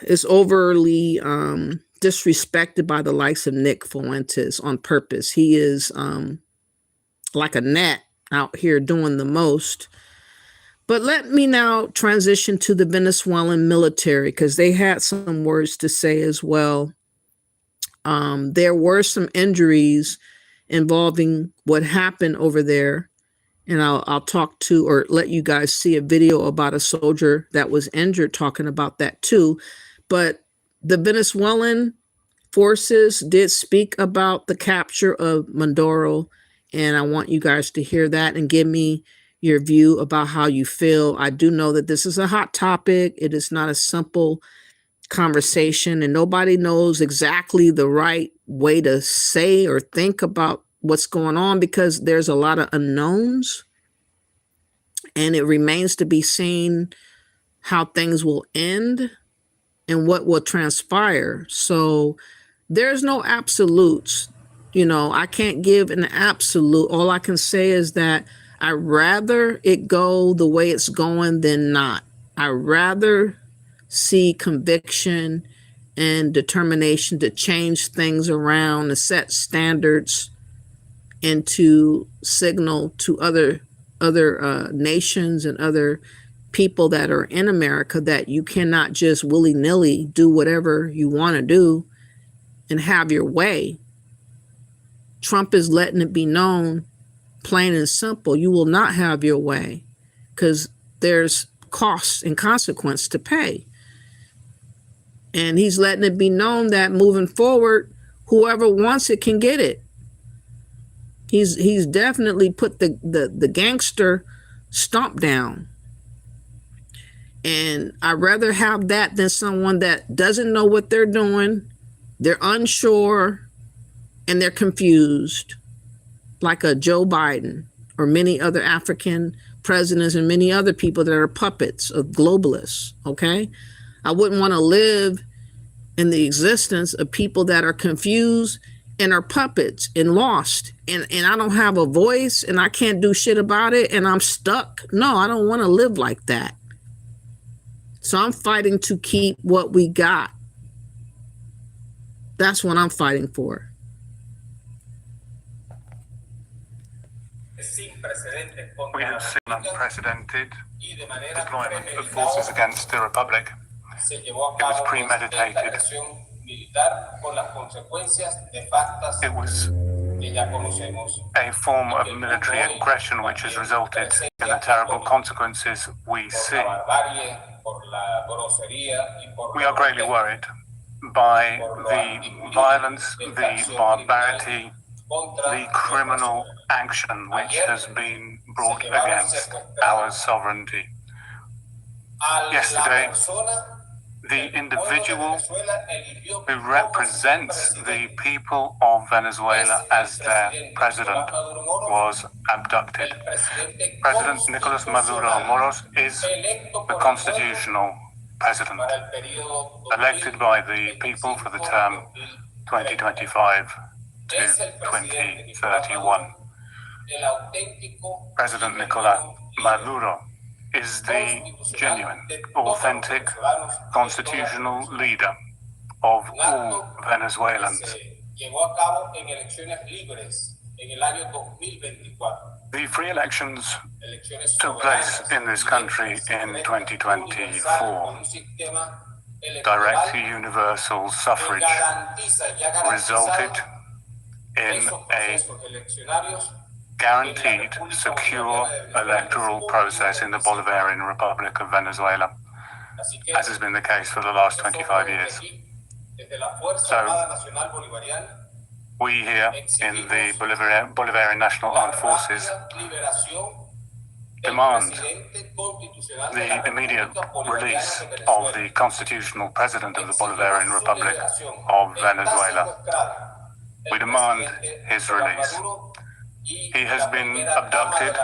it's overly disrespected by the likes of Nick Fuentes on purpose. He is like a gnat out here doing the most. But let me now transition to the Venezuelan military, because they had some words to say as well. There were some injuries involving what happened over there. And I'll talk to or let you guys see a video about a soldier that was injured talking about that too. But the Venezuelan forces did speak about the capture of Maduro. And I want you guys to hear that and give me your view about how you feel. I do know that this is a hot topic. It is not a simple conversation, and nobody knows exactly the right way to say or think about what's going on, because there's a lot of unknowns, and it remains to be seen how things will end and what will transpire. So there's no absolutes. I can't give an absolute. All I can say is that I'd rather it go the way it's going than not. I'd rather see conviction and determination to change things around, to set standards, and to signal to other nations and other people that are in America that you cannot just willy-nilly do whatever you want to do and have your way. Trump is letting it be known, plain and simple, you will not have your way, because there's costs and consequence to pay. And he's letting it be known that moving forward, whoever wants it can get it. He's definitely put the gangster stomp down. And I'd rather have that than someone that doesn't know what they're doing. They're unsure and they're confused, like a Joe Biden or many other African presidents and many other people that are puppets of globalists. Okay. I wouldn't want to live in the existence of people that are confused and are puppets and lost, and I don't have a voice and I can't do shit about it and I'm stuck. No, I don't want to live like that. So I'm fighting to keep what we got. That's what I'm fighting for. We have seen unprecedented deployment of forces against the Republic. It was premeditated. It was a form of military aggression which has resulted in the terrible consequences we see. We are greatly worried by the violence, the barbarity, the criminal action which has been brought against our sovereignty. Yesterday, the individual who represents the people of Venezuela as their president was abducted. President Nicolas Maduro Moros is the constitutional president, elected by the people for the term 2025 to 2031. President Nicolas Maduro is the genuine, authentic, constitutional leader of all Venezuelans. The free elections took place in this country in 2024. Direct universal suffrage resulted in a guaranteed, secure electoral process in the Bolivarian Republic of Venezuela, as has been the case for the last 25 years. So, we here in the Bolivarian National Armed Forces demand the immediate release of the constitutional president of the Bolivarian Republic of Venezuela. We demand his release. He has been abducted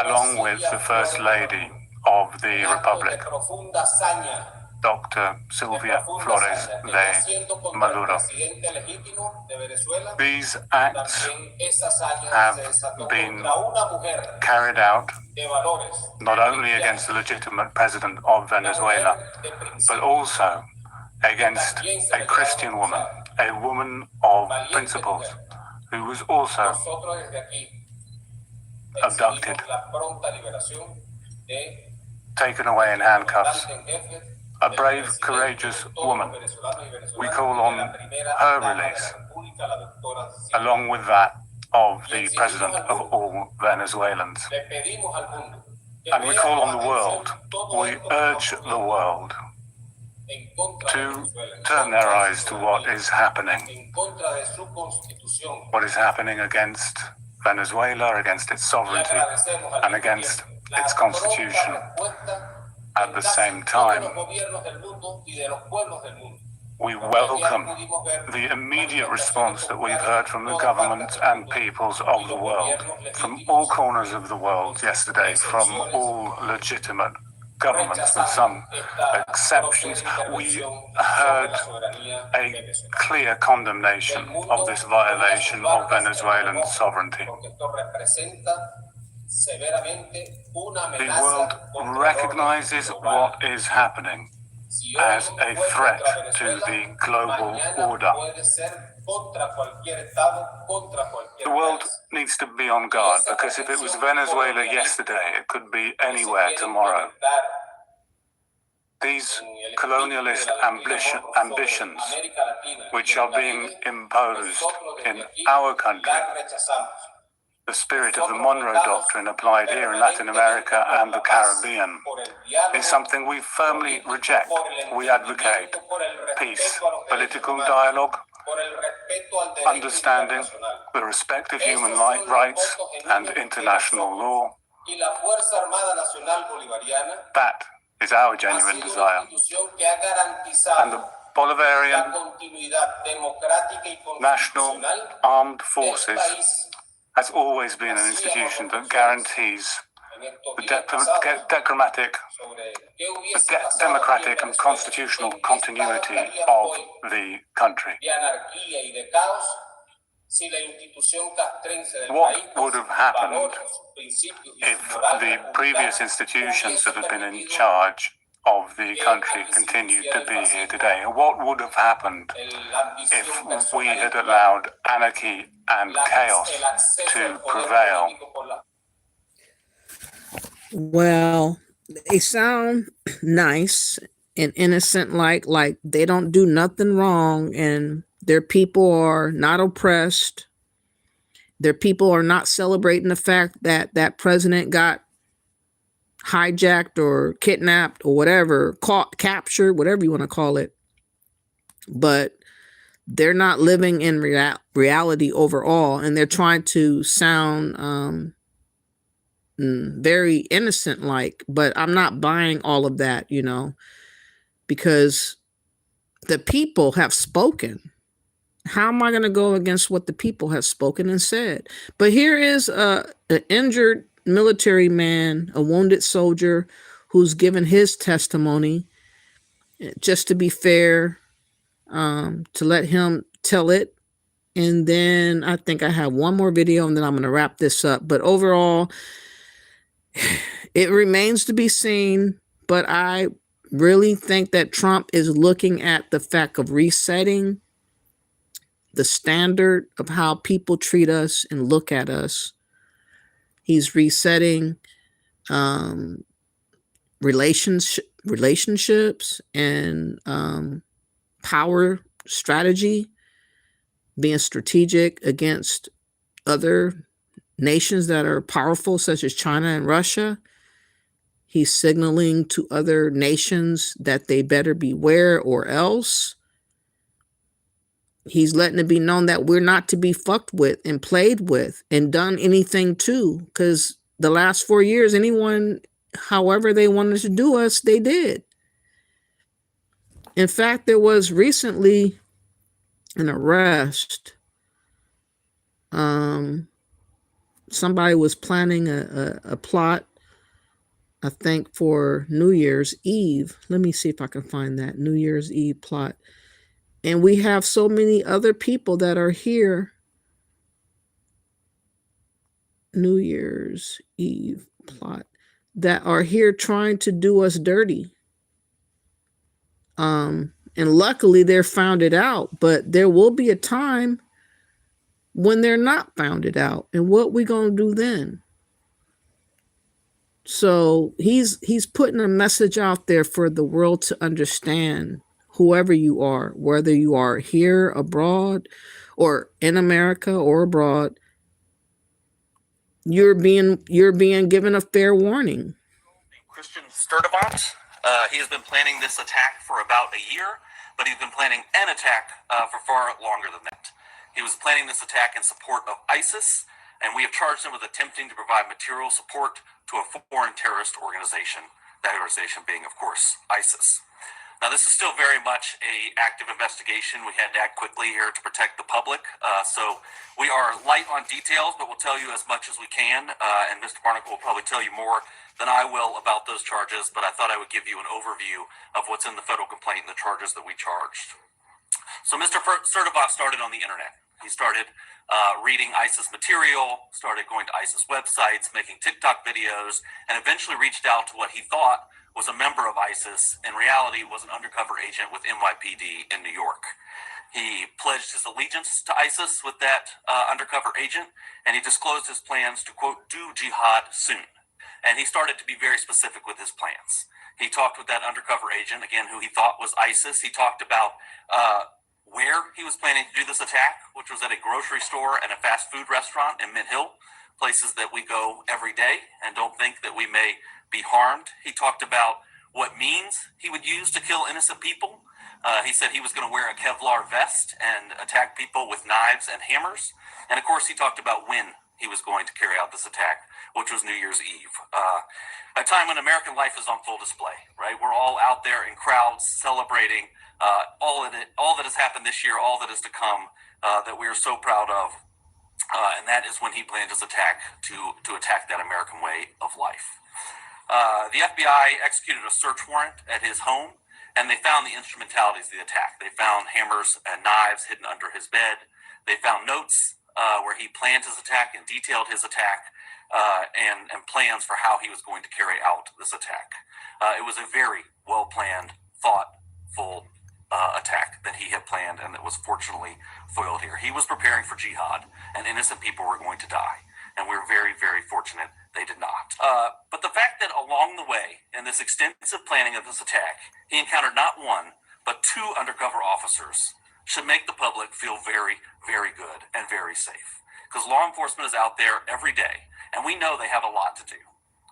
along with the First Lady of the Republic, Dr. Silvia Flores de Maduro. These acts have been carried out not only against the legitimate president of Venezuela, but also against a Christian woman, a woman of principles, who was also abducted, taken away in handcuffs. A brave, courageous woman. We call on her release, along with that of the president of all Venezuelans. And we call on the world, we urge the world to turn their eyes to what is happening. What is happening against Venezuela, against its sovereignty, and against its constitution. At the same time, we welcome the immediate response that we've heard from the governments and peoples of the world, from all corners of the world yesterday, from all legitimate governments, with some exceptions. We heard a clear condemnation of this violation of Venezuelan sovereignty. The world recognizes what is happening as a threat to the global order. The world needs to be on guard, because if it was Venezuela yesterday, it could be anywhere tomorrow. These colonialist ambitions, which are being imposed in our country, the spirit of the Monroe Doctrine applied here in Latin America and the Caribbean, is something we firmly reject. We advocate peace, political dialogue, understanding the respect of human rights and international law. That is our genuine desire. And the Bolivarian National Armed Forces has always been an institution that guarantees the democratic and constitutional continuity of the country. What would have happened if the previous institutions that have been in charge of the country continued to be here today? What would have happened if we had allowed anarchy and chaos to prevail? Well, they sound nice and innocent, like they don't do nothing wrong, and their people are not oppressed. Their people are not celebrating the fact that that president got hijacked or kidnapped or whatever, caught, captured, whatever you want to call it. But they're not living in reality overall, and they're trying to sound very innocent like, but I'm not buying all of that, you know, because the people have spoken. How am I going to go against what the people have spoken and said? But here is an injured military man, a wounded soldier, who's given his testimony, just to be fair, to let him tell it. And then I think I have one more video, and then I'm going to wrap this up. But overall, it remains to be seen, but I really think that Trump is looking at the fact of resetting the standard of how people treat us and look at us. He's resetting relationships and power strategy, being strategic against other nations that are powerful, such as China and Russia. He's signaling to other nations that they better beware or else. He's letting it be known that we're not to be fucked with and played with and done anything to, because the last 4 years, anyone, however they wanted to do us, they did. In fact, there was recently an arrest. Somebody was planning a plot, I think, for New Year's Eve. Let me see if I can find that New Year's Eve plot. And we have so many other people that are here. New Year's Eve plot that are here trying to do us dirty. And luckily they're found it out, but there will be a time when they're not found it out. And what we gonna do then? So he's putting a message out there for the world to understand, whoever you are, whether you are here, abroad, or in America or abroad, you're being given a fair warning. Christian Sturdivant, he has been planning this attack for about a year, but he's been planning an attack for far longer than that. He was planning this attack in support of ISIS, and we have charged him with attempting to provide material support to a foreign terrorist organization, that organization being, of course, ISIS. Now, this is still very much an active investigation. We had to act quickly here to protect the public. So we are light on details, but we'll tell you as much as we can. And Mr. Barnacle will probably tell you more than I will about those charges, but I thought I would give you an overview of what's in the federal complaint and the charges that we charged. So Mr. Sturdivant started on the internet. He started reading ISIS material, started going to ISIS websites, making TikTok videos, and eventually reached out to what he thought was a member of ISIS. In reality, was an undercover agent with NYPD in New York. He pledged his allegiance to ISIS with that undercover agent, and he disclosed his plans to, quote, do jihad soon. And he started to be very specific with his plans. He talked with that undercover agent, again, who he thought was ISIS. He talked about where he was planning to do this attack, which was at a grocery store and a fast food restaurant in Mid-Hill, places that we go every day and don't think that we may be harmed. He talked about what means he would use to kill innocent people. He said he was going to wear a Kevlar vest and attack people with knives and hammers. And of course, he talked about when he was going to carry out this attack, which was New Year's Eve. A time when American life is on full display, right? We're all out there in crowds celebrating all that has happened this year, all that is to come, that we are so proud of. And that is when he planned his attack to attack that American way of life. The FBI executed a search warrant at his home, and they found the instrumentalities of the attack. They found hammers and knives hidden under his bed. They found notes where he planned his attack and detailed his attack and plans for how he was going to carry out this attack. It was a very well-planned, thoughtful attack that he had planned and that was fortunately foiled here. He was preparing for jihad, and innocent people were going to die. And we're very, very fortunate they did not. But the fact that along the way, in this extensive planning of this attack, he encountered not one, but 2 undercover officers should make the public feel very, very good and very safe. Because law enforcement is out there every day, and we know they have a lot to do.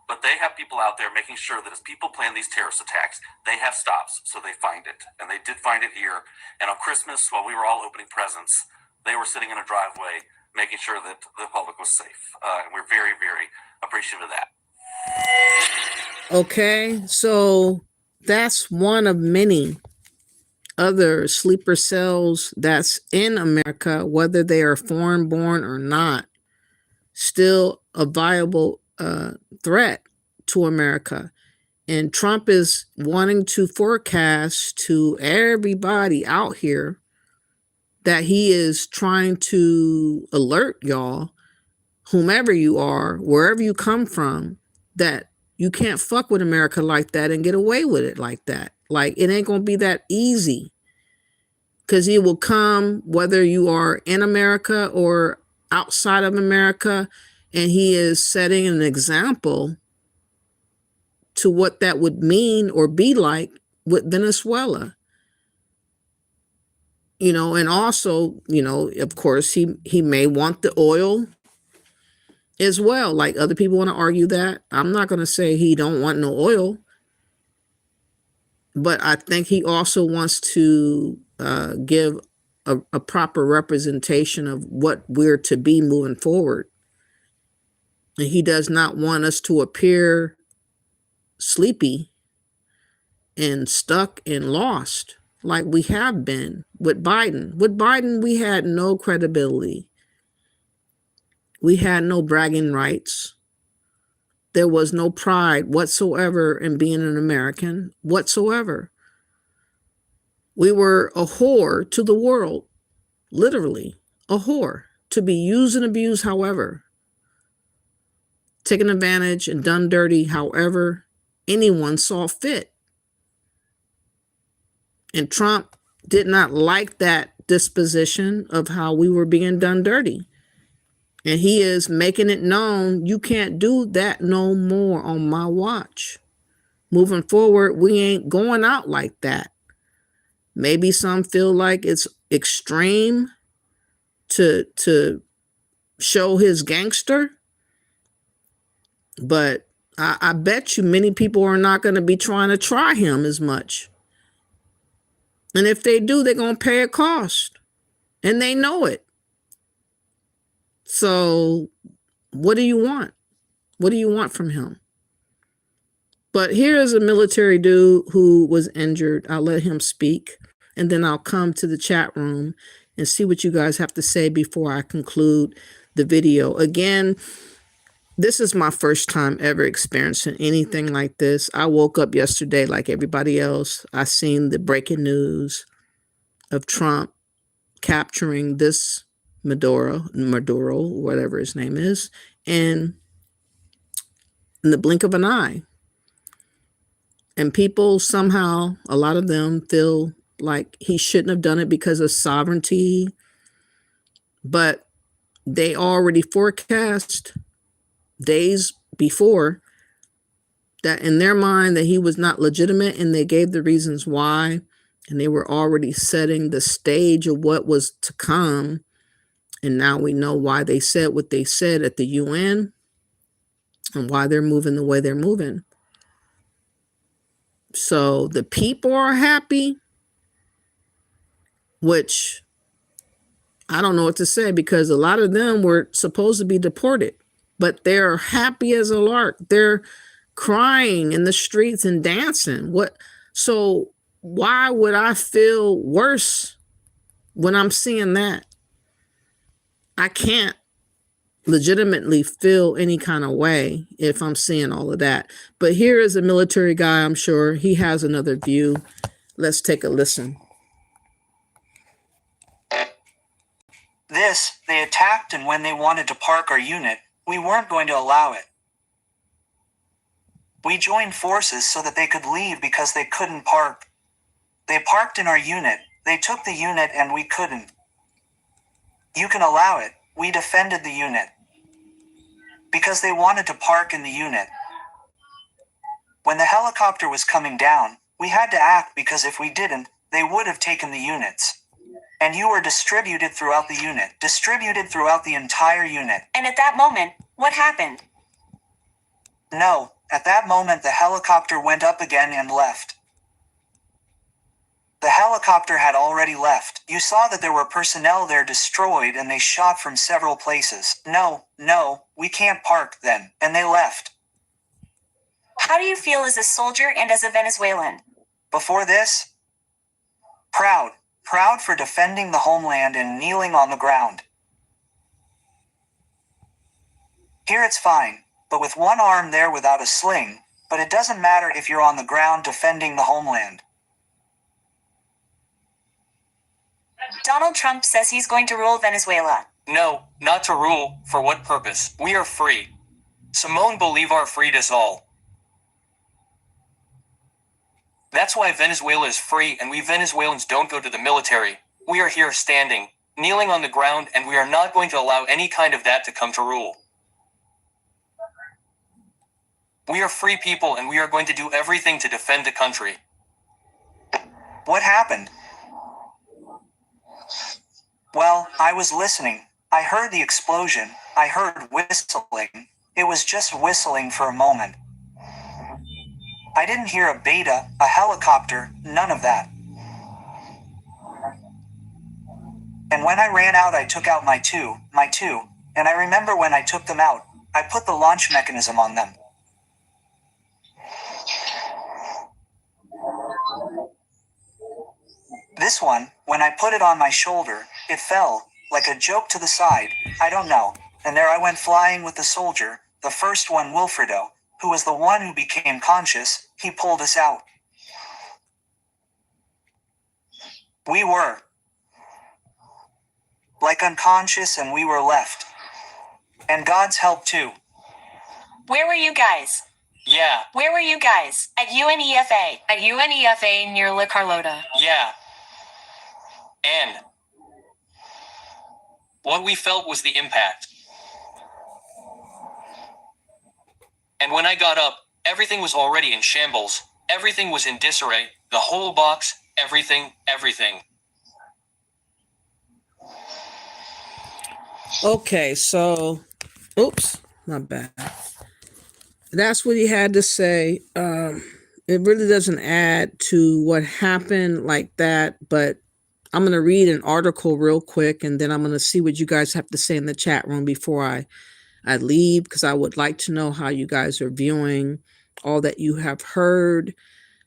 But they have people out there making sure that as people plan these terrorist attacks, they have stops so they find it. And they did find it here. And on Christmas, while we were all opening presents, they were sitting in a driveway making sure that the public was safe. And we're very, very appreciative of that. Okay, so that's one of many other sleeper cells that's in America, whether they are foreign born or not, still a viable threat to America. And Trump is wanting to forecast to everybody out here that he is trying to alert y'all, whomever you are, wherever you come from, that you can't fuck with America like that and get away with it like that. Like, it ain't going to be that easy, because he will come whether you are in America or outside of America, and he is setting an example to what that would mean or be like with Venezuela. You know, and also, you know, of course, he may want the oil as well. Like, other people want to argue that. I'm not going to say he don't want no oil, but I think he also wants to give a proper representation of what we're to be moving forward. And he does not want us to appear sleepy and stuck and lost like we have been with Biden. With Biden, we had no credibility. We had no bragging rights. There was no pride whatsoever in being an American whatsoever. We were a whore to the world, literally a whore, to be used and abused however, taken advantage and done dirty however anyone saw fit. And Trump did not like that disposition of how we were being done dirty. And he is making it known, you can't do that no more on my watch. Moving forward, we ain't going out like that. Maybe some feel like it's extreme to show his gangster. But I bet you many people are not going to be trying to try him as much. And if they do, they're going to pay a cost. And they know it. So what do you want? What do you want from him? But here is a military dude who was injured. I'll let him speak. And then I'll come to the chat room and see what you guys have to say before I conclude the video. Again, this is my first time ever experiencing anything like this. I woke up yesterday like everybody else. I seen the breaking news of Trump capturing this Maduro, whatever his name is, and in the blink of an eye. And people somehow, a lot of them feel like he shouldn't have done it because of sovereignty. But they already forecast days before that in their mind that he was not legitimate, and they gave the reasons why, and they were already setting the stage of what was to come. And now we know why they said what they said at the UN and why they're moving the way they're moving. So the people are happy, which I don't know what to say, because a lot of them were supposed to be deported, but they're happy as a lark. They're crying in the streets and dancing. So why would I feel worse when I'm seeing that? I can't legitimately feel any kind of way if I'm seeing all of that. But here is a military guy. I'm sure he has another view. Let's take a listen. This, they attacked, and when they wanted to park our unit, we weren't going to allow it. We joined forces so that they could leave because they couldn't park. They parked in our unit, they took the unit, and we couldn't. You can allow it, we defended the unit. Because they wanted to park in the unit. When the helicopter was coming down, we had to act because if we didn't, they would have taken the units. And you were distributed throughout the unit, distributed throughout the entire unit. And at that moment, what happened? No, at that moment the helicopter went up again and left. The helicopter had already left. You saw that there were personnel there destroyed and they shot from several places. No, we can't park then. And they left. How do you feel as a soldier and as a Venezuelan? Before this? Proud for defending the homeland and kneeling on the ground. Here it's fine, but with one arm there without a sling, but it doesn't matter if you're on the ground defending the homeland. Donald Trump says he's going to rule Venezuela. No, not to rule. For what purpose? We are free. Simone Bolivar freed us all. That's why Venezuela is free, and we Venezuelans don't go to the military. We are here standing, kneeling on the ground, and we are not going to allow any kind of that to come to rule. We are free people, and we are going to do everything to defend the country. What happened? Well, I was listening. I heard the explosion. I heard whistling. It was just whistling for a moment. I didn't hear a beta, a helicopter, none of that. And when I ran out, I took out my two, and I remember when I took them out, I put the launch mechanism on them. This one, when I put it on my shoulder, it fell, like a joke to the side, I don't know, and there I went flying with the soldier, the first one Wilfredo, who was the one who became conscious. He pulled us out. We were like unconscious and we were left. And God's help too. Where were you guys? Yeah. Where were you guys? At UNEFA. At UNEFA near La Carlota. Yeah. And what we felt was the impact. And when I got up, everything was already in shambles. Everything was in disarray. The whole box, everything. Okay, so, oops, my bad. That's what he had to say. It really doesn't add to what happened like that, but I'm going to read an article real quick, and then I'm going to see what you guys have to say in the chat room before I leave, because I would like to know how you guys are viewing all that you have heard.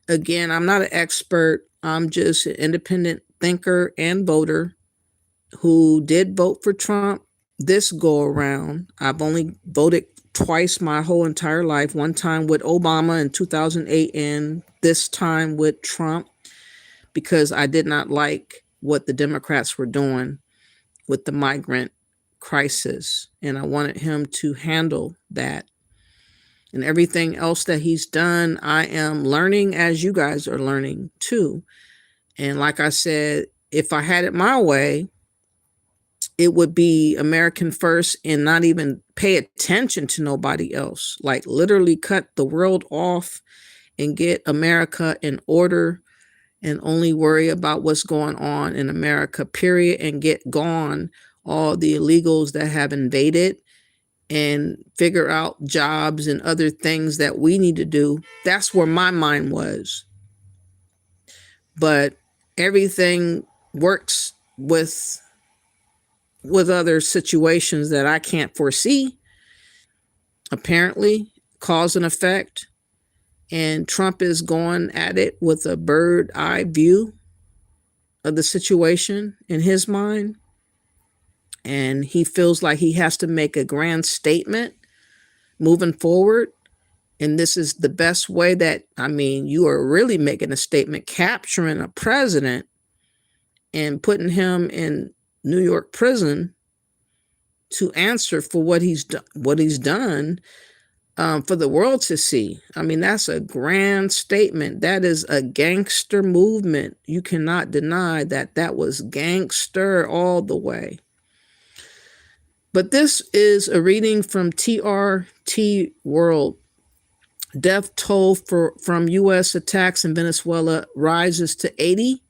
Again, I'm not an expert. I'm just an independent thinker and voter who did vote for Trump this go around. I've only voted twice my whole entire life, one time with Obama in 2008 and this time with Trump, because I did not like what the Democrats were doing with the migrant crisis, and I wanted him to handle that. And everything else that he's done, I am learning as you guys are learning too. And like I said, if I had it my way, it would be American first and not even pay attention to nobody else. Like literally cut the world off and get America in order and only worry about what's going on in America, period, and get gone all the illegals that have invaded and figure out jobs and other things that we need to do. That's where my mind was. But everything works with other situations that I can't foresee. Apparently, cause and effect. And Trump is going at it with a bird eye view of the situation in his mind. And he feels like he has to make a grand statement moving forward. And this is the best way that, I mean, you are really making a statement, capturing a president and putting him in New York prison to answer for what he's done for the world to see. I mean, that's a grand statement. That is a gangster movement. You cannot deny that that was gangster all the way. But this is a reading from TRT World. Death toll from U.S. attacks in Venezuela rises to 80.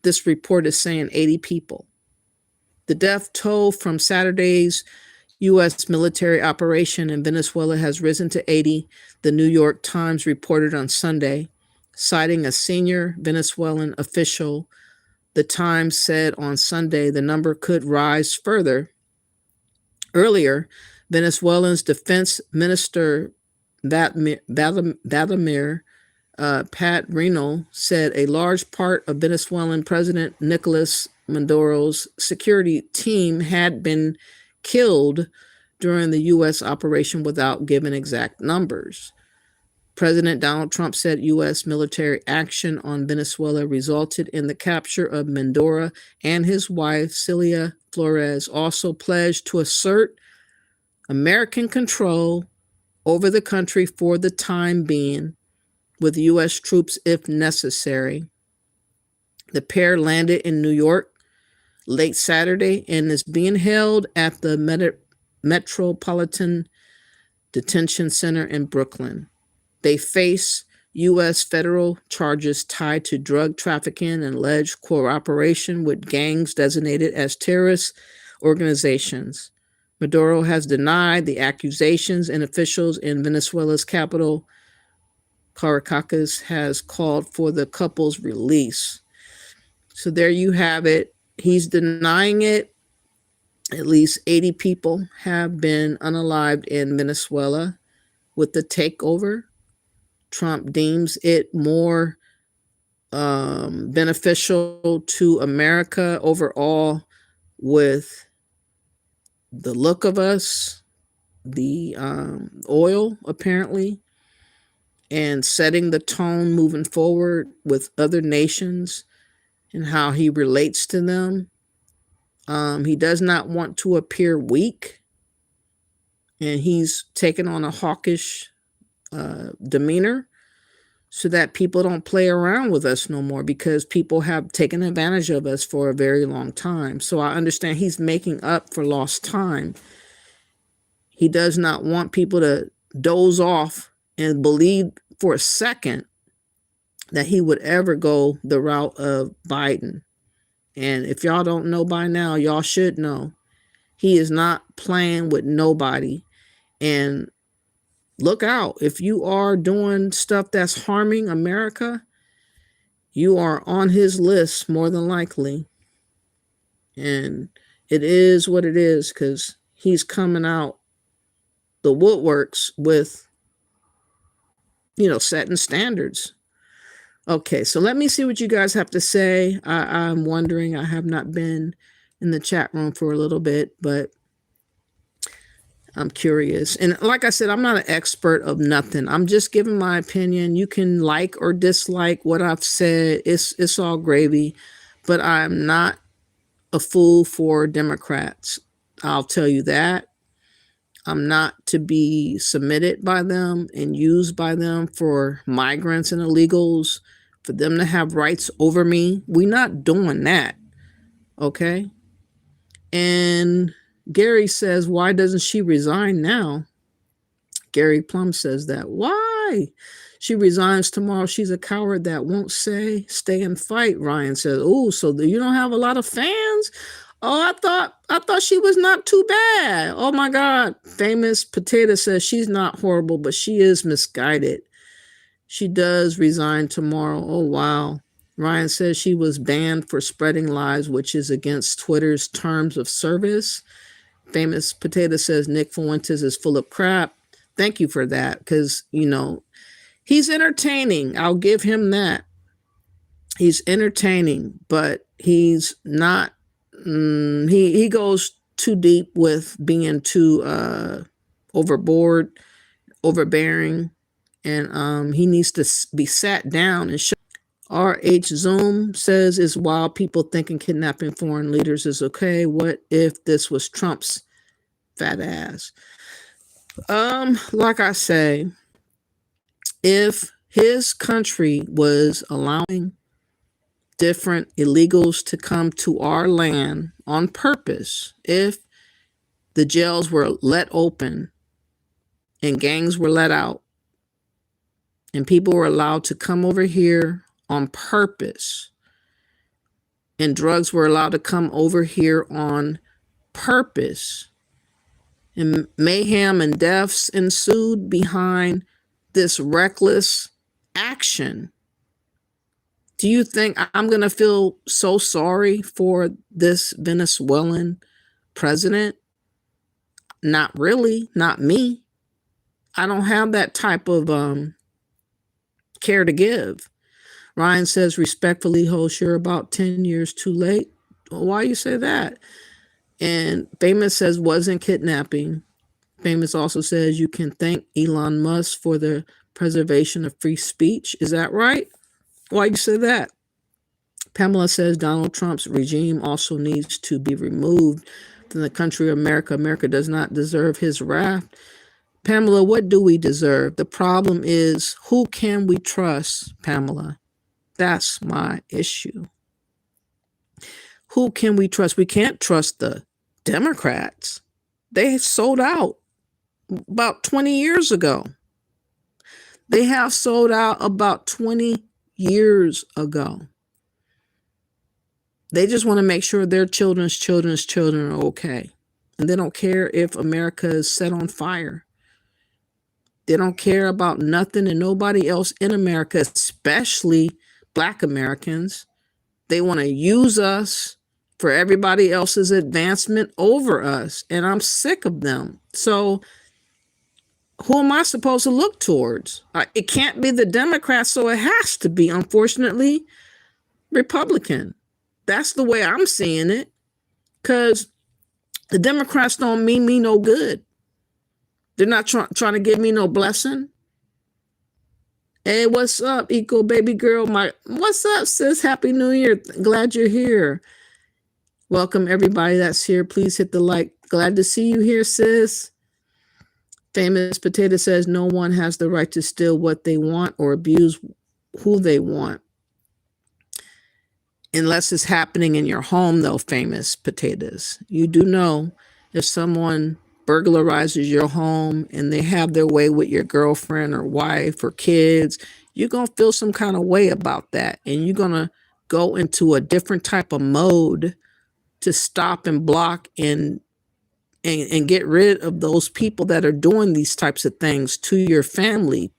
This report is saying 80 people. The death toll from Saturday's U.S. military operation in Venezuela has risen to 80, the New York Times reported on Sunday, citing a senior Venezuelan official. The Times said on Sunday the number could rise further. Earlier, Venezuela's defense minister Vladimir Padrino said a large part of Venezuelan President Nicolas Maduro's security team had been killed during the U.S. operation without giving exact numbers. President Donald Trump said U.S. military action on Venezuela resulted in the capture of Maduro, and his wife, Celia Flores, also pledged to assert American control over the country for the time being, with U.S. troops if necessary. The pair landed in New York late Saturday and is being held at the Metropolitan Detention Center in Brooklyn. They face U.S. federal charges tied to drug trafficking and alleged cooperation with gangs designated as terrorist organizations. Maduro has denied the accusations, and officials in Venezuela's capital, Caracas, has called for the couple's release. So there you have it. He's denying it. At least 80 people have been unalived in Venezuela with the takeover. Trump deems it more beneficial to America overall with the look of us, the oil, apparently, and setting the tone moving forward with other nations and how he relates to them. He does not want to appear weak, and he's taken on a hawkish demeanor so that people don't play around with us no more, because people have taken advantage of us for a very long time. So I understand he's making up for lost time. He does not want people to doze off and believe for a second that he would ever go the route of Biden. And if y'all don't know by now, y'all should know. He is not playing with nobody. And look out. If you are doing stuff that's harming America, you are on his list more than likely. And it is what it is, because he's coming out the woodworks with, setting standards. Okay, so let me see what you guys have to say. I'm wondering, I have not been in the chat room for a little bit, but I'm curious. And like I said, I'm not an expert of nothing. I'm just giving my opinion. You can like or dislike what I've said. It's all gravy, but I'm not a fool for Democrats. I'll tell you that. I'm not to be submitted by them and used by them for migrants and illegals, for them to have rights over me. We're not doing that. Okay? And Gary says, why doesn't she resign now? Gary Plum says that. Why? She resigns tomorrow. She's a coward that won't stay and fight. Ryan says, oh, so you don't have a lot of fans? Oh, I thought she was not too bad. Oh my God. Famous Potato says she's not horrible, but she is misguided. She does resign tomorrow. Oh, wow. Ryan says she was banned for spreading lies, which is against Twitter's terms of service. Famous Potato says Nick Fuentes is full of crap. Thank you for that, because, he's entertaining. I'll give him that. He's entertaining, but he's not. He goes too deep with being too overboard, overbearing, and he needs to be sat down and RH Zoom says it's wild people thinking kidnapping foreign leaders is okay. What if this was Trump's fat ass. Like I say, if his country was allowing different illegals to come to our land on purpose, if the jails were let open and gangs were let out and people were allowed to come over here on purpose and drugs were allowed to come over here on purpose and mayhem and deaths ensued behind this reckless action, do you think I'm going to feel so sorry for this Venezuelan president? Not really, not me. I don't have that type of care to give. Ryan says, respectfully, Hosh, you're about 10 years too late. Why you say that? And Famous says, wasn't kidnapping. Famous also says, you can thank Elon Musk for the preservation of free speech. Is that right? Why you say that? Pamela says, Donald Trump's regime also needs to be removed from the country of America. America does not deserve his wrath. Pamela, what do we deserve? The problem is, who can we trust, Pamela? That's my issue. Who can we trust? We can't trust the Democrats. They sold out about 20 years ago. They have sold out about 20 years ago. They just want to make sure their children's children are okay. And they don't care if America is set on fire. They don't care about nothing and nobody else in America, especially Black Americans. They want to use us for everybody else's advancement over us. And I'm sick of them. So who am I supposed to look towards? It can't be the Democrats, so it has to be, unfortunately, Republican. That's the way I'm seeing it, because the Democrats don't mean me no good. They're not trying to give me no blessing. Hey, what's up, Eco Baby Girl? What's up, sis? Happy New Year. Glad you're here. Welcome, everybody that's here. Please hit the like. Glad to see you here, sis. Famous Potato says, no one has the right to steal what they want or abuse who they want. Unless it's happening in your home, though, Famous Potatoes. You do know if someone burglarizes your home and they have their way with your girlfriend or wife or kids, you're going to feel some kind of way about that. And you're going to go into a different type of mode to stop and block and get rid of those people that are doing these types of things to your family.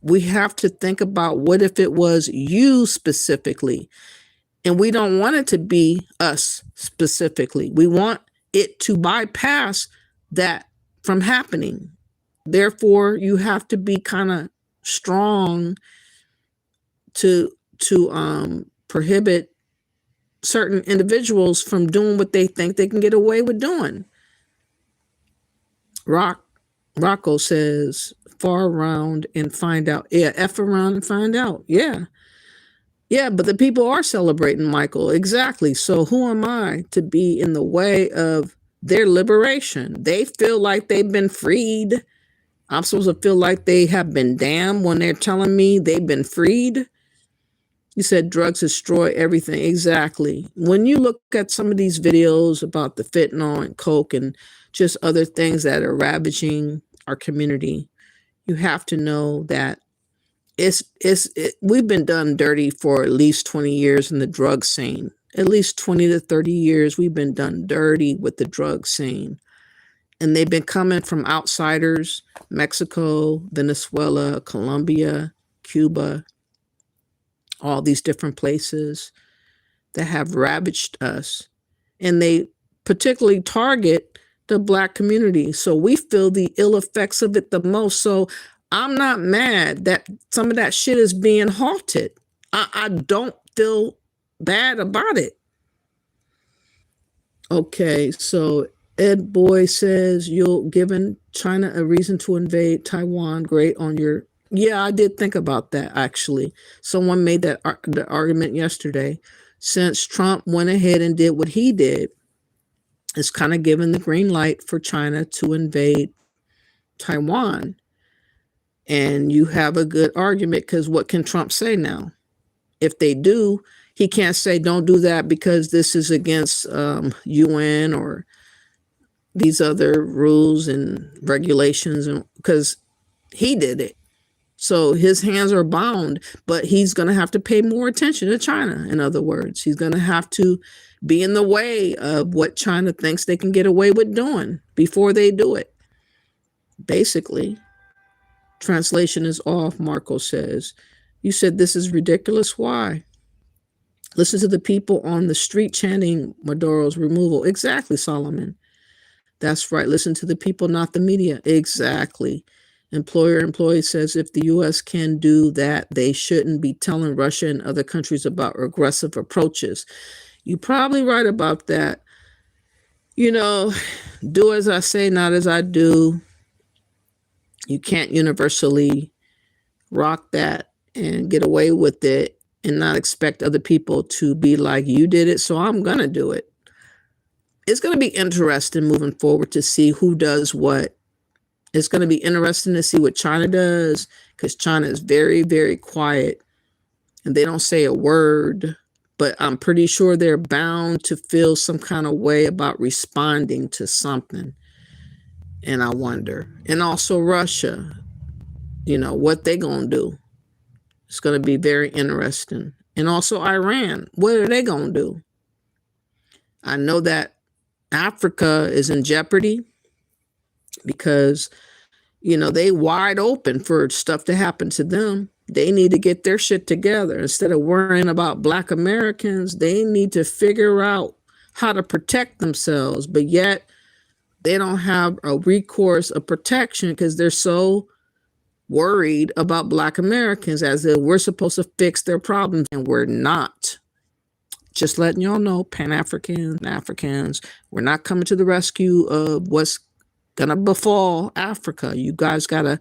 We have to think about, what if it was you specifically? And we don't want it to be us specifically. We want it to bypass that from happening. Therefore, you have to be kind of strong to prohibit certain individuals from doing what they think they can get away with doing. Rocco says, far around and find out. Yeah, F around and find out. Yeah. Yeah, but the people are celebrating, Michael. Exactly. So who am I to be in the way of their liberation? They feel like they've been freed. I'm supposed to feel like they have been damned when they're telling me they've been freed. You said drugs destroy everything. Exactly. When you look at some of these videos about the fentanyl and coke and just other things that are ravaging our community, you have to know that we've been done dirty for at least 20 years in the drug scene. At least 20 to 30 years we've been done dirty with the drug scene. And they've been coming from outsiders, Mexico, Venezuela, Colombia, Cuba, all these different places that have ravaged us. And they particularly target the Black community. So we feel the ill effects of it the most. So I'm not mad that some of that shit is being halted. I don't feel bad about it. Okay, so Ed Boy says, you're giving China a reason to invade Taiwan. Great on your... Yeah, I did think about that, actually. Someone made the argument yesterday. Since Trump went ahead and did what he did, is kind of giving the green light for China to invade Taiwan. And you have a good argument, because what can Trump say now? If they do, he can't say don't do that because this is against UN or these other rules and regulations, and because he did it. So his hands are bound, but he's going to have to pay more attention to China. In other words, he's going to have to be in the way of what China thinks they can get away with doing before they do it. Basically, translation is off, Marco says. You said this is ridiculous. Why? Listen to the people on the street chanting Maduro's removal. Exactly, Solomon. That's right. Listen to the people, not the media. Exactly. Employee says if the U.S. can do that, they shouldn't be telling Russia and other countries about aggressive approaches. You're probably right about that. You know, do as I say, not as I do. You can't universally rock that and get away with it and not expect other people to be like, you did it, so I'm going to do it. It's going to be interesting moving forward to see who does what. It's going to be interesting to see what China does, because China is very, very quiet and they don't say a word, but I'm pretty sure they're bound to feel some kind of way about responding to something. And I wonder. And also Russia, you know, what they going to do. It's going to be very interesting. And also Iran, what are they going to do? I know that Africa is in jeopardy because, you know, they wide open for stuff to happen to them. They need to get their shit together. Instead of worrying about Black Americans, they need to figure out how to protect themselves. But yet they don't have a recourse of protection because they're so worried about Black Americans, as if we're supposed to fix their problems, and we're not. Just letting y'all know, Pan-Africans, Africans, we're not coming to the rescue of what's gonna befall Africa. You guys gotta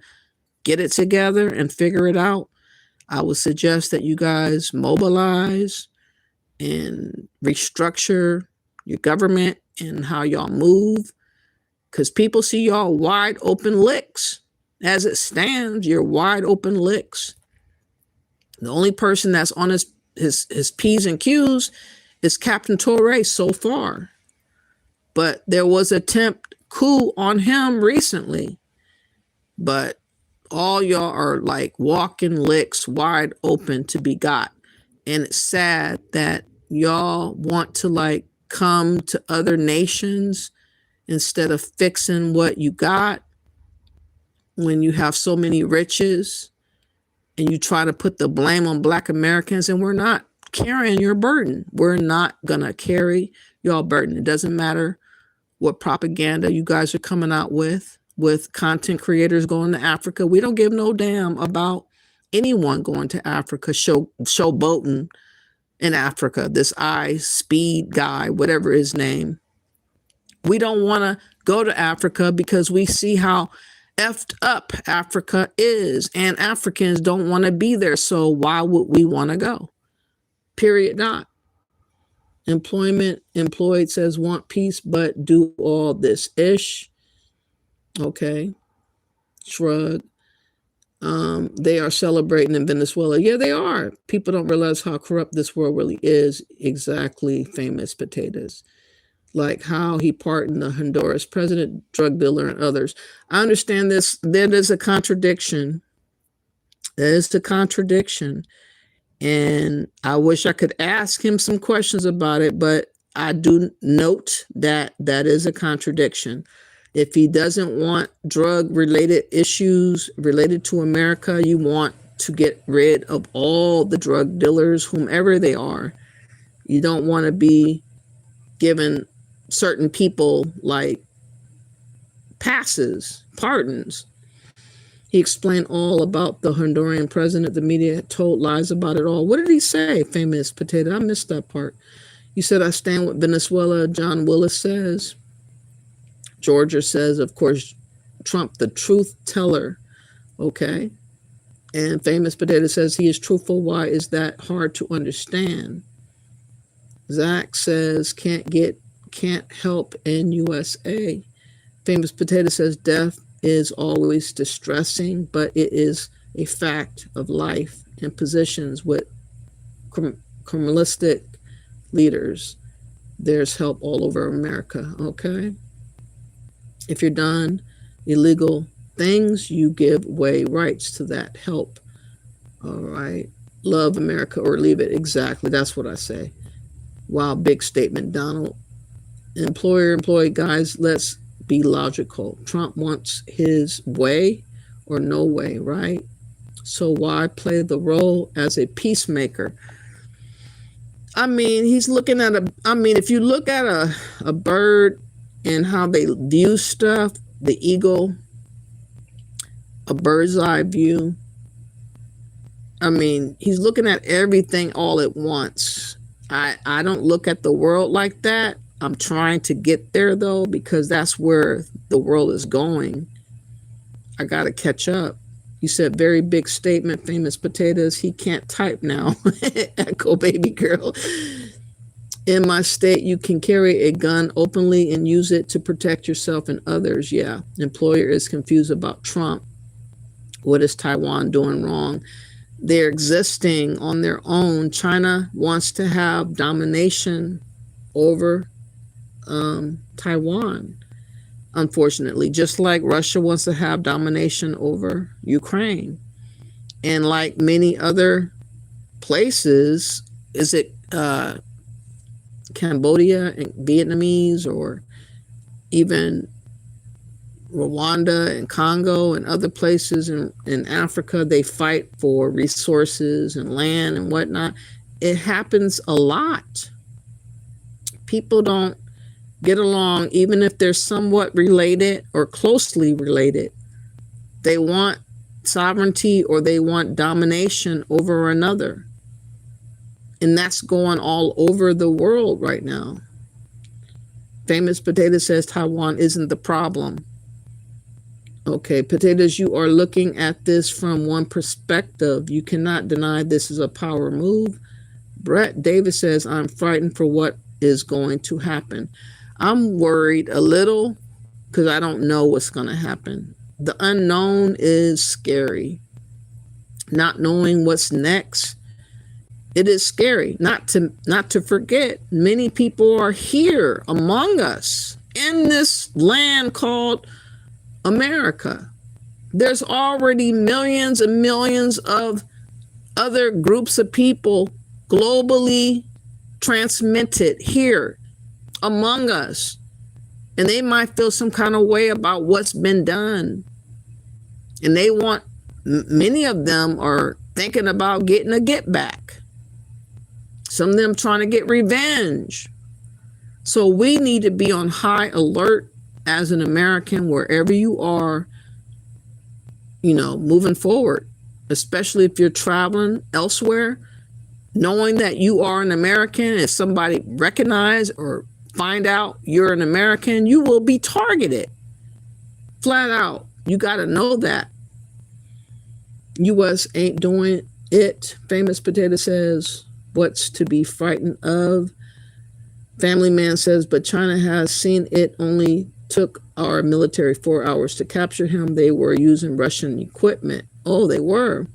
get it together and figure it out. I would suggest that you guys mobilize and restructure your government and how y'all move, because people see y'all wide open licks. As it stands, you're wide open licks. The only person that's on his P's and Q's is Captain Torre so far. But there was an attempt coup on him recently. But all y'all are like walking licks wide open to be got. And it's sad that y'all want to like come to other nations instead of fixing what you got. When you have so many riches and you try to put the blame on Black Americans, and we're not carrying your burden. We're not going to carry your burden. It doesn't matter what propaganda you guys are coming out with content creators going to Africa. We don't give no damn about anyone going to Africa, showboating in Africa. This Speed guy, whatever his name. We don't want to go to Africa because we see how effed up Africa is, and Africans don't want to be there. So why would we want to go? Period. Not. Employed says want peace, but do all this ish. Okay. Shrug. They are celebrating in Venezuela. Yeah, they are. People don't realize how corrupt this world really is. Exactly. Famous potatoes. Like how he pardoned the Honduras president, drug dealer, and others. I understand this. There is a contradiction. There is a contradiction. And I wish I could ask him some questions about it, but I do note that that is a contradiction. If he doesn't want drug-related issues related to America, you want to get rid of all the drug dealers, whomever they are. You don't want to be given certain people like passes, pardons. He explained all about the Honduran president. The media told lies about it all. What did he say, famous potato? I missed that part. You said, I stand with Venezuela, John Willis says. Georgia says, of course, Trump, the truth teller. Okay. And famous potato says he is truthful. Why is that hard to understand? Zach says, can't get can't help in USA. Famous Potato says death is always distressing, but it is a fact of life and positions with criminalistic leaders. There's help all over America, okay? If you're done illegal things, you give away rights to that help. All right. Love America or leave it. Exactly. That's what I say. Wow, big statement, Donald. Employer, employee, guys, let's be logical. Trump wants his way or no way, right? So why play the role as a peacemaker? I mean, he's looking at if you look at a bird and how they view stuff, the eagle, a bird's eye view. I mean, he's looking at everything all at once. I don't look at the world like that. I'm trying to get there, though, because that's where the world is going. I got to catch up. You said very big statement, Famous Potatoes. He can't type now. Echo baby girl. In my state, you can carry a gun openly and use it to protect yourself and others. Yeah. Employer is confused about Trump. What is Taiwan doing wrong? They're existing on their own. China wants to have domination over Taiwan, unfortunately, just like Russia wants to have domination over Ukraine. And like many other places, is it Cambodia and Vietnamese, or even Rwanda and Congo and other places in Africa, they fight for resources and land and whatnot. It happens a lot. People don't get along, even if they're somewhat related or closely related. They want sovereignty or they want domination over another. And that's going all over the world right now. Famous Potato says Taiwan isn't the problem. Okay, Potatoes, you are looking at this from one perspective. You cannot deny this is a power move. Brett Davis says, I'm frightened for what is going to happen. I'm worried a little because I don't know what's going to happen. The unknown is scary. Not knowing what's next, it is scary. Not to forget, many people are here among us in this land called America. There's already millions and millions of other groups of people globally transmitted here among us, and they might feel some kind of way about what's been done, and they want, many of them are thinking about getting a get back, some of them trying to get revenge. So we need to be on high alert as an American, wherever you are, moving forward, especially if you're traveling elsewhere, knowing that you are an American. If somebody recognize or find out you're an American, you will be targeted. Flat out. You got to know that. U.S. ain't doing it. Famous Potato says, what's to be frightened of? Family Man says, but China has seen it. Only took our military 4 hours to capture him. They were using Russian equipment. Oh, they were.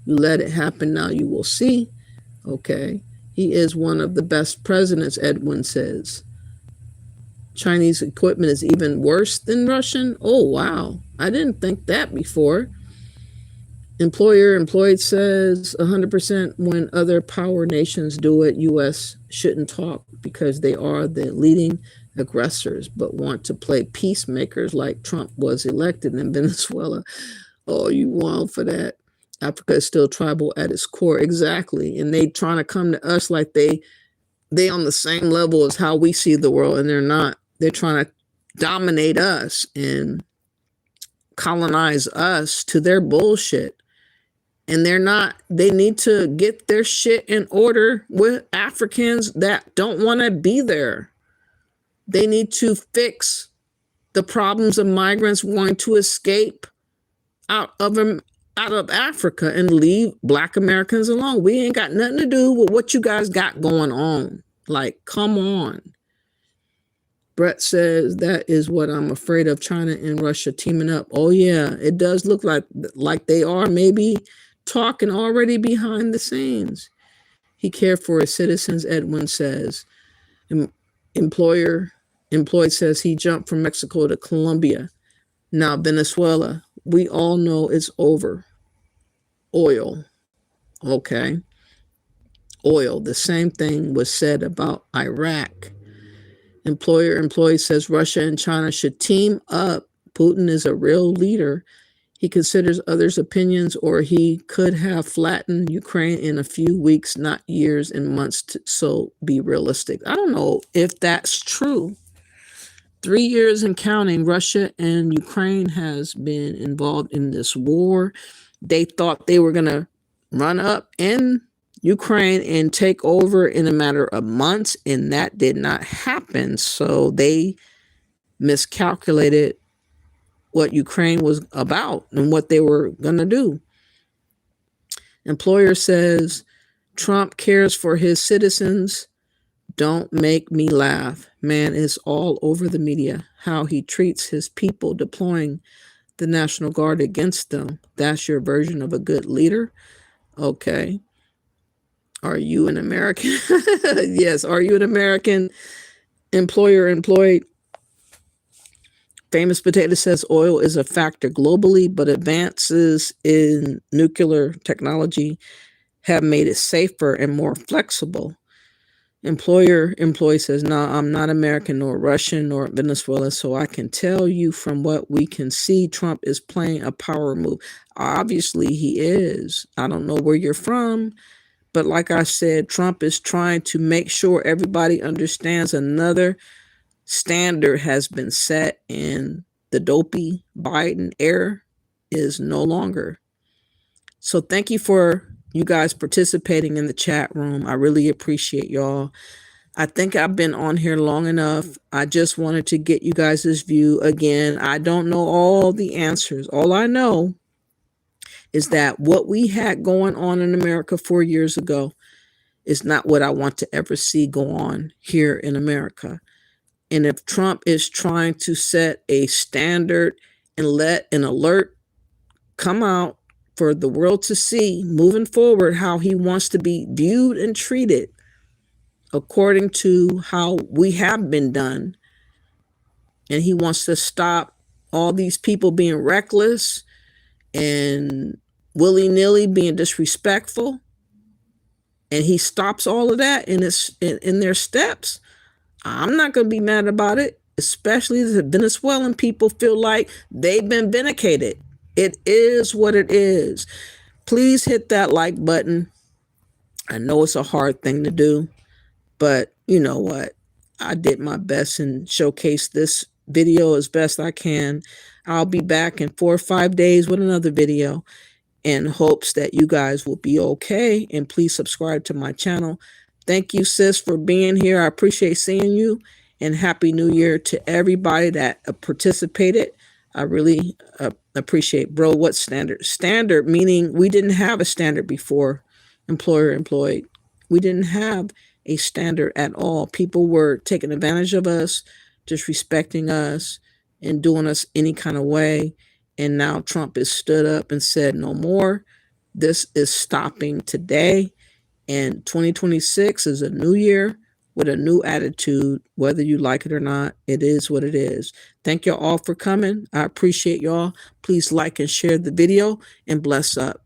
You let it happen, now you will see. Okay. He is one of the best presidents, Edwin says. Chinese equipment is even worse than Russian. Oh, wow. I didn't think that before. Employer employed says 100% when other power nations do it, U.S. shouldn't talk because they are the leading aggressors, but want to play peacemakers like Trump was elected in Venezuela. Oh, you wild for that. Africa is still tribal at its core. Exactly. And they trying to come to us like they on the same level as how we see the world, and they're not. They're trying to dominate us and colonize us to their bullshit. And they're not. They need to get their shit in order with Africans that don't want to be there. They need to fix the problems of migrants wanting to escape out of Africa and leave Black Americans alone. We ain't got nothing to do with what you guys got going on. Like, come on. Brett says that is what I'm afraid of, China and Russia teaming up. Oh yeah, it does look like they are maybe talking already behind the scenes. He cared for his citizens, Edwin says. Employed says he jumped from Mexico to Colombia. Now Venezuela, we all know it's over. Oil. Okay. Oil. The same thing was said about Iraq. Employee says Russia and China should team up. Putin is a real leader. He considers others' opinions, or he could have flattened Ukraine in a few weeks, not years and months. So be realistic. I don't know if that's true. 3 years and counting, Russia and Ukraine has been involved in this war. They thought they were going to run up in Ukraine and take over in a matter of months, and that did not happen. So they miscalculated what Ukraine was about and what they were going to do. Employer says Trump cares for his citizens. Don't make me laugh. Man, it's all over the media how he treats his people, deploying the National Guard against them. That's your version of a good leader? Okay. Are you an American? Yes. Are you an American? Employer employed. Famous Potato says oil is a factor globally, but advances in nuclear technology have made it safer and more flexible. Employee says, no, I'm not American nor Russian nor Venezuela, so I can tell you from what we can see, Trump is playing a power move. Obviously, he is. I don't know where you're from, but like I said, Trump is trying to make sure everybody understands another standard has been set, and the dopey Biden era is no longer. So thank you for you guys participating in the chat room. I really appreciate y'all. I think I've been on here long enough. I just wanted to get you guys' view. Again, I don't know all the answers. All I know is that what we had going on in America 4 years ago is not what I want to ever see go on here in America. And if Trump is trying to set a standard and let an alert come out for the world to see moving forward how he wants to be viewed and treated according to how we have been done, and he wants to stop all these people being reckless and willy-nilly being disrespectful, and he stops all of that in their steps, I'm not going to be mad about it, especially the Venezuelan people feel like they've been vindicated. It is what it is. Please hit that like button. I know it's a hard thing to do, but you know what? I did my best and showcased this video as best I can. I'll be back in 4 or 5 days with another video in hopes that you guys will be okay. And please subscribe to my channel. Thank you, sis, for being here. I appreciate seeing you, and Happy New Year to everybody that participated. I really appreciate, bro. What standard? Standard meaning we didn't have a standard before. Employer employed. We didn't have a standard at all. People were taking advantage of us, disrespecting us, and doing us any kind of way. And now Trump has stood up and said no more. This is stopping today. And 2026 is a new year with a new attitude, whether you like it or not. It is what it is. Thank y'all all for coming. I appreciate y'all. Please like and share the video, and bless up.